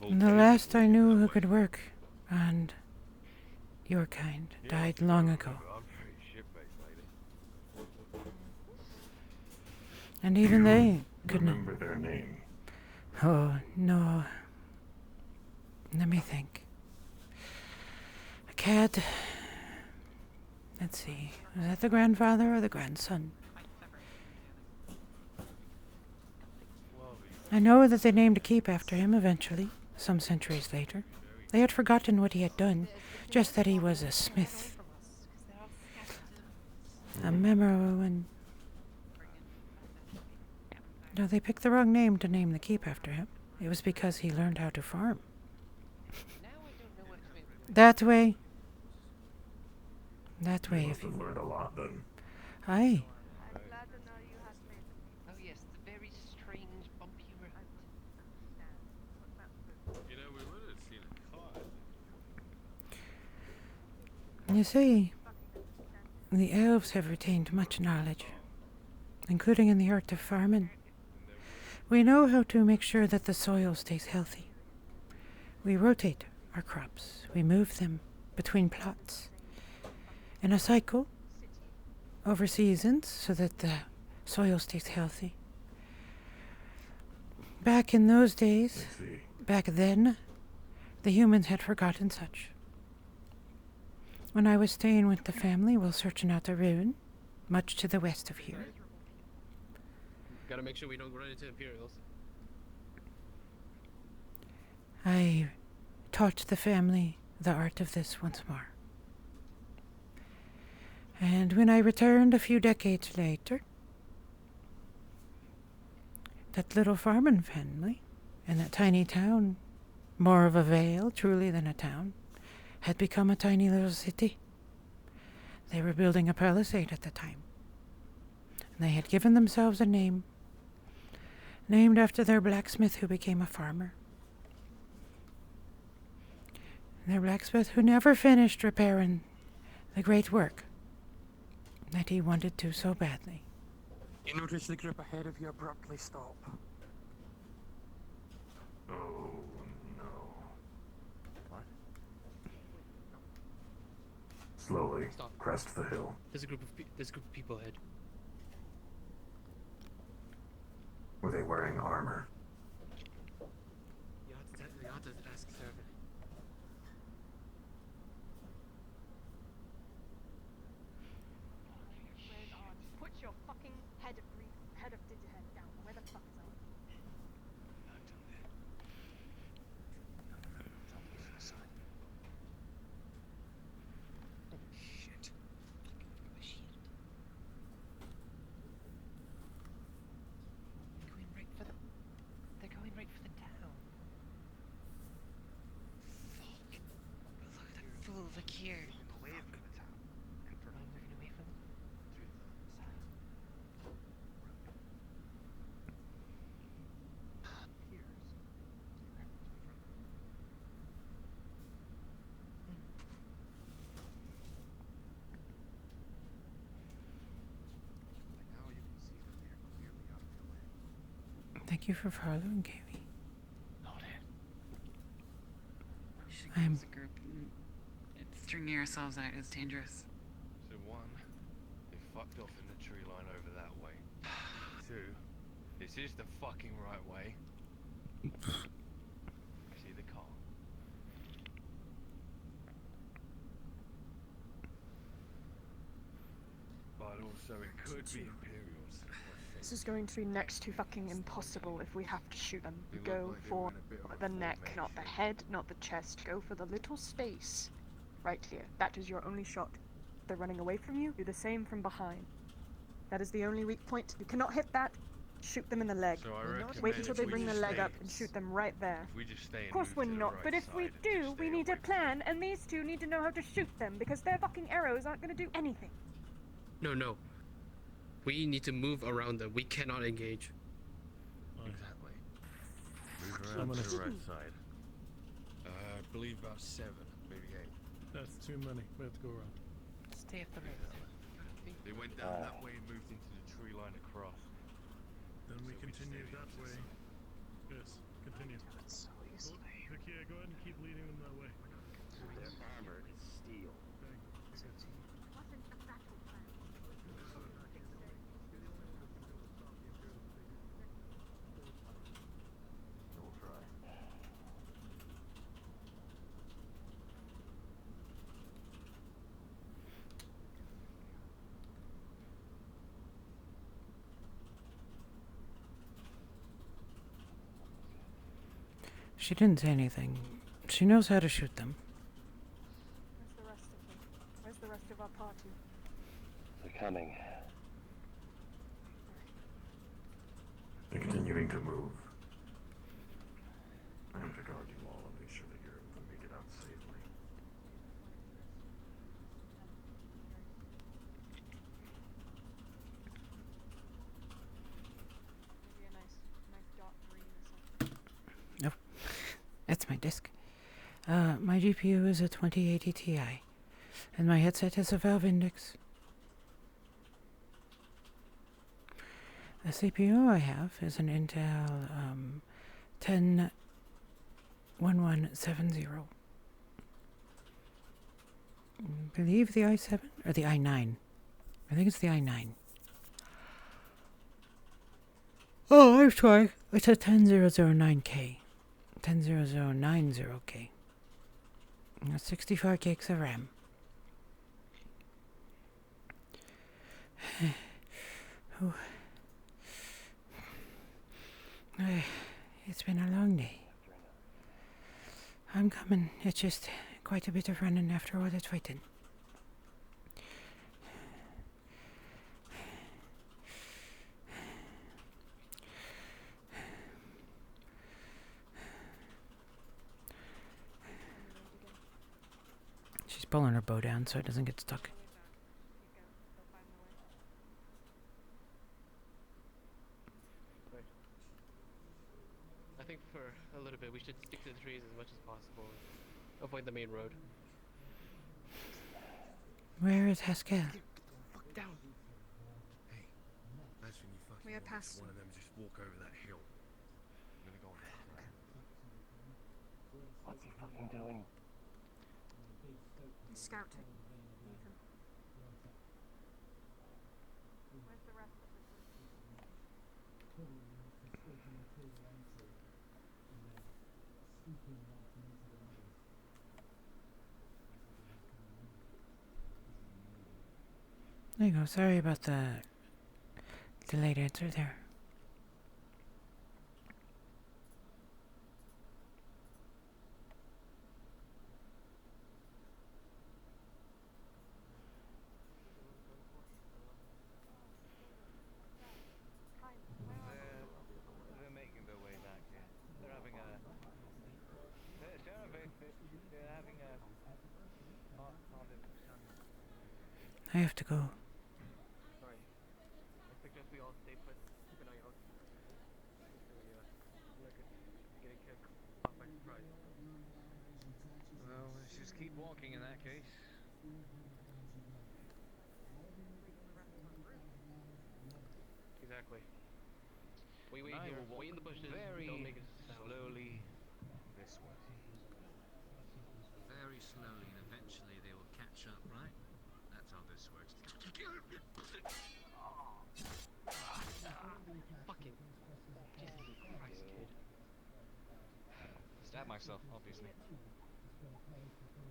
The last I knew who could work, and your kind, died long ago. And even they couldn't. Remember their name. Oh, no. Let me think. A cat. Let's see. Was that the grandfather or the grandson? I know that they named a keep after him eventually, some centuries later. They had forgotten what he had done, just that he was a smith. A memorable and... No, they picked the wrong name to name the keep after him. It was because he learned how to farm. That way. That way, if You you... learned a lot then. Aye. I'm glad to know you have made. Oh yes, the very strange bumpy road. You know, we would have seen a car. You see, the elves have retained much knowledge, including in the art of farming. We know how to make sure that the soil stays healthy. We rotate our crops. We move them between plots in a cycle over seasons so that the soil stays healthy. Back in those days, back then, the humans had forgotten such. When I was staying with the family while searching out the ruin, much to the west of here, Gotta make sure we don't run into Imperials. I taught the family the art of this once more. And when I returned a few decades later, that little farming family in that tiny town, more of a vale truly than a town, had become a tiny little city. They were building a palisade at the time. And they had given themselves a name. named after their blacksmith who became a farmer. Their blacksmith who never finished repairing the great work that he wanted to so badly. You notice the group ahead of you abruptly stop. Oh no. What? Slowly, Stop. crest the hill. There's a group of people ahead. Were they wearing armor? You have to ask Servant. Where's on? Put your fucking head of Digihead down. Where the fuck is on? Shit. My shield. They're going right for the town. Fuck. Look at that fool, look here. Away from the town. I'm moving away from them. Thank you for following, Kiwi. We should go as a group. Stringing ourselves out is dangerous. So one, they fucked off in the tree line over that way. Two, this is the fucking right way. See the car. But also it could be Imperials. This is going to be next to fucking impossible if we have to shoot them. They look Go like they for were in a bit of a the neck, formation. not the head, not the chest. Go for the little space right here. That is your only shot. They're running away from you. Do the same from behind. That is the only weak point. You cannot hit that. Shoot them in the leg. So I reckon Wait then until if they we bring the just leg stay- up and shoot them right there. If we just stay and Of course move we're to the not, right but if we side and do, just we stay need a away from plan, and these two need to know how to shoot them, because their fucking arrows aren't going to do anything. No. We need to move around them. We cannot engage. Exactly. Move How around many? to the right side. I believe about 7, maybe 8. That's too many. We have to go around. Stay up the road. They went down that way and moved into the tree line across. Then we So we just continue stay that way. Yes, continue. So easily. Vicky, go ahead and keep leading them that way. Their armor is steel. We'll try. She didn't say anything. She knows how to shoot them. Where's the rest of them? Where's the rest of our party? They're coming. They're continuing to move. I am to guard you all and make sure that you're able to make it out safely. Maybe a nice dark green or something. Nope. That's my disc. My GPU is a 2080 Ti, and my headset is a Valve Index. The CPU I have is an Intel 101170. I believe the i7 or the i9. I think it's the i9. Oh, I'm sorry. It's a 10009K. 10090K. 64 gigs of RAM. Oh. It's been a long day. I'm coming. It's just quite a bit of running after all that fighting. She's pulling her bow down so it doesn't get stuck. think for a little bit we should stick to the trees as much as possible. Avoid the main road. Where is Haskell? Fuck down. Hey, imagine you fucking We are watch past. one of them just walk over that hill. I'm gonna go on that plan. What's he fucking doing? He's scouting. Ethan. Where's the rest of the team? There you go. Sorry about the delayed answer there. They're making their way back here. They're having a... They're having a... I have to go. Sorry. I suggest we all stay put. Keep an eye out. Get a kick off by surprise. Well, let's just keep walking in that case. Exactly. We wait I here. will walk Wait in the bushes. very Don't make a sound. slowly this way. Very slowly, and eventually they will catch up, right? That's how this works. Fucking Jesus Christ, kid. Stab myself, obviously.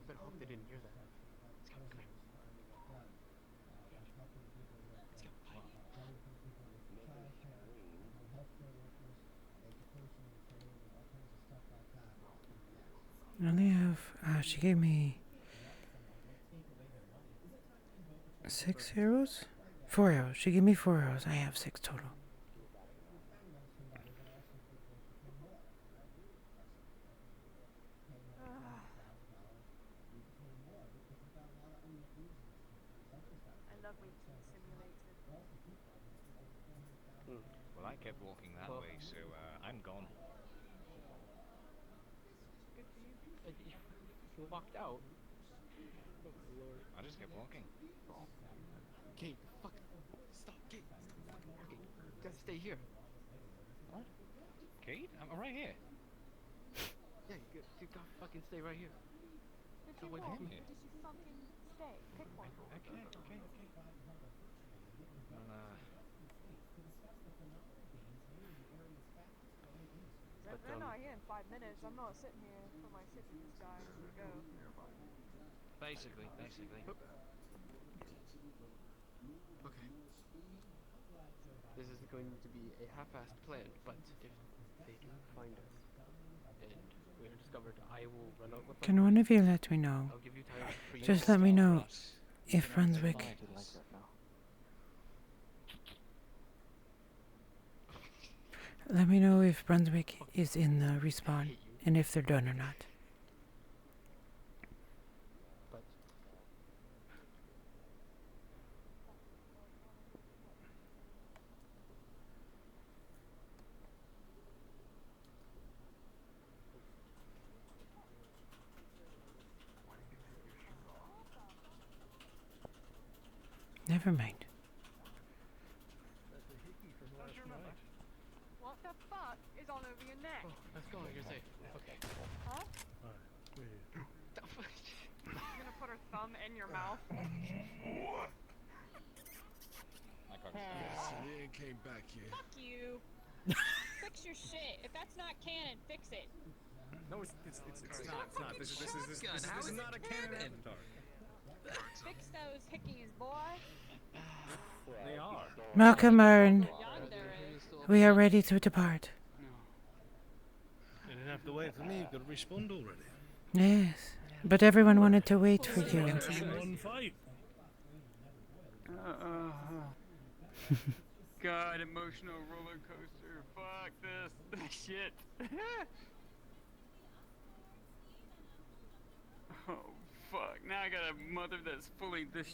Better hope they didn't hear that. Let's go, come here. Let's go. I only have. She gave me 6 arrows? 4 arrows. She gave me 4 arrows. I have 6 total. I love waiting simulated. Well, I kept walking that way, so I'm gone. Good for you. You walked out. Oh, Lord. I just kept walking. Kate, fuck. Stop, Kate. Stop fucking walking. You gotta stay here. What? Kate? I'm right here. Yeah, you gotta fucking stay right here. Did So you wait walk? for me. Did you fucking stay? Pick one. Okay. Well, They're not here in 5 minutes. I'm not sitting here for my sit with this guy as we go. basically. Okay. This is going to be a half-assed plan, but if they do find us and we are discovered, I will run out with them. Can one of you let me know? I'll give you time for you Just to let me stop know us. if Brunswick. Let me know if Brunswick is in the respawn and if they're done or not. But Never mind. What the fuck is all over your neck? let's go. You're safe. Okay. Huh? Alright. You're gonna put her thumb in your mouth. Ian came back here. Fuck you. Fix your shit. If that's not canon, fix it. No, it's not. This is not a canon. Fix those hickeys, boy. They are. Welcome, Ern. Yonder is. We are ready to depart. You didn't have to wait for me. You could respawn already. Yes, but everyone wanted to wait for you. One fight. God, emotional roller coaster. Fuck this shit. Oh fuck! Now I got a mother that's fully this